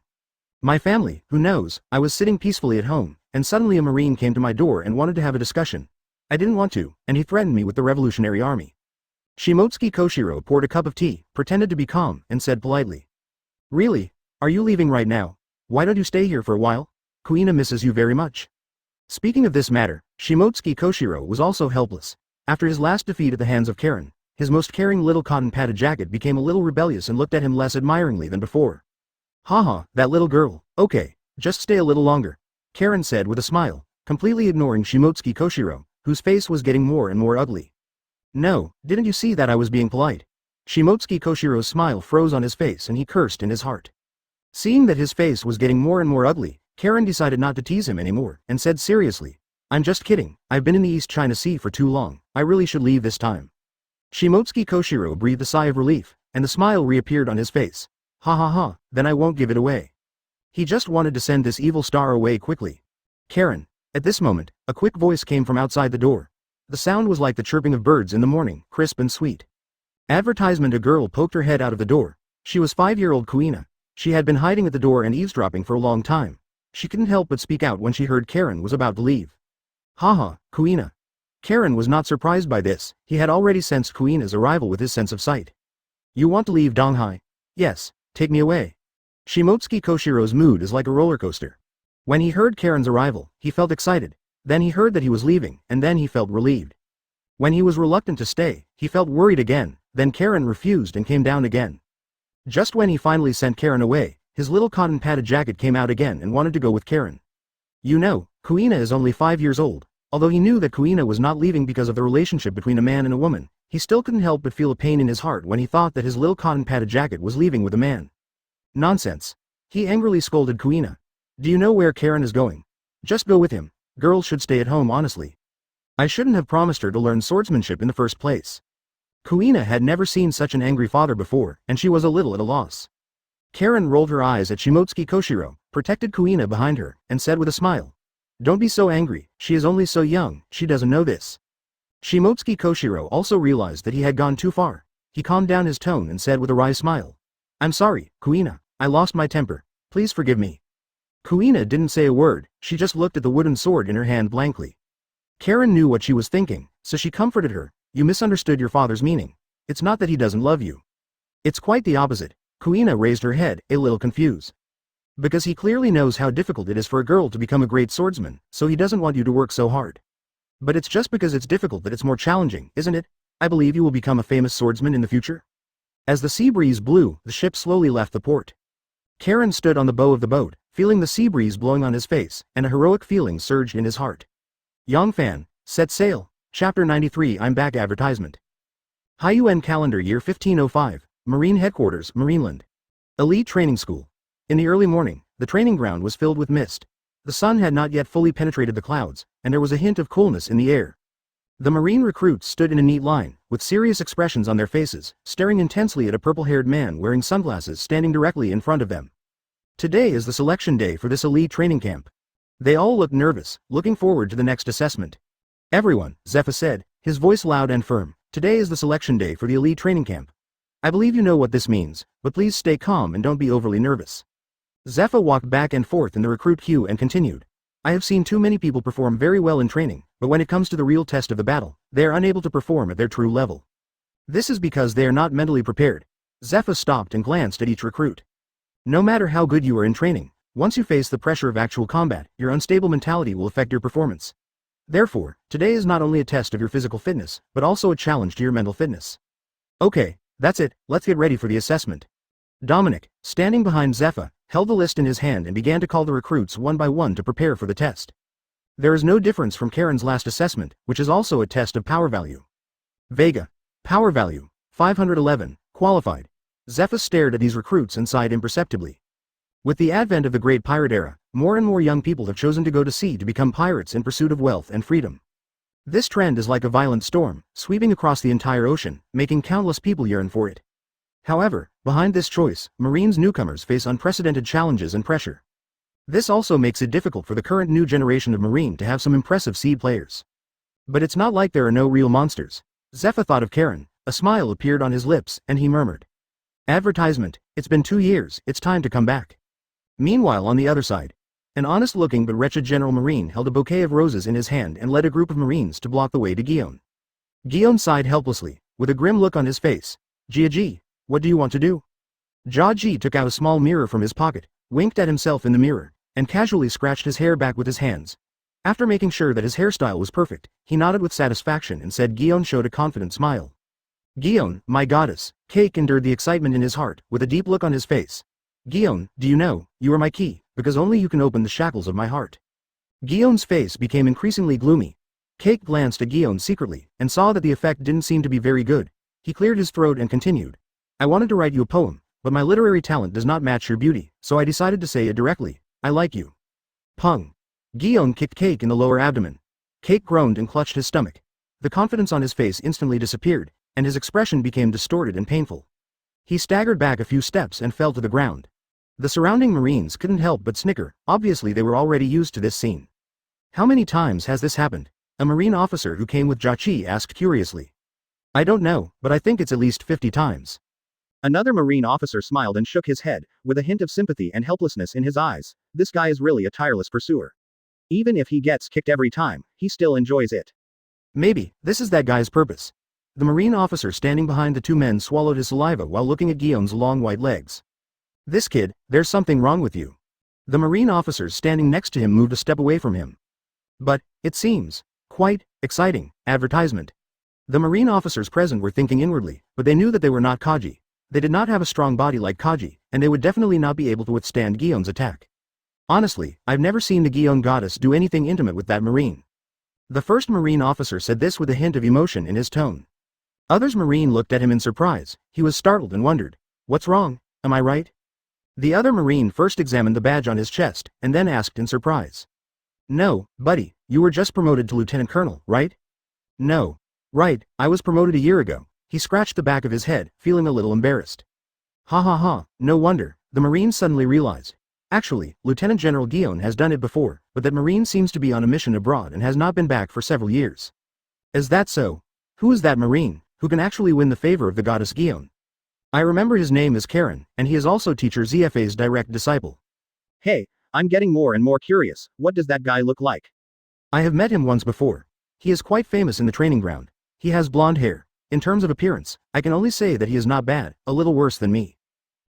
My family, who knows, I was sitting peacefully at home, and suddenly a Marine came to my door and wanted to have a discussion. I didn't want to, and he threatened me with the Revolutionary Army. Shimotsuki Koshiro poured a cup of tea, pretended to be calm, and said politely. Really? Are you leaving right now? Why don't you stay here for a while? Kuina misses you very much. Speaking of this matter, Shimotsuki Koshiro was also helpless. After his last defeat at the hands of Karen, his most caring little cotton-padded jacket became a little rebellious and looked at him less admiringly than before. Haha, that little girl, okay, just stay a little longer, Karen said with a smile, completely ignoring Shimotsuki Koshiro, whose face was getting more and more ugly. No, didn't you see that I was being polite? Shimotsuki Koshiro's smile froze on his face and he cursed in his heart. Seeing that his face was getting more and more ugly, Karen decided not to tease him anymore, and said seriously, I'm just kidding, I've been in the East China Sea for too long, I really should leave this time. Shimotsuki Koshiro breathed a sigh of relief, and the smile reappeared on his face. Ha ha ha, then I won't give it away. He just wanted to send this evil star away quickly. Karen. At this moment, a quick voice came from outside the door. The sound was like the chirping of birds in the morning, crisp and sweet. Advertisement. A girl poked her head out of the door. She was 5-year-old Kuina. She had been hiding at the door and eavesdropping for a long time. She couldn't help but speak out when she heard Karen was about to leave. Haha, Kuina. Karen was not surprised by this, he had already sensed Kuina's arrival with his sense of sight. You want to leave Donghai? Yes, take me away. Shimotsuki Koshiro's mood is like a roller coaster. When he heard Karen's arrival, he felt excited, then he heard that he was leaving, and then he felt relieved. When he was reluctant to stay, he felt worried again, then Karen refused and came down again. Just when he finally sent Karen away, his little cotton-padded jacket came out again and wanted to go with Karen. You know, Kuina is only 5 years old. Although he knew that Kuina was not leaving because of the relationship between a man and a woman, he still couldn't help but feel a pain in his heart when he thought that his little cotton-padded jacket was leaving with a man. Nonsense. He angrily scolded Kuina. Do you know where Karen is going? Just go with him. Girls should stay at home honestly. I shouldn't have promised her to learn swordsmanship in the first place. Kuina had never seen such an angry father before, and she was a little at a loss. Karen rolled her eyes at Shimotsuki Koshiro, protected Kuina behind her, and said with a smile. Don't be so angry, she is only so young, she doesn't know this. Shimotsuki Koshiro also realized that he had gone too far. He calmed down his tone and said with a wry smile. I'm sorry, Kuina, I lost my temper, please forgive me. Kuina didn't say a word, she just looked at the wooden sword in her hand blankly. Karen knew what she was thinking, so she comforted her. You misunderstood your father's meaning. It's not that he doesn't love you. It's quite the opposite. Kuina raised her head, a little confused. Because he clearly knows how difficult it is for a girl to become a great swordsman, so he doesn't want you to work so hard. But it's just because it's difficult that it's more challenging, isn't it? I believe you will become a famous swordsman in the future. As the sea breeze blew, the ship slowly left the port. Karen stood on the bow of the boat, feeling the sea breeze blowing on his face, and a heroic feeling surged in his heart. Yongfan, set sail. Chapter 93. I'm back. Advertisement. Haiyuan calendar year 1505, Marine Headquarters, Marineland. Elite Training School. In the early morning, the training ground was filled with mist. The sun had not yet fully penetrated the clouds, and there was a hint of coolness in the air. The Marine recruits stood in a neat line, with serious expressions on their faces, staring intensely at a purple-haired man wearing sunglasses standing directly in front of them. Today is the selection day for this elite training camp. They all looked nervous, looking forward to the next assessment. Everyone, Zephyr said, his voice loud and firm, today is the selection day for the elite training camp. I believe you know what this means, but please stay calm and don't be overly nervous. Zephyr walked back and forth in the recruit queue and continued. I have seen too many people perform very well in training, but when it comes to the real test of the battle, they are unable to perform at their true level. This is because they are not mentally prepared. Zephyr stopped and glanced at each recruit. No matter how good you are in training, once you face the pressure of actual combat, your unstable mentality will affect your performance. Therefore, today is not only a test of your physical fitness, but also a challenge to your mental fitness. Okay, that's it, let's get ready for the assessment. Dominic, standing behind Zephyr, held the list in his hand and began to call the recruits one by one to prepare for the test. There is no difference from Karen's last assessment, which is also a test of power value. Vega. Power value. 511. Qualified. Zephyr stared at these recruits and sighed imperceptibly. With the advent of the Great Pirate Era, more and more young people have chosen to go to sea to become pirates in pursuit of wealth and freedom. This trend is like a violent storm, sweeping across the entire ocean, making countless people yearn for it. However, behind this choice, Marines newcomers face unprecedented challenges and pressure. This also makes it difficult for the current new generation of Marine to have some impressive seed players. But it's not like there are no real monsters. Zephyr thought of Karen, a smile appeared on his lips, and he murmured. Advertisement, it's been 2 years, it's time to come back. Meanwhile on the other side, an honest-looking but wretched General Marine held a bouquet of roses in his hand and led a group of Marines to block the way to Guillaume. Guillaume sighed helplessly, with a grim look on his face. Ji, what do you want to do? Ji took out a small mirror from his pocket, winked at himself in the mirror, and casually scratched his hair back with his hands. After making sure that his hairstyle was perfect, he nodded with satisfaction and said Guillaume showed a confident smile. Guillaume, my goddess, Cake endured the excitement in his heart, with a deep look on his face. Guillaume, do you know, you are my key, because only you can open the shackles of my heart. Guillaume's face became increasingly gloomy. Cake glanced at Guillaume secretly, and saw that the effect didn't seem to be very good. He cleared his throat and continued. I wanted to write you a poem, but my literary talent does not match your beauty, so I decided to say it directly. I like you. Pung. Guillaume kicked Cake in the lower abdomen. Cake groaned and clutched his stomach. The confidence on his face instantly disappeared, and his expression became distorted and painful. He staggered back a few steps and fell to the ground. The surrounding Marines couldn't help but snicker, obviously they were already used to this scene. How many times has this happened? A Marine officer who came with Jachi asked curiously. I don't know, but I think it's at least 50 times. Another Marine officer smiled and shook his head, with a hint of sympathy and helplessness in his eyes. This guy is really a tireless pursuer. Even if he gets kicked every time, he still enjoys it. Maybe, this is that guy's purpose. The Marine officer standing behind the two men swallowed his saliva while looking at Guillaume's long white legs. This kid, there's something wrong with you. The Marine officers standing next to him moved a step away from him. But, it seems, quite exciting, advertisement. The Marine officers present were thinking inwardly, but they knew that they were not Kaji. They did not have a strong body like Kaji, and they would definitely not be able to withstand Guillaume's attack. Honestly, I've never seen the Guillaume goddess do anything intimate with that Marine. The first Marine officer said this with a hint of emotion in his tone. Others Marine looked at him in surprise. He was startled and wondered, what's wrong, am I right? The other Marine first examined the badge on his chest, and then asked in surprise. No, buddy, you were just promoted to Lieutenant Colonel, right? No. Right, I was promoted a year ago. He scratched the back of his head, feeling a little embarrassed. Ha ha ha, no wonder, the Marine suddenly realized. Actually, Lieutenant General Guillaume has done it before, but that Marine seems to be on a mission abroad and has not been back for several years. Is that so? Who is that Marine, who can actually win the favor of the goddess Guillaume? I remember his name is Karen, and he is also teacher ZFA's direct disciple. Hey, I'm getting more and more curious, what does that guy look like? I have met him once before. He is quite famous in the training ground. He has blonde hair. In terms of appearance, I can only say that he is not bad, a little worse than me.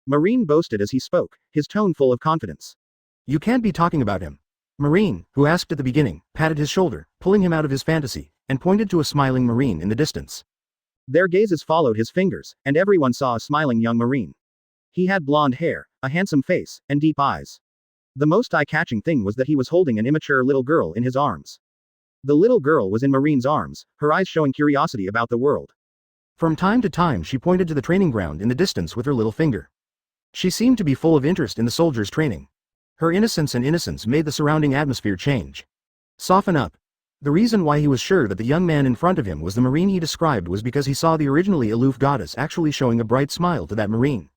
Marine boasted as he spoke, his tone full of confidence. You can't be talking about him. Marine, who asked at the beginning, patted his shoulder, pulling him out of his fantasy, and pointed to a smiling Marine in the distance. Their gazes followed his fingers, and everyone saw a smiling young Marine. He had blonde hair, a handsome face, and deep eyes. The most eye-catching thing was that he was holding an immature little girl in his arms. The little girl was in Marine's arms, her eyes showing curiosity about the world. From time to time she pointed to the training ground in the distance with her little finger. She seemed to be full of interest in the soldiers' training. Her innocence made the surrounding atmosphere change. Soften up. The reason why he was sure that the young man in front of him was the Marine he described was because he saw the originally aloof goddess actually showing a bright smile to that Marine.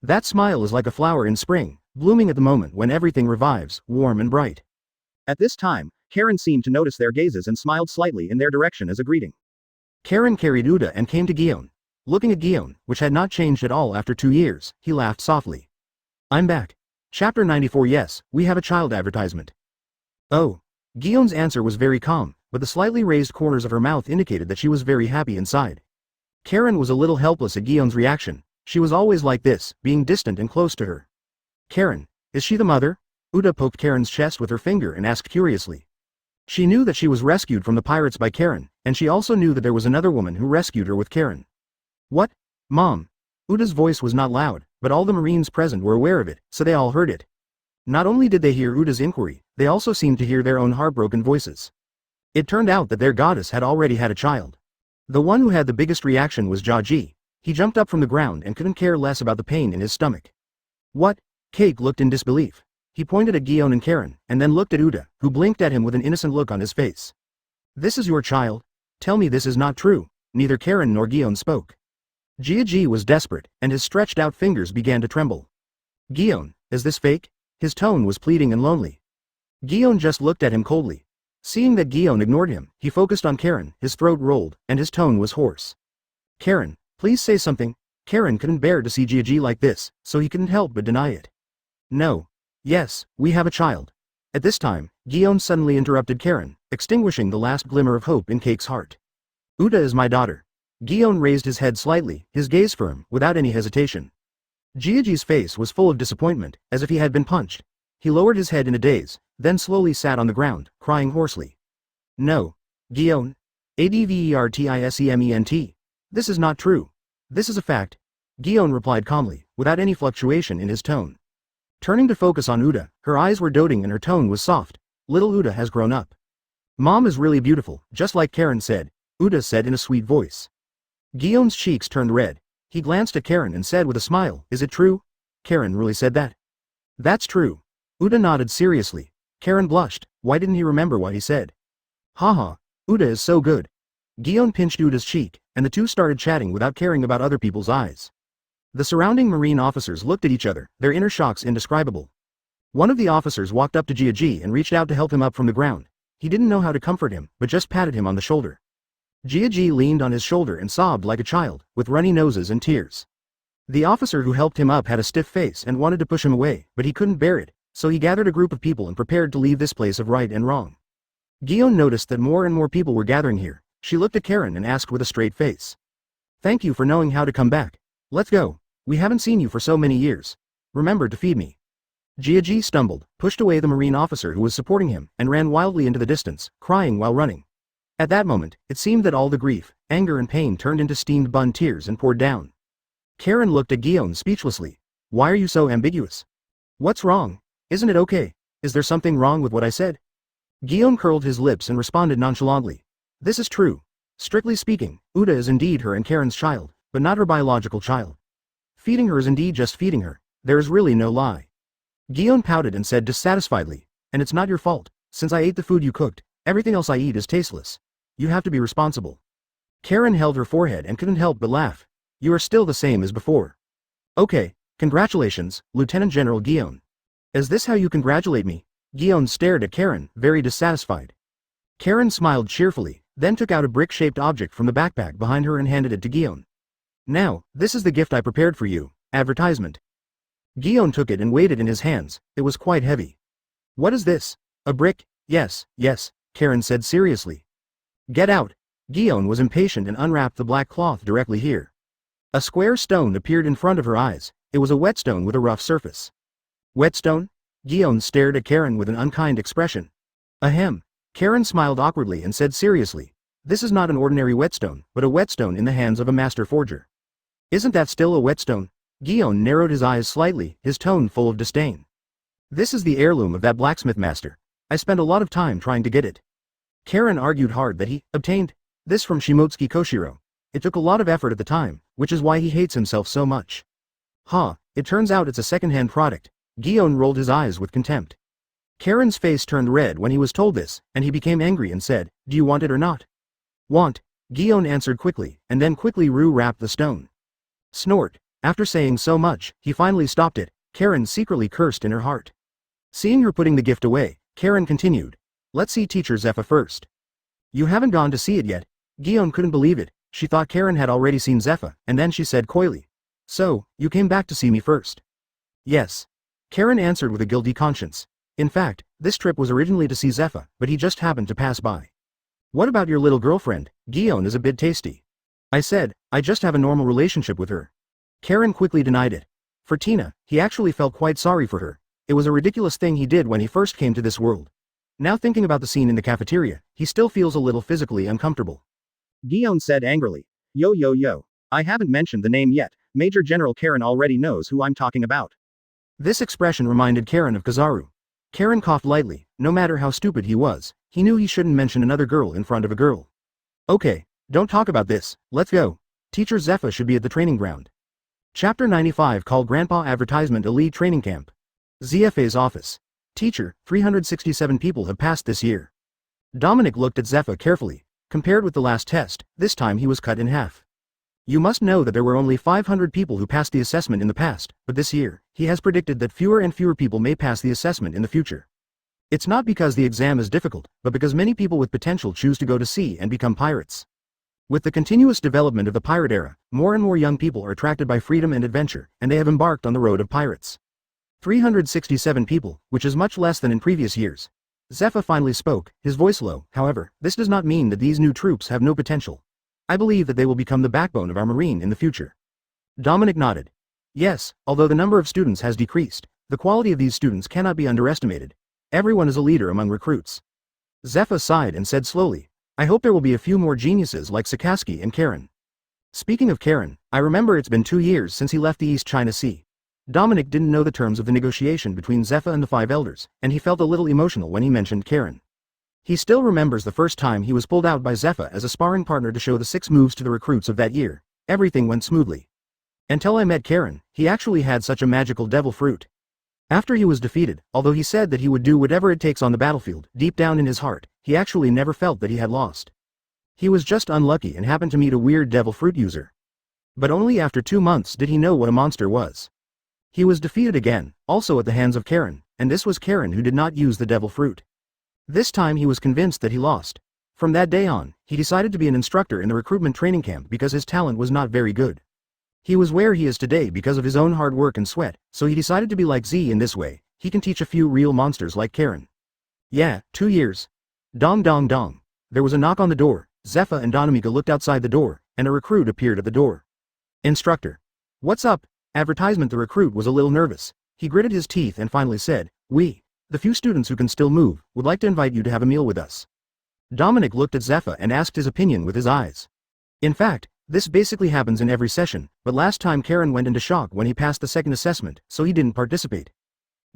That smile is like a flower in spring, blooming at the moment when everything revives, warm and bright. At this time, Karen seemed to notice their gazes and smiled slightly in their direction as a greeting. Karen carried Uda and came to Guillaume. Looking at Guillaume, which had not changed at all after 2 years, he laughed softly. I'm back. Chapter 94. Yes, we have a child advertisement. Oh. Guillaume's answer was very calm, but the slightly raised corners of her mouth indicated that she was very happy inside. Karen was a little helpless at Guillaume's reaction. She was always like this, being distant and close to her. Karen, is she the mother? Uda poked Karen's chest with her finger and asked curiously. She knew that she was rescued from the pirates by Karen, and she also knew that there was another woman who rescued her with Karen. What? Mom. Uda's voice was not loud, but all the Marines present were aware of it, so they all heard it. Not only did they hear Uda's inquiry, they also seemed to hear their own heartbroken voices. It turned out that their goddess had already had a child. The one who had the biggest reaction was Jaji. He jumped up from the ground and couldn't care less about the pain in his stomach. What? Cake looked in disbelief. He pointed at Guillaume and Karen, and then looked at Uda, who blinked at him with an innocent look on his face. This is your child? Tell me this is not true. Neither Karen nor Guillaume spoke. Jaji was desperate, and his stretched out fingers began to tremble. Guillaume, is this fake? His tone was pleading and lonely. Guillaume just looked at him coldly. Seeing that Guillaume ignored him, he focused on Karen, his throat rolled, and his tone was hoarse. Karen, please say something. Karen couldn't bear to see Jaji like this, so he couldn't help but deny it. No. Yes, we have a child. At this time, Guillaume suddenly interrupted Karen, extinguishing the last glimmer of hope in Cake's heart. Uda is my daughter. Guillaume raised his head slightly, his gaze firm, without any hesitation. Jaji's face was full of disappointment, as if he had been punched. He lowered his head in a daze, then slowly sat on the ground, crying hoarsely. No. Guillaume. Advertisement. This is not true. This is a fact. Guillaume replied calmly, without any fluctuation in his tone. Turning to focus on Uda, her eyes were doting and her tone was soft. Little Uda has grown up. Mom is really beautiful, just like Karen said, Uda said in a sweet voice. Guillaume's cheeks turned red. He glanced at Karen and said with a smile, is it true? Karen really said that? That's true. Uda nodded seriously. Karen blushed. Why didn't he remember what he said? Haha, Uda is so good. Guillaume pinched Uda's cheek, and the two started chatting without caring about other people's eyes. The surrounding Marine officers looked at each other, their inner shocks indescribable. One of the officers walked up to Jaji and reached out to help him up from the ground. He didn't know how to comfort him, but just patted him on the shoulder. Jaji leaned on his shoulder and sobbed like a child, with runny noses and tears. The officer who helped him up had a stiff face and wanted to push him away, but he couldn't bear it, so he gathered a group of people and prepared to leave this place of right and wrong. Guillaume noticed that more and more people were gathering here. She looked at Karen and asked with a straight face. Thank you for knowing how to come back. Let's go. We haven't seen you for so many years. Remember to feed me. Jaji stumbled, pushed away the Marine officer who was supporting him, and ran wildly into the distance, crying while running. At that moment, it seemed that all the grief, anger and pain turned into steamed bun tears and poured down. Karen looked at Guillaume speechlessly. Why are you so ambiguous? What's wrong? Isn't it okay? Is there something wrong with what I said? Guillaume curled his lips and responded nonchalantly. This is true. Strictly speaking, Uda is indeed her and Karen's child, but not her biological child. Feeding her is indeed just feeding her. There is really no lie. Guillaume pouted and said dissatisfiedly, and it's not your fault. Since I ate the food you cooked, everything else I eat is tasteless. You have to be responsible. Karen held her forehead and couldn't help but laugh. You are still the same as before. Okay, congratulations, Lieutenant General Guillaume. Is this how you congratulate me? Guillaume stared at Karen, very dissatisfied. Karen smiled cheerfully, then took out a brick-shaped object from the backpack behind her and handed it to Guillaume. Now, this is the gift I prepared for you, advertisement. Guillaume took it and weighed it in his hands. It was quite heavy. What is this? A brick? Yes, Karen said seriously. Get out. Guillaume was impatient and unwrapped the black cloth directly here. A square stone appeared in front of her eyes. It was a whetstone with a rough surface. Whetstone? Guillaume stared at Karen with an unkind expression. Ahem. Karen smiled awkwardly and said seriously. This is not an ordinary whetstone, but a whetstone in the hands of a master forger. Isn't that still a whetstone? Guillaume narrowed his eyes slightly, his tone full of disdain. This is the heirloom of that blacksmith master. I spent a lot of time trying to get it. Karen argued hard that he obtained this from Shimotsuki Koshiro. It took a lot of effort at the time, which is why he hates himself so much. It turns out it's a second-hand product. Guillaume rolled his eyes with contempt. Karen's face turned red when he was told this, and he became angry and said, do you want it or not? Want. Guillaume answered quickly, and then quickly wrapped the stone. Snort. After saying so much, he finally stopped it. Karen secretly cursed in her heart. Seeing her putting the gift away, Karen continued. Let's see Teacher Zephyr first. You haven't gone to see it yet. Guillaume couldn't believe it. She thought Karen had already seen Zephyr, and then she said coyly. So, you came back to see me first? Yes. Karen answered with a guilty conscience. In fact, this trip was originally to see Zephyr, but he just happened to pass by. What about your little girlfriend? Guillaume is a bit tasty. I said, I just have a normal relationship with her. Karen quickly denied it. For Tina, he actually felt quite sorry for her. It was a ridiculous thing he did when he first came to this world. Now thinking about the scene in the cafeteria, he still feels a little physically uncomfortable. Guillaume said angrily. Yo. I haven't mentioned the name yet, Major General Karen already knows who I'm talking about. This expression reminded Karen of Kizaru. Karen coughed lightly. No matter how stupid he was, he knew he shouldn't mention another girl in front of a girl. Okay, don't talk about this, let's go. Teacher Zephyr should be at the training ground. Chapter 95 called Grandpa Advertisement Elite Training Camp. ZFA's office. Teacher, 367 people have passed this year. Dominic looked at Zephyr carefully. Compared with the last test, this time he was cut in half. You must know that there were only 500 people who passed the assessment in the past, but this year, he has predicted that fewer and fewer people may pass the assessment in the future. It's not because the exam is difficult, but because many people with potential choose to go to sea and become pirates. With the continuous development of the pirate era, more and more young people are attracted by freedom and adventure, and they have embarked on the road of pirates. 367 people, which is much less than in previous years. Zephyr finally spoke, his voice low. However, this does not mean that these new troops have no potential. I believe that they will become the backbone of our marine in the future. Dominic nodded. Yes, although the number of students has decreased, the quality of these students cannot be underestimated. Everyone is a leader among recruits. Zephyr sighed and said slowly, I hope there will be a few more geniuses like Sakaski and Karen. Speaking of Karen, I remember it's been 2 years since he left the East China Sea. Dominic didn't know the terms of the negotiation between Zephyr and the 5 elders, and he felt a little emotional when he mentioned Karen. He still remembers the first time he was pulled out by Zephyr as a sparring partner to show the 6 moves to the recruits of that year. Everything went smoothly. Until I met Karen, he actually had such a magical devil fruit. After he was defeated, although he said that he would do whatever it takes on the battlefield, deep down in his heart, he actually never felt that he had lost. He was just unlucky and happened to meet a weird devil fruit user. But only after 2 months did he know what a monster was. He was defeated again, also at the hands of Karen, and this was Karen who did not use the devil fruit. This time he was convinced that he lost. From that day on, he decided to be an instructor in the recruitment training camp because his talent was not very good. He was where he is today because of his own hard work and sweat, so he decided to be like Z in this way. He can teach a few real monsters like Karen. Yeah, 2 years. Dong dong dong. There was a knock on the door. Zephyr and Donamiga looked outside the door, and a recruit appeared at the door. Instructor. What's up? Advertisement. The recruit was a little nervous. He gritted his teeth and finally said, We, the few students who can still move, would like to invite you to have a meal with us. Dominic looked at Zephyr and asked his opinion with his eyes. In fact, this basically happens in every session, but last time Karen went into shock when he passed the second assessment, so he didn't participate.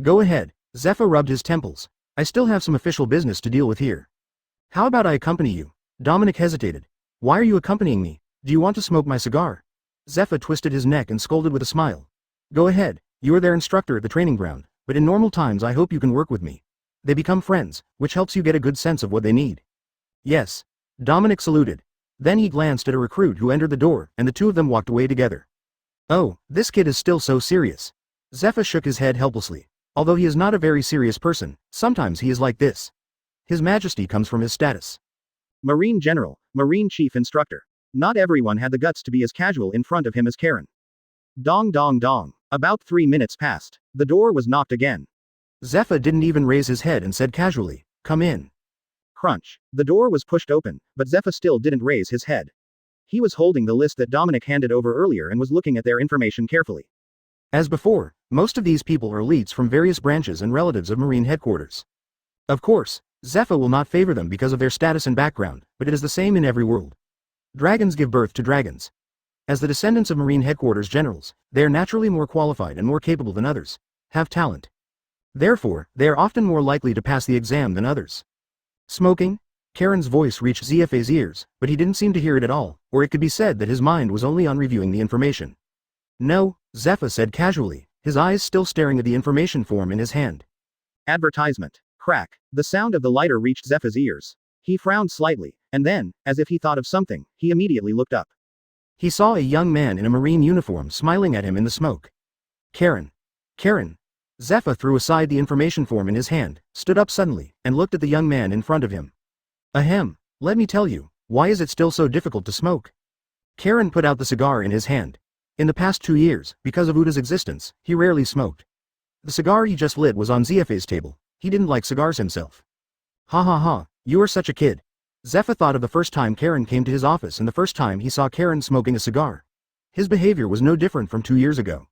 Go ahead. Zephyr rubbed his temples. I still have some official business to deal with here. How about I accompany you? Dominic hesitated. Why are you accompanying me? Do you want to smoke my cigar? Zephyr twisted his neck and scolded with a smile. Go ahead, you are their instructor at the training ground, but in normal times I hope you can work with me. They become friends, which helps you get a good sense of what they need. Yes. Dominic saluted. Then he glanced at a recruit who entered the door, and the two of them walked away together. Oh, this kid is still so serious. Zephyr shook his head helplessly. Although he is not a very serious person, sometimes he is like this. His majesty comes from his status. Marine General, Marine Chief Instructor. Not everyone had the guts to be as casual in front of him as Karen. Dong dong dong. About 3 minutes passed. The door was knocked again. Zephyr didn't even raise his head and said casually, Come in. Crunch. The door was pushed open, but Zephyr still didn't raise his head. He was holding the list that Dominic handed over earlier and was looking at their information carefully. As before, most of these people are elites from various branches and relatives of Marine headquarters. Of course, Zephyr will not favor them because of their status and background, but it is the same in every world. Dragons give birth to dragons. As the descendants of Marine headquarters generals, they are naturally more qualified and more capable than others, have talent. Therefore, they are often more likely to pass the exam than others. Smoking? Karen's voice reached ZFA's ears, but he didn't seem to hear it at all, or it could be said that his mind was only on reviewing the information. No, Zephyr said casually, his eyes still staring at the information form in his hand. Advertisement. Crack. The sound of the lighter reached Zephyr's ears. He frowned slightly, and then, as if he thought of something, he immediately looked up. He saw a young man in a marine uniform smiling at him in the smoke. Karen. Karen. Zephyr threw aside the information form in his hand, stood up suddenly, and looked at the young man in front of him. Ahem. Let me tell you, why is it still so difficult to smoke? Karen put out the cigar in his hand. In the past 2 years, because of Uda's existence, he rarely smoked. The cigar he just lit was on Zefe's table. He didn't like cigars himself. Ha ha ha, you are such a kid. Zefe thought of the first time Karen came to his office and the first time he saw Karen smoking a cigar. His behavior was no different from 2 years ago.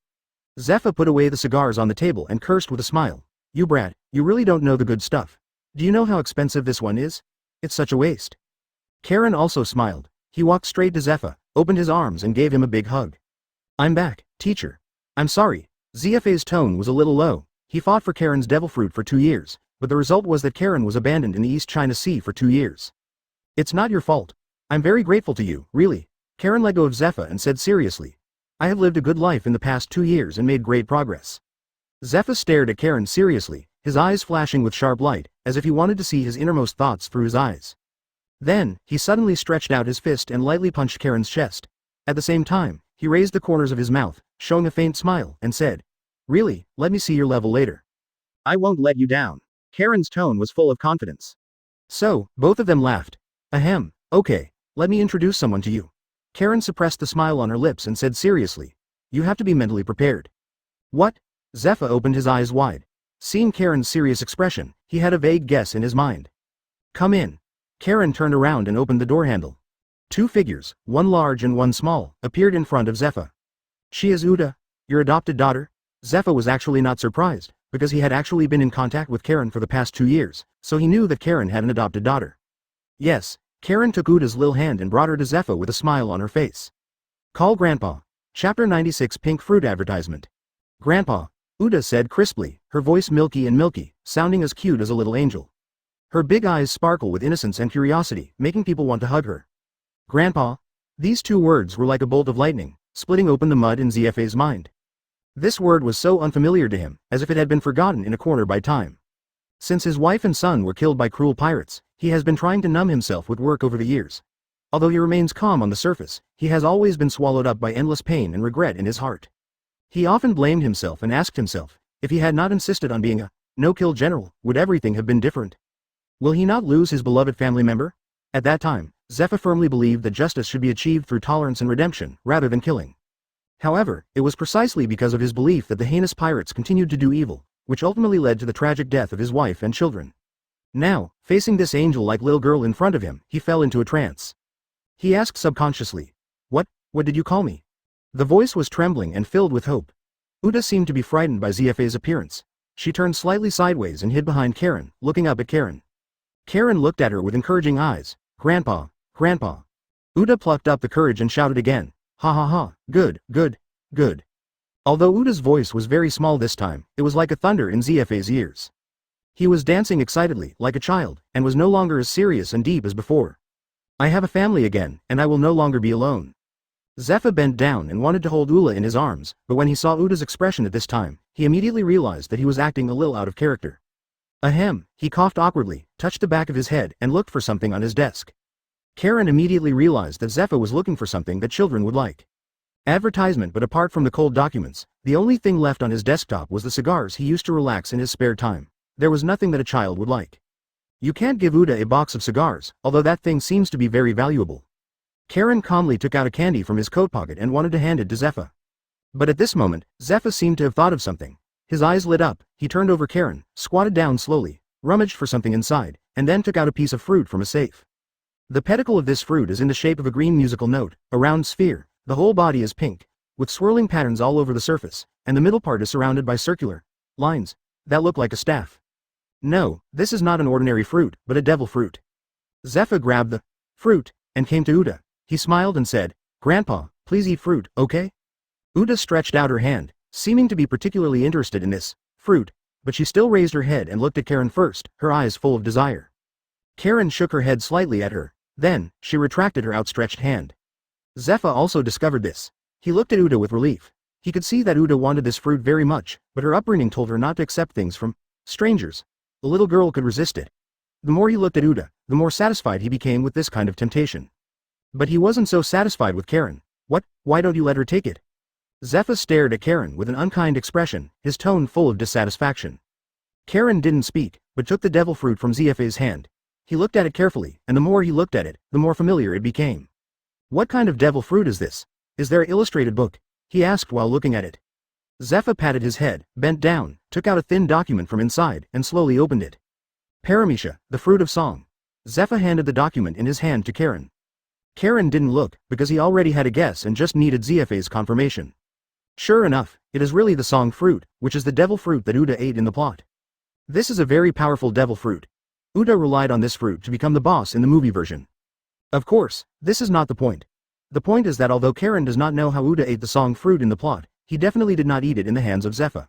Zefe put away the cigars on the table and cursed with a smile. You brat, you really don't know the good stuff. Do you know how expensive this one is? It's such a waste. Karen also smiled. He walked straight to Zefe, opened his arms and gave him a big hug. I'm back, teacher. I'm sorry. Zefe's tone was a little low. He fought for Karen's devil fruit for 2 years, but the result was that Karen was abandoned in the East China Sea for 2 years. It's not your fault. I'm very grateful to you, really. Karen let go of Zefe and said seriously. I have lived a good life in the past 2 years and made great progress. Zefe stared at Karen seriously, his eyes flashing with sharp light, as if he wanted to see his innermost thoughts through his eyes. Then, he suddenly stretched out his fist and lightly punched Karen's chest. At the same time, he raised the corners of his mouth, showing a faint smile, and said, Really, let me see your level later. I won't let you down. Karen's tone was full of confidence. So, both of them laughed. Ahem, okay, let me introduce someone to you. Karen suppressed the smile on her lips and said seriously, You have to be mentally prepared. What? Zefe opened his eyes wide. Seeing Karen's serious expression, he had a vague guess in his mind. Come in. Karen turned around and opened the door handle. 2 figures, one large and one small, appeared in front of Zefe. She is Uda, your adopted daughter? Zefe was actually not surprised, because he had actually been in contact with Karen for the past 2 years, so he knew that Karen had an adopted daughter. Yes, Karen took Uda's little hand and brought her to Zefe with a smile on her face. Call Grandpa. Chapter 96 Pink Fruit Advertisement. Grandpa, Uda said crisply, her voice milky and milky, sounding as cute as a little angel. Her big eyes sparkle with innocence and curiosity, making people want to hug her. Grandpa. These 2 words were like a bolt of lightning, splitting open the mud in Zefe's mind. This word was so unfamiliar to him, as if it had been forgotten in a corner by time. Since his wife and son were killed by cruel pirates, he has been trying to numb himself with work over the years. Although he remains calm on the surface, he has always been swallowed up by endless pain and regret in his heart. He often blamed himself and asked himself, if he had not insisted on being a no-kill general, would everything have been different? Will he not lose his beloved family member? At that time, Zefe firmly believed that justice should be achieved through tolerance and redemption, rather than killing. However, it was precisely because of his belief that the heinous pirates continued to do evil, which ultimately led to the tragic death of his wife and children. Now, facing this angel-like little girl in front of him, he fell into a trance. He asked subconsciously, What did you call me? The voice was trembling and filled with hope. Uda seemed to be frightened by Zefe's appearance. She turned slightly sideways and hid behind Karen, looking up at Karen. Karen looked at her with encouraging eyes. Grandpa, Grandpa. Uda plucked up the courage and shouted again. Ha ha ha, good, good, good. Although Uda's voice was very small this time, it was like a thunder in Zefe's ears. He was dancing excitedly, like a child, and was no longer as serious and deep as before. I have a family again, and I will no longer be alone. Zefe bent down and wanted to hold Ula in his arms, but when he saw Uda's expression at this time, he immediately realized that he was acting a little out of character. Ahem, he coughed awkwardly, touched the back of his head, and looked for something on his desk. Karen immediately realized that Zefe was looking for something that children would like. Advertisement. But apart from the cold documents, the only thing left on his desktop was the cigars he used to relax in his spare time. There was nothing that a child would like. You can't give Uda a box of cigars, although that thing seems to be very valuable. Karen calmly took out a candy from his coat pocket and wanted to hand it to Zefe. But at this moment, Zefe seemed to have thought of something. His eyes lit up, he turned over Karen, squatted down slowly, rummaged for something inside, and then took out a piece of fruit from a safe. The pedicle of this fruit is in the shape of a green musical note, a round sphere. The whole body is pink, with swirling patterns all over the surface, and the middle part is surrounded by circular lines that look like a staff. No, this is not an ordinary fruit, but a devil fruit. Zefe grabbed the fruit and came to Uda. He smiled and said, Grandpa, please eat fruit, okay? Uda stretched out her hand, seeming to be particularly interested in this fruit, but she still raised her head and looked at Karen first, her eyes full of desire. Karen shook her head slightly at her. Then, she retracted her outstretched hand. Zefe also discovered this. He looked at Uda with relief. He could see that Uda wanted this fruit very much, but her upbringing told her not to accept things from strangers. The little girl could resist it. The more he looked at Uda, the more satisfied he became with this kind of temptation. But he wasn't so satisfied with Karen. Why don't you let her take it? Zefe stared at Karen with an unkind expression, his tone full of dissatisfaction. Karen didn't speak, but took the devil fruit from Zefe's hand. He looked at it carefully, and the more he looked at it, the more familiar it became. What kind of devil fruit is this? Is there an illustrated book? He asked while looking at it. Zephyr patted his head, bent down, took out a thin document from inside, and slowly opened it. Paramecia, the fruit of song. Zephyr handed the document in his hand to Karen. Karen didn't look, because he already had a guess and just needed Zephy's confirmation. Sure enough, it is really the song fruit, which is the devil fruit that Uda ate in the plot. This is a very powerful devil fruit. Uda relied on this fruit to become the boss in the movie version. Of course, this is not the point. The point is that although Karen does not know how Uda ate the song fruit in the plot, he definitely did not eat it in the hands of Zephyr.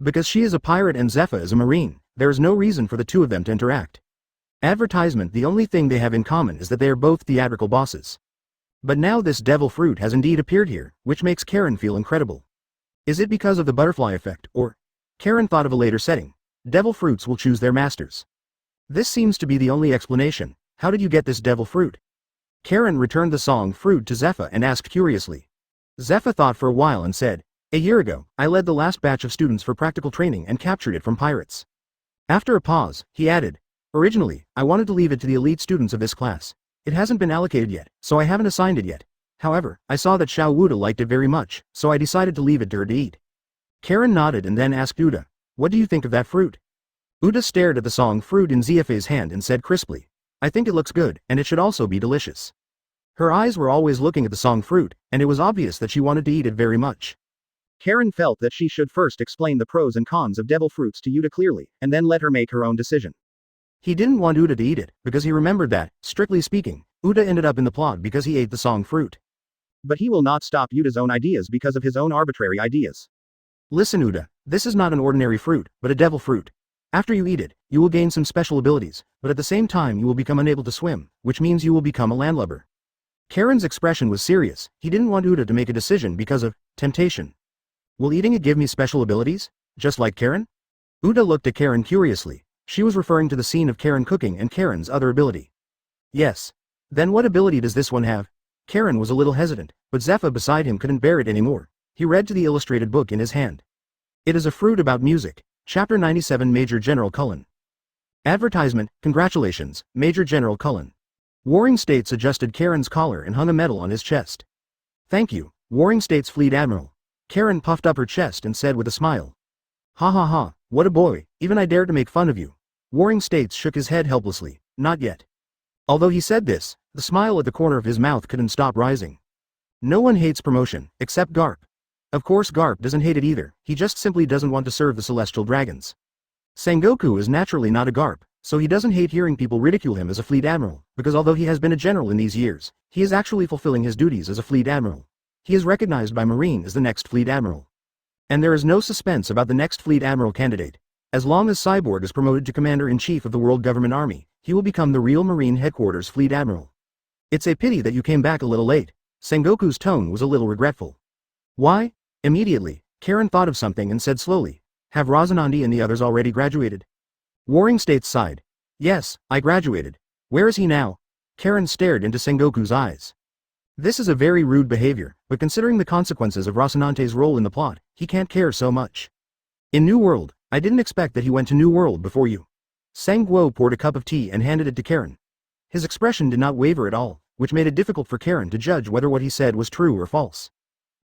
Because she is a pirate and Zephyr is a marine, there is no reason for the two of them to interact. Advertisement: the only thing they have in common is that they are both theatrical bosses. But now this devil fruit has indeed appeared here, which makes Karen feel incredible. Is it because of the butterfly effect, or? Karen thought of a later setting. Devil fruits will choose their masters. This seems to be the only explanation. How did you get this devil fruit? Karen returned the song fruit to Zephyr and asked curiously. Zephyr thought for a while and said, "A year ago, I led the last batch of students for practical training and captured it from pirates." After a pause, he added, "Originally, I wanted to leave it to the elite students of this class. It hasn't been allocated yet, so I haven't assigned it yet. However, I saw that Xiao Wuda liked it very much, so I decided to leave it to her to eat." Karen nodded and then asked Uda, "What do you think of that fruit?" Uda stared at the song fruit in Zephy's hand and said crisply, "I think it looks good, and it should also be delicious." Her eyes were always looking at the song fruit, and it was obvious that she wanted to eat it very much. Karen felt that she should first explain the pros and cons of devil fruits to Uda clearly, and then let her make her own decision. He didn't want Uda to eat it, because he remembered that, strictly speaking, Uda ended up in the plot because he ate the song fruit. But he will not stop Uda's own ideas because of his own arbitrary ideas. Listen Uda, this is not an ordinary fruit, but a devil fruit. After you eat it, you will gain some special abilities, but at the same time you will become unable to swim, which means you will become a landlubber. Karen's expression was serious. He didn't want Uda to make a decision because of temptation. Will eating it give me special abilities? Just like Karen? Uda looked at Karen curiously. She was referring to the scene of Karen cooking and Karen's other ability. Yes. Then what ability does this one have? Karen was a little hesitant, but Zephyr beside him couldn't bear it anymore. He read to the illustrated book in his hand. It is a fruit about music. Chapter 97 Major General Cullen. Advertisement: Congratulations, Major General Cullen. Warring States adjusted Karen's collar and hung a medal on his chest. Thank you, Warring States Fleet Admiral. Karen puffed up her chest and said with a smile. Ha ha ha, what a boy, even I dared to make fun of you. Warring States shook his head helplessly, not yet. Although he said this, the smile at the corner of his mouth couldn't stop rising. No one hates promotion, except Garp. Of course Garp doesn't hate it either, he just simply doesn't want to serve the celestial dragons. Sengoku is naturally not a Garp, so he doesn't hate hearing people ridicule him as a fleet admiral, because although he has been a general in these years, he is actually fulfilling his duties as a fleet admiral. He is recognized by Marine as the next fleet admiral. And there is no suspense about the next fleet admiral candidate. As long as Cyborg is promoted to commander-in-chief of the World Government Army, he will become the real Marine Headquarters fleet admiral. It's a pity that you came back a little late. Sengoku's tone was a little regretful. Why? Immediately, Karen thought of something and said slowly, have Razanandi and the others already graduated? Warring States sighed. Yes, I graduated. Where is he now? Karen stared into Sengoku's eyes. This is a very rude behavior, but considering the consequences of Rocinante's role in the plot, he can't care so much. In New World, I didn't expect that he went to New World before you. Sangguo poured a cup of tea and handed it to Karen. His expression did not waver at all, which made it difficult for Karen to judge whether what he said was true or false.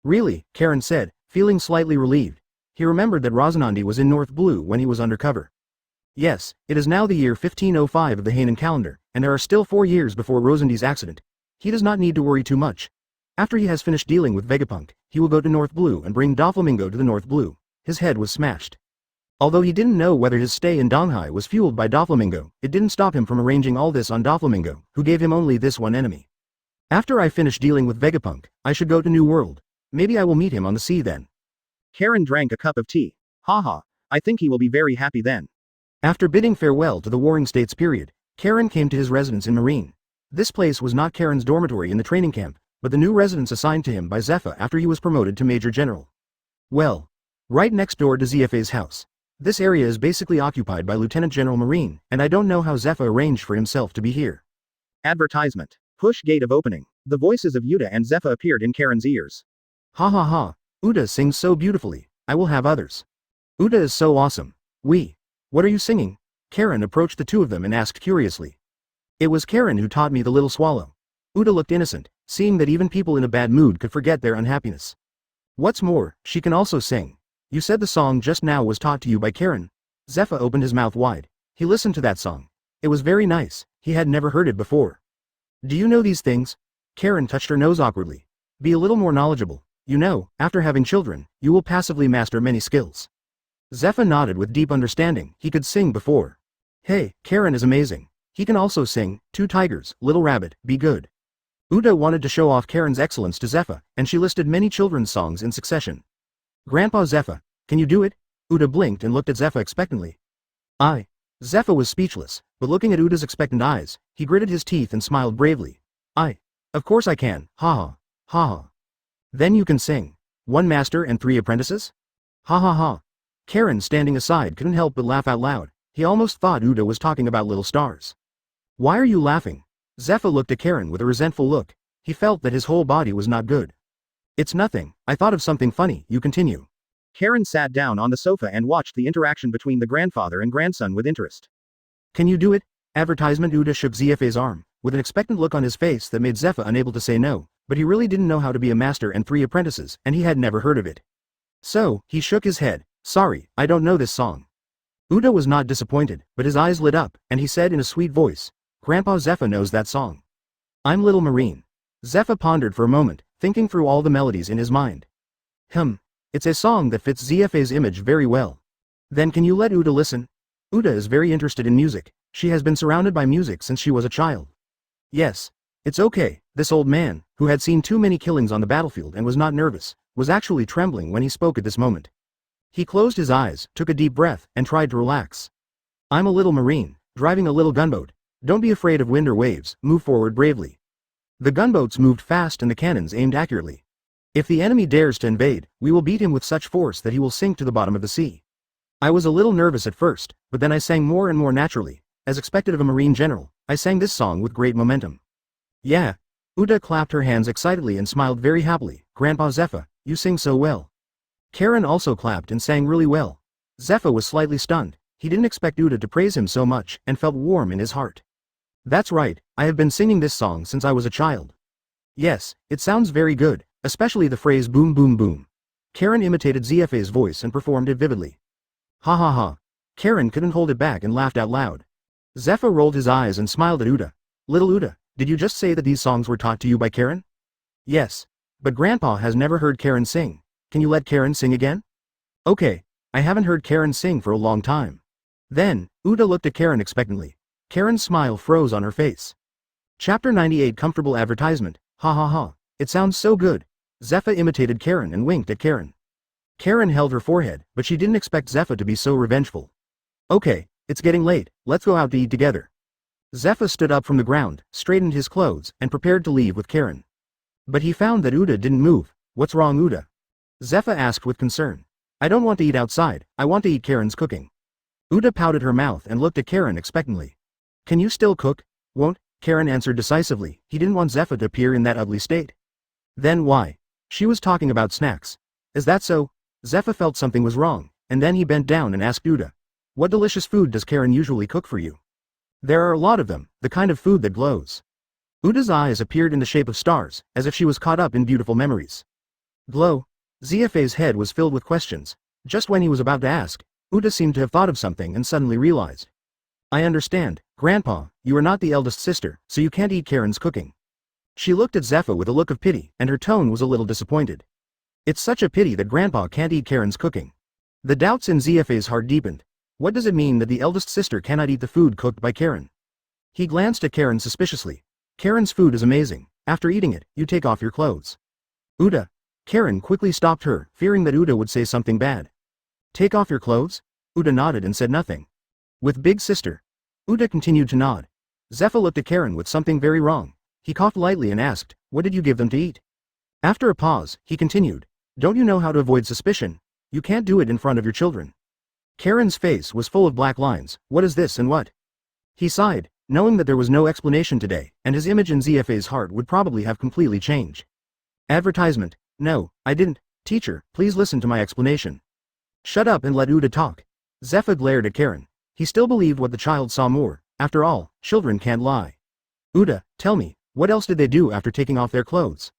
Really, Karen said, feeling slightly relieved. He remembered that Rocinante was in North Blue when he was undercover. Yes, it is now the year 1505 of the Hainan calendar, and there are still 4 years before Rosandi's accident. He does not need to worry too much. After he has finished dealing with Vegapunk, he will go to North Blue and bring Doflamingo to the North Blue. His head was smashed. Although he didn't know whether his stay in Donghai was fueled by Doflamingo, it didn't stop him from arranging all this on Doflamingo, who gave him only this one enemy. After I finish dealing with Vegapunk, I should go to New World. Maybe I will meet him on the sea then. Karen drank a cup of tea. Haha, I think he will be very happy then. After bidding farewell to the Warring States period, Karen came to his residence in Marine. This place was not Karen's dormitory in the training camp, but the new residence assigned to him by Zephyr after he was promoted to Major General. Well, right next door to Zephy's house. This area is basically occupied by Lieutenant General Marine, and I don't know how Zephyr arranged for himself to be here. Advertisement. Push gate of opening. The voices of Yuta and Zephyr appeared in Karen's ears. Ha ha ha, Uda sings so beautifully, I will have others. Uda is so awesome. What are you singing? Karen approached the two of them and asked curiously. It was Karen who taught me the little swallow. Uda looked innocent. seeing that even people in a bad mood could forget their unhappiness. What's more, she can also sing. You said the song just now was taught to you by Karen. Zephyr opened his mouth wide. He listened to that song. It was very nice, he had never heard it before. Do you know these things? Karen touched her nose awkwardly. Be a little more knowledgeable. You know, after having children, you will passively master many skills. Zephyr nodded with deep understanding. He could sing before. Hey, Karen is amazing. He can also sing, Two Tigers, Little Rabbit, Be Good. Uda wanted to show off Karen's excellence to Zephyr, and she listed many children's songs in succession. Grandpa Zephyr, can you do it? Uda blinked and looked at Zephyr expectantly. Zephyr was speechless, but looking at Uda's expectant eyes, he gritted his teeth and smiled bravely. Of course I can, ha ha. Then you can sing. 1 master and 3 apprentices? Ha ha ha. Karen, standing aside, couldn't help but laugh out loud. He almost thought Uda was talking about little stars. Why are you laughing? Zephyr looked at Karen with a resentful look. He felt that his whole body was not good. It's nothing, I thought of something funny, you continue. Karen sat down on the sofa and watched the interaction between the grandfather and grandson with interest. Can you do it? Advertisement. Uda shook Zephy's arm, with an expectant look on his face that made Zephyr unable to say no, but he really didn't know how to be a master and 3 apprentices, and he had never heard of it. So, he shook his head. Sorry, I don't know this song. Uda was not disappointed, but his eyes lit up, and he said in a sweet voice, Grandpa Zephyr knows that song. I'm Little Marine. Zephyr pondered for a moment, thinking through all the melodies in his mind. It's a song that fits Zephy's image very well. Then can you let Uda listen? Uda is very interested in music. She has been surrounded by music since she was a child. Yes. It's okay. This old man, who had seen too many killings on the battlefield and was not nervous, was actually trembling when he spoke at this moment. He closed his eyes, took a deep breath, and tried to relax. I'm a little marine, driving a little gunboat. Don't be afraid of wind or waves, move forward bravely. The gunboats moved fast and the cannons aimed accurately. If the enemy dares to invade, we will beat him with such force that he will sink to the bottom of the sea. I was a little nervous at first, but then I sang more and more naturally. As expected of a marine general, I sang this song with great momentum. Yeah. Uda clapped her hands excitedly and smiled very happily. Grandpa Zephyr, you sing so well. Karen also clapped and sang really well. Zephyr was slightly stunned. He didn't expect Uda to praise him so much, and felt warm in his heart. That's right, I have been singing this song since I was a child. Yes, it sounds very good, especially the phrase boom boom boom. Karen imitated Zephy's voice and performed it vividly. Ha ha ha. Karen couldn't hold it back and laughed out loud. Zephyr rolled his eyes and smiled at Uda. Little Uda, did you just say that these songs were taught to you by Karen? Yes. But Grandpa has never heard Karen sing. Can you let Karen sing again? Okay, I haven't heard Karen sing for a long time. Then, Uda looked at Karen expectantly. Karen's smile froze on her face. Chapter 98 Comfortable Advertisement. Ha ha ha. It sounds so good. Zephyr imitated Karen and winked at Karen. Karen held her forehead, but she didn't expect Zephyr to be so revengeful. Okay, it's getting late, let's go out to eat together. Zephyr stood up from the ground, straightened his clothes, and prepared to leave with Karen. But he found that Uda didn't move. What's wrong, Uda? Zephyr asked with concern. I don't want to eat outside, I want to eat Karen's cooking. Uda pouted her mouth and looked at Karen expectantly. Can you still cook? Won't? Karen answered decisively. He didn't want Zephyr to appear in that ugly state. Then why? She was talking about snacks. Is that so? Zephyr felt something was wrong, and then he bent down and asked Uda. What delicious food does Karen usually cook for you? There are a lot of them, the kind of food that glows. Uda's eyes appeared in the shape of stars, as if she was caught up in beautiful memories. Glow? Zephy's head was filled with questions. Just when he was about to ask, Uda seemed to have thought of something and suddenly realized. I understand, Grandpa, you are not the eldest sister, so you can't eat Karen's cooking. She looked at Zephyr with a look of pity, and her tone was a little disappointed. It's such a pity that Grandpa can't eat Karen's cooking. The doubts in Zephy's heart deepened. What does it mean that the eldest sister cannot eat the food cooked by Karen? He glanced at Karen suspiciously. Karen's food is amazing. After eating it, you take off your clothes. Uda. Karen quickly stopped her, fearing that Uda would say something bad. Take off your clothes? Uda nodded and said nothing. With big sister. Uda continued to nod. Zephyr looked at Karen with something very wrong. He coughed lightly and asked, what did you give them to eat? After a pause, he continued. Don't you know how to avoid suspicion? You can't do it in front of your children. Karen's face was full of black lines. What is this and what? He sighed, knowing that there was no explanation today, and his image in Zephy's heart would probably have completely changed. Advertisement. No, I didn't. Teacher, please listen to my explanation. Shut up and let Uda talk. Zephyr glared at Karen. He still believed what the child saw more. After all, children can't lie. Uda, tell me, What else did they do after taking off their clothes?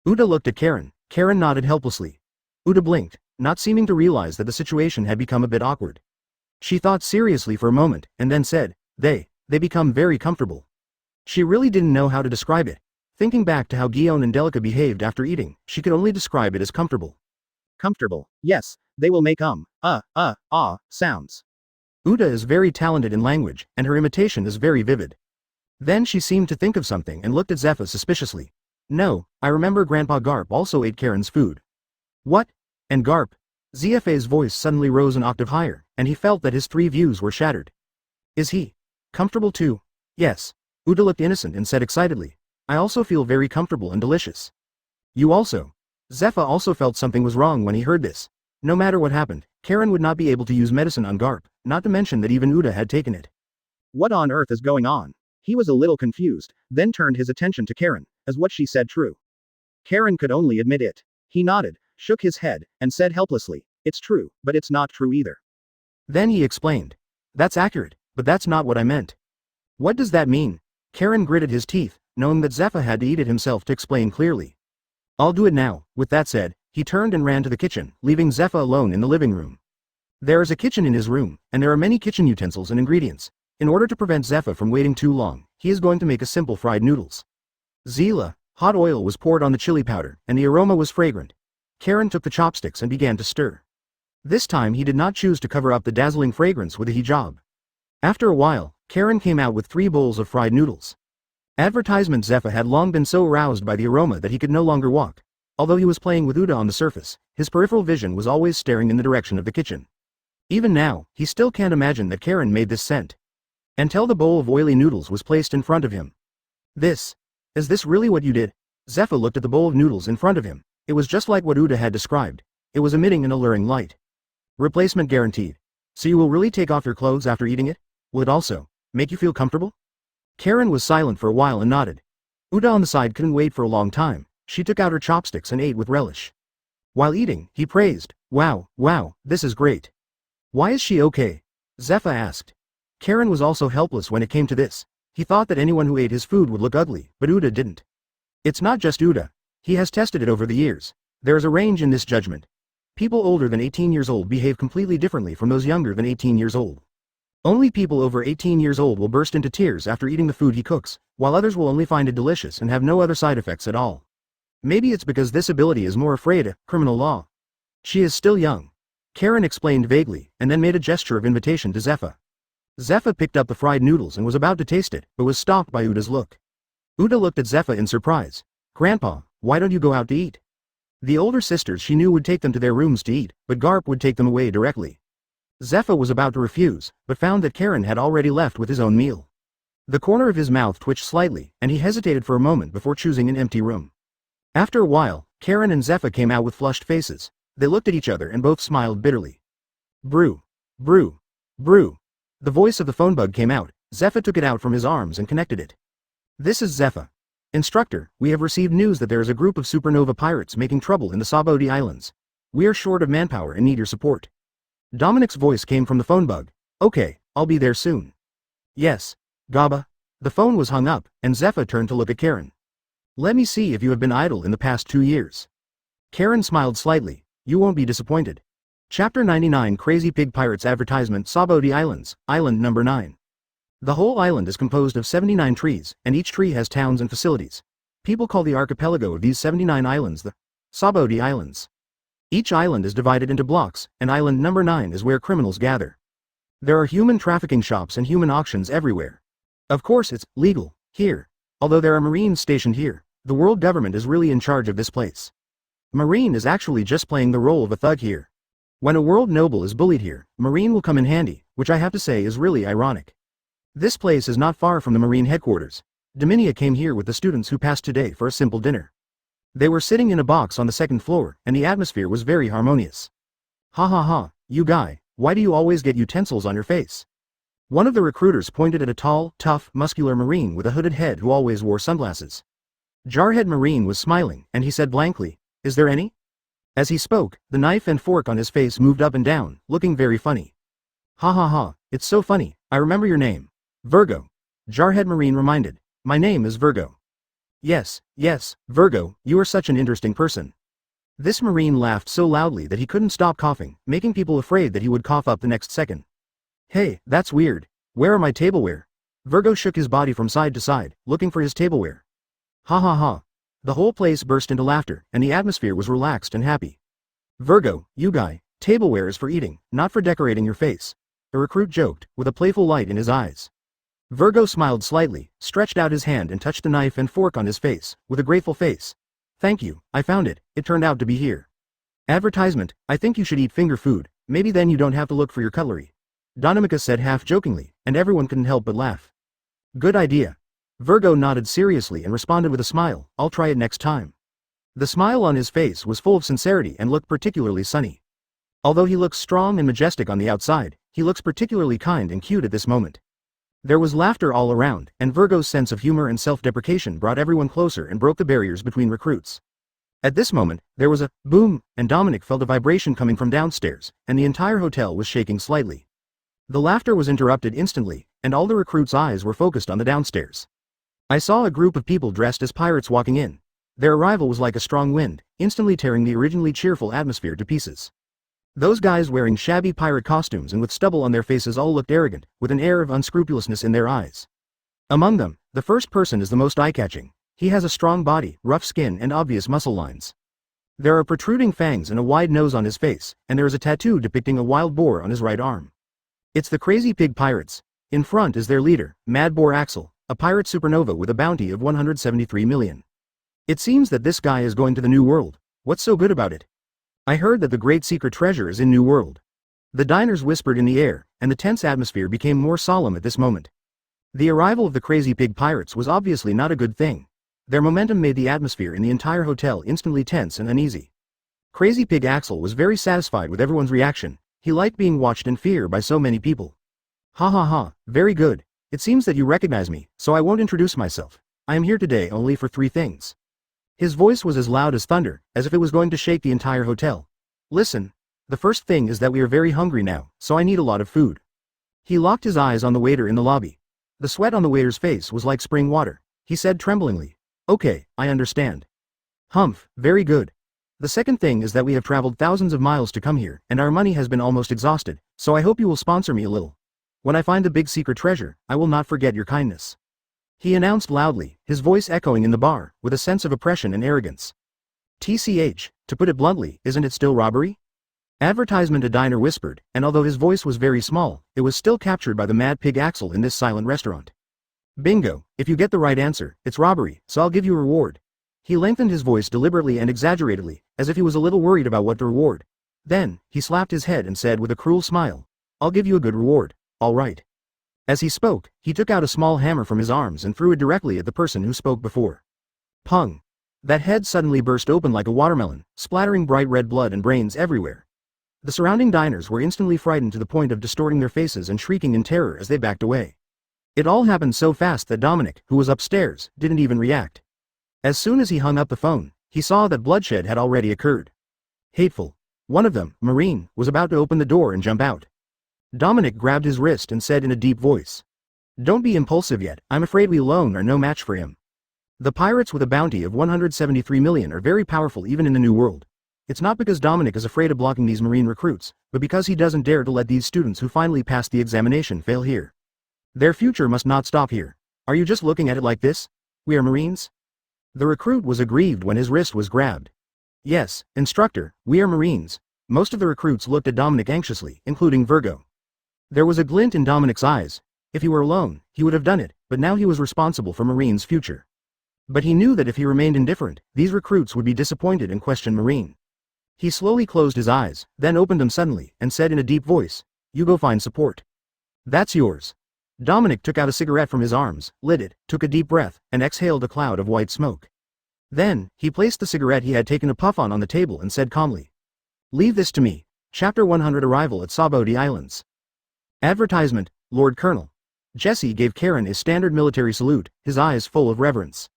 Uda looked at Karen. Karen nodded helplessly. Uda blinked, not seeming to realize that the situation had become a bit awkward. She thought seriously for a moment, and then said, they become very comfortable. She really didn't know how to describe it. Thinking back to how Guillaume and Delica behaved after eating, she could only describe it as comfortable. Comfortable. Yes, they will make sounds. Uda is very talented in language, and her imitation is very vivid. Then she seemed to think of something and looked at Zephyr suspiciously. No, I remember Grandpa Garp also ate Karen's food. What? And Garp? ZFA's voice suddenly rose an octave higher, and he felt that his three views were shattered. Is he comfortable too? Yes. Uda looked innocent and said excitedly. I also feel very comfortable and delicious. You also. Zephyr also felt something was wrong when he heard this. No matter what happened, Karen would not be able to use medicine on Garp, not to mention that even Uda had taken it. What on earth is going on? He was a little confused, then turned his attention to Karen, as what she said true. Karen could only admit it. He nodded, shook his head, and said helplessly, it's true, but it's not true either. Then he explained. That's accurate, but that's not what I meant. What does that mean? Karen gritted his teeth, knowing that Zephyr had to eat it himself to explain clearly. I'll do it now. With that said, he turned and ran to the kitchen, leaving Zephyr alone in the living room. There is a kitchen in his room, and there are many kitchen utensils and ingredients. In order to prevent Zephyr from waiting too long, he is going to make a simple fried noodles. Zila, hot oil was poured on the chili powder, and the aroma was fragrant. Karen took the chopsticks and began to stir. This time he did not choose to cover up the dazzling fragrance with a hijab. After a while, Karen came out with 3 bowls of fried noodles. Advertisement Zephyr had long been so aroused by the aroma that he could no longer walk. Although he was playing with Uda on the surface, his peripheral vision was always staring in the direction of the kitchen. Even now, he still can't imagine that Karen made this scent. Until the bowl of oily noodles was placed in front of him. Is this really what you did? Zephyr looked at the bowl of noodles in front of him. It was just like what Uda had described. It was emitting an alluring light. Replacement guaranteed. So you will really take off your clothes after eating it? Will it also make you feel comfortable? Karen was silent for a while and nodded. Uda on the side couldn't wait for a long time. She took out her chopsticks and ate with relish. While eating, he praised, wow, this is great. Why is she okay? Zephyr asked. Karen was also helpless when it came to this. He thought that anyone who ate his food would look ugly, but Uda didn't. It's not just Uda. He has tested it over the years. There is a range in this judgment. People older than 18 years old behave completely differently from those younger than 18 years old. Only people over 18 years old will burst into tears after eating the food he cooks, while others will only find it delicious and have no other side effects at all. Maybe it's because this ability is more afraid of criminal law. She is still young. Karen explained vaguely, and then made a gesture of invitation to Zephyr. Zephyr picked up the fried noodles and was about to taste it, but was stopped by Uda's look. Uda looked at Zephyr in surprise. Grandpa, why don't you go out to eat? The older sisters she knew would take them to their rooms to eat, but Garp would take them away directly. Zephyr was about to refuse, but found that Karen had already left with his own meal. The corner of his mouth twitched slightly, and he hesitated for a moment before choosing an empty room. After a while, Karen and Zephyr came out with flushed faces. They looked at each other and both smiled bitterly. Brew. Brew. Brew. The voice of the phone bug came out. Zephyr took it out from his arms and connected it. This is Zephyr. Instructor, we have received news that there is a group of supernova pirates making trouble in the Saboti Islands. We are short of manpower and need your support. Dominic's voice came from the phone bug. Okay, I'll be there soon. Yes. Gaba. The phone was hung up, and Zephyr turned to look at Karen. Let me see if you have been idle in the past 2 years. Karen smiled slightly. You won't be disappointed. Chapter 99 Crazy Pig Pirates Advertisement Saboti Islands, Island number 9. The whole island is composed of 79 trees, and each tree has towns and facilities. People call the archipelago of these 79 islands the Saboti Islands. Each island is divided into blocks, and island number 9 is where criminals gather. There are human trafficking shops and human auctions everywhere. Of course it's legal here. Although there are Marines stationed here, the world government is really in charge of this place. Marine is actually just playing the role of a thug here. When a world noble is bullied here, Marine will come in handy, which I have to say is really ironic. This place is not far from the Marine headquarters. Dominia came here with the students who passed today for a simple dinner. They were sitting in a box on the 2nd floor, and the atmosphere was very harmonious. Ha ha ha, you guy, why do you always get utensils on your face? One of the recruiters pointed at a tall, tough, muscular Marine with a hooded head who always wore sunglasses. Jarhead Marine was smiling, and he said blankly, is there any? As he spoke, the knife and fork on his face moved up and down, looking very funny. Ha ha ha, it's so funny, I remember your name. Virgo. Jarhead Marine reminded. My name is Virgo. Yes, yes, Virgo, you are such an interesting person. This Marine laughed so loudly that he couldn't stop coughing, making people afraid that he would cough up the next second. Hey, that's weird. Where are my tableware? Virgo shook his body from side to side, looking for his tableware. Ha ha ha. The whole place burst into laughter, and the atmosphere was relaxed and happy. Virgo, you guy, tableware is for eating, not for decorating your face. A recruit joked, with a playful light in his eyes. Virgo smiled slightly, stretched out his hand and touched the knife and fork on his face, with a grateful face. Thank you, I found it, it turned out to be here. Advertisement, I think you should eat finger food, maybe then you don't have to look for your cutlery. Donamica said half-jokingly, and everyone couldn't help but laugh. Good idea. Virgo nodded seriously and responded with a smile, I'll try it next time. The smile on his face was full of sincerity and looked particularly sunny. Although he looks strong and majestic on the outside, he looks particularly kind and cute at this moment. There was laughter all around, and Virgo's sense of humor and self-deprecation brought everyone closer and broke the barriers between recruits. At this moment, there was a boom, and Dominic felt a vibration coming from downstairs, and the entire hotel was shaking slightly. The laughter was interrupted instantly, and all the recruits' eyes were focused on the downstairs. I saw a group of people dressed as pirates walking in. Their arrival was like a strong wind, instantly tearing the originally cheerful atmosphere to pieces. Those guys wearing shabby pirate costumes and with stubble on their faces all looked arrogant, with an air of unscrupulousness in their eyes. Among them, the first person is the most eye-catching. He has a strong body, rough skin and obvious muscle lines. There are protruding fangs and a wide nose on his face, and there is a tattoo depicting a wild boar on his right arm. It's the Crazy Pig Pirates. In front is their leader, Mad Boar Axel, a pirate supernova with a bounty of 173 million. It seems that this guy is going to the New World. What's so good about it? I heard that the great secret treasure is in New World. The diners whispered in the air, and the tense atmosphere became more solemn at this moment. The arrival of the Crazy Pig Pirates was obviously not a good thing. Their momentum made the atmosphere in the entire hotel instantly tense and uneasy. Crazy Pig Axel was very satisfied with everyone's reaction. He liked being watched in fear by so many people. Ha ha ha, very good. It seems that you recognize me, so I won't introduce myself. I am here today only for 3 things. His voice was as loud as thunder, as if it was going to shake the entire hotel. Listen. The first thing is that we are very hungry now, so I need a lot of food. He locked his eyes on the waiter in the lobby. The sweat on the waiter's face was like spring water. He said tremblingly. Okay, I understand. Humph, very good. The second thing is that we have traveled thousands of miles to come here, and our money has been almost exhausted, so I hope you will sponsor me a little. When I find the big secret treasure, I will not forget your kindness. He announced loudly, his voice echoing in the bar, with a sense of oppression and arrogance. TCH, to put it bluntly, isn't it still robbery? Advertisement, a diner whispered, and although his voice was very small, it was still captured by the Mad Pig Axel in this silent restaurant. Bingo, if you get the right answer, it's robbery, so I'll give you a reward. He lengthened his voice deliberately and exaggeratedly, as if he was a little worried about what to reward. Then, he slapped his head and said with a cruel smile, I'll give you a good reward, all right. As he spoke, he took out a small hammer from his arms and threw it directly at the person who spoke before. Pung! That head suddenly burst open like a watermelon, splattering bright red blood and brains everywhere. The surrounding diners were instantly frightened to the point of distorting their faces and shrieking in terror as they backed away. It all happened so fast that Dominic, who was upstairs, didn't even react. As soon as he hung up the phone, he saw that bloodshed had already occurred. Hateful. One of them, Marine, was about to open the door and jump out. Dominic grabbed his wrist and said in a deep voice. Don't be impulsive yet, I'm afraid we alone are no match for him. The pirates with a bounty of 173 million are very powerful even in the New World. It's not because Dominic is afraid of blocking these Marine recruits, but because he doesn't dare to let these students who finally passed the examination fail here. Their future must not stop here. Are you just looking at it like this? We are Marines? The recruit was aggrieved when his wrist was grabbed. Yes, instructor, we are Marines. Most of the recruits looked at Dominic anxiously, including Virgo. There was a glint in Dominic's eyes. If he were alone, he would have done it, but now he was responsible for Marine's future. But he knew that if he remained indifferent, these recruits would be disappointed and question Marine. He slowly closed his eyes, then opened them suddenly, and said in a deep voice, You go find support. That's yours. Dominic took out a cigarette from his arms, lit it, took a deep breath, and exhaled a cloud of white smoke. Then, he placed the cigarette he had taken a puff on the table and said calmly. Leave this to me. Chapter 100 Arrival at Saboti Islands. Advertisement, Lord Colonel. Jesse gave Karen his standard military salute, his eyes full of reverence.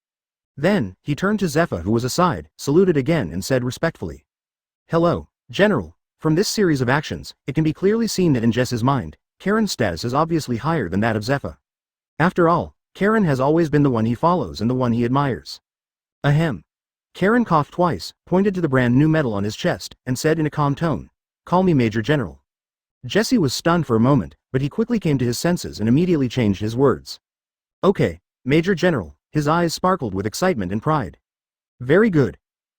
Then, he turned to Zephyr who was aside, saluted again and said respectfully. Hello, General. From this series of actions, it can be clearly seen that in Jess's mind, Karen's status is obviously higher than that of Zephyr. After all, Karen has always been the one he follows and the one he admires. Ahem. Karen coughed twice, pointed to the brand new medal on his chest, and said in a calm tone, "Call me Major General." Jesse was stunned for a moment, but he quickly came to his senses and immediately changed his words. "Okay, Major General." His eyes sparkled with excitement and pride. "Very good."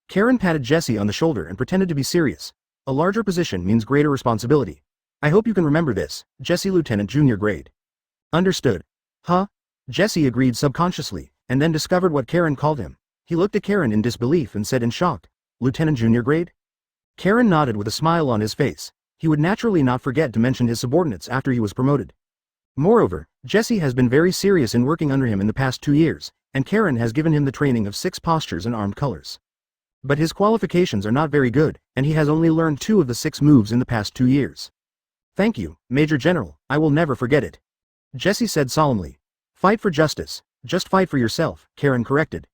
Karen patted Jesse on the shoulder and pretended to be serious. "A larger position means greater responsibility. I hope you can remember this, Jesse Lieutenant Junior grade." "Understood." "Huh?" Jesse agreed subconsciously, and then discovered what Karen called him. He looked at Karen in disbelief and said in shock, "Lieutenant Junior grade?" Karen nodded with a smile on his face. He would naturally not forget to mention his subordinates after he was promoted. Moreover, Jesse has been very serious in working under him in the past 2 years, and Karen has given him the training of 6 postures and armed colors. But his qualifications are not very good, and he has only learned 2 of the 6 moves in the past 2 years. "Thank you, Major General, I will never forget it," Jesse said solemnly. "Fight for justice, just fight for yourself," Karen corrected.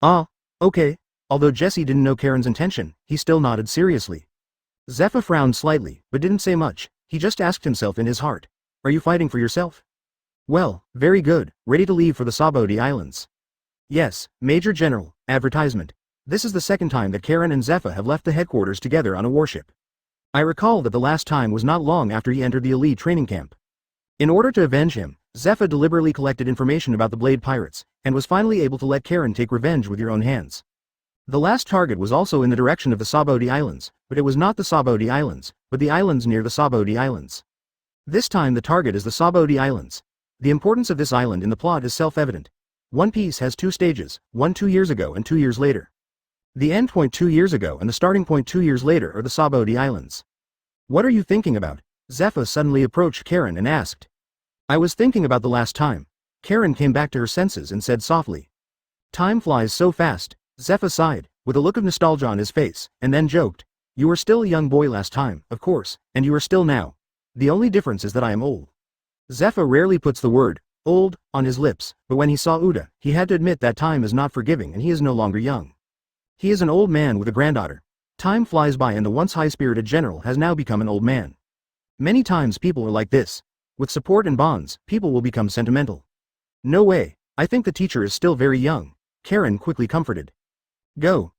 "Ah, okay." Although Jesse didn't know Karen's intention, he still nodded seriously. Zephyr frowned slightly, but didn't say much. He just asked himself in his heart, "Are you fighting for yourself?" "Well, very good, ready to leave for the Saboti Islands." "Yes, Major General." Advertisement. This is the second time that Karen and Zephyr have left the headquarters together on a warship. I recall that the last time was not long after he entered the elite training camp. In order to avenge him, Zephyr deliberately collected information about the Blade Pirates, and was finally able to let Karen take revenge with your own hands. The last target was also in the direction of the Saboti Islands, but it was not the Saboti Islands, but the islands near the Saboti Islands. This time the target is the Saboti Islands. The importance of this island in the plot is self-evident. One Piece has 2 stages, one 2 years ago and 2 years later. The end point 2 years ago and the starting point 2 years later are the Saboti Islands. "What are you thinking about?" Zephyr suddenly approached Karen and asked. "I was thinking about the last time." Karen came back to her senses and said softly. "Time flies so fast." Zephyr sighed, with a look of nostalgia on his face, and then joked, "You were still a young boy last time, of course, and you are still now. The only difference is that I am old." Zephyr rarely puts the word, old, on his lips, but when he saw Uda, he had to admit that time is not forgiving and he is no longer young. He is an old man with a granddaughter. Time flies by and the once high-spirited general has now become an old man. Many times people are like this. With support and bonds, people will become sentimental. "No way, I think the teacher is still very young," Karen quickly comforted. Go,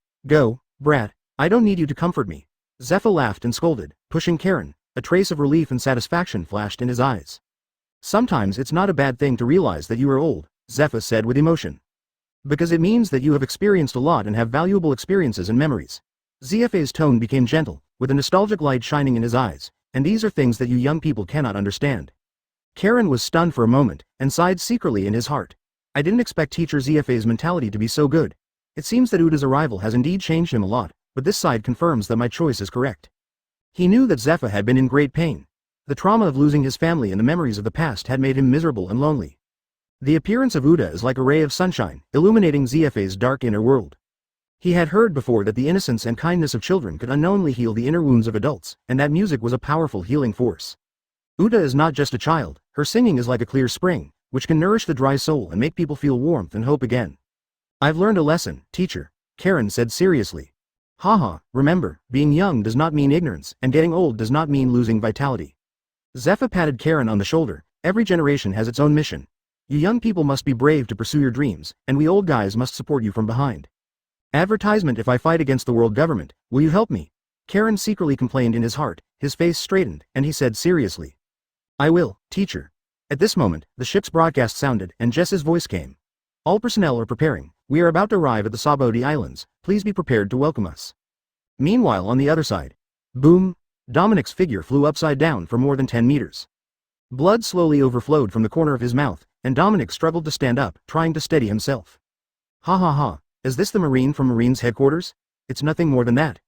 brat, I don't need you to comfort me." Zephyr laughed and scolded, pushing Karen. A trace of relief and satisfaction flashed in his eyes. "Sometimes it's not a bad thing to realize that you are old," Zephyr said with emotion. "Because it means that you have experienced a lot and have valuable experiences and memories." Zephy's tone became gentle, with a nostalgic light shining in his eyes, "and these are things that you young people cannot understand." Karen was stunned for a moment, and sighed secretly in his heart. "I didn't expect Teacher Zephy's mentality to be so good. It seems that Uda's arrival has indeed changed him a lot, but this side confirms that my choice is correct." He knew that Zephyr had been in great pain. The trauma of losing his family and the memories of the past had made him miserable and lonely. The appearance of Uda is like a ray of sunshine, illuminating Zephy's dark inner world. He had heard before that the innocence and kindness of children could unknowingly heal the inner wounds of adults, and that music was a powerful healing force. Uda is not just a child, her singing is like a clear spring, which can nourish the dry soul and make people feel warmth and hope again. "I've learned a lesson, teacher," Karen said seriously. "Haha, remember, being young does not mean ignorance, and getting old does not mean losing vitality." Zephyr patted Karen on the shoulder. "Every generation has its own mission. You young people must be brave to pursue your dreams, and we old guys must support you from behind." Advertisement: "If I fight against the world government, will you help me?" Karen secretly complained in his heart. His face straightened, and he said seriously, "I will, teacher." At this moment, the ship's broadcast sounded, and Jess's voice came. "All personnel are preparing. We are about to arrive at the Saboti Islands. Please be prepared to welcome us." Meanwhile, on the other side, boom, Dominic's figure flew upside down for more than 10 meters. Blood slowly overflowed from the corner of his mouth, and Dominic struggled to stand up, trying to steady himself. "Ha ha ha, is this the Marine from Marine's headquarters? It's nothing more than that."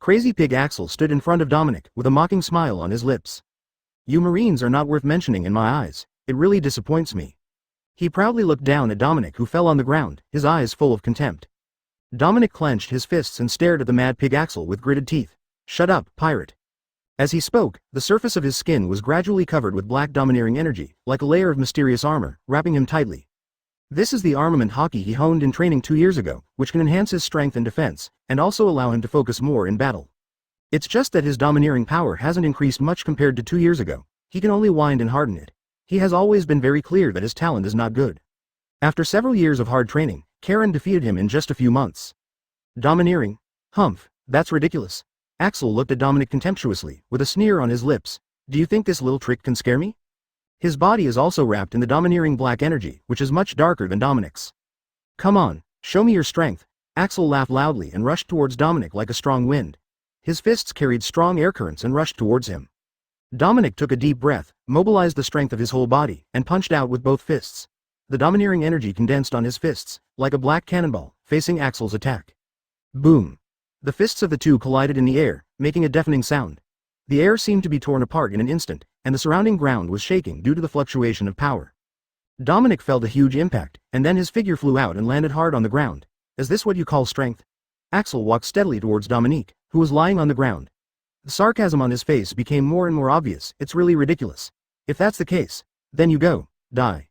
Crazy Pig Axel stood in front of Dominic, with a mocking smile on his lips. "You Marines are not worth mentioning in my eyes. It really disappoints me." He proudly looked down at Dominic, who fell on the ground, his eyes full of contempt. Dominic clenched his fists and stared at the mad Pig Axel with gritted teeth. "Shut up, pirate." As he spoke, the surface of his skin was gradually covered with black domineering energy, like a layer of mysterious armor, wrapping him tightly. This is the armament hockey he honed in training 2 years ago, which can enhance his strength and defense, and also allow him to focus more in battle. It's just that his domineering power hasn't increased much compared to 2 years ago. He can only wind and harden it. He has always been very clear that his talent is not good. After several years of hard training, Karen defeated him in just a few months. Domineering? Humph, that's ridiculous. Axel looked at Dominic contemptuously, with a sneer on his lips. Do you think this little trick can scare me? His body is also wrapped in the domineering black energy, which is much darker than Dominic's. Come on, show me your strength. Axel laughed loudly and rushed towards Dominic like a strong wind. His fists carried strong air currents and rushed towards him. Dominic took a deep breath, mobilized the strength of his whole body, and punched out with both fists. The domineering energy condensed on his fists, like a black cannonball, facing Axel's attack. Boom! The fists of the two collided in the air, making a deafening sound. The air seemed to be torn apart in an instant, and the surrounding ground was shaking due to the fluctuation of power. Dominic felt a huge impact, and then his figure flew out and landed hard on the ground. Is this what you call strength? Axel walked steadily towards Dominique, who was lying on the ground. The sarcasm on his face became more and more obvious. It's really ridiculous. If that's the case, then you go, die.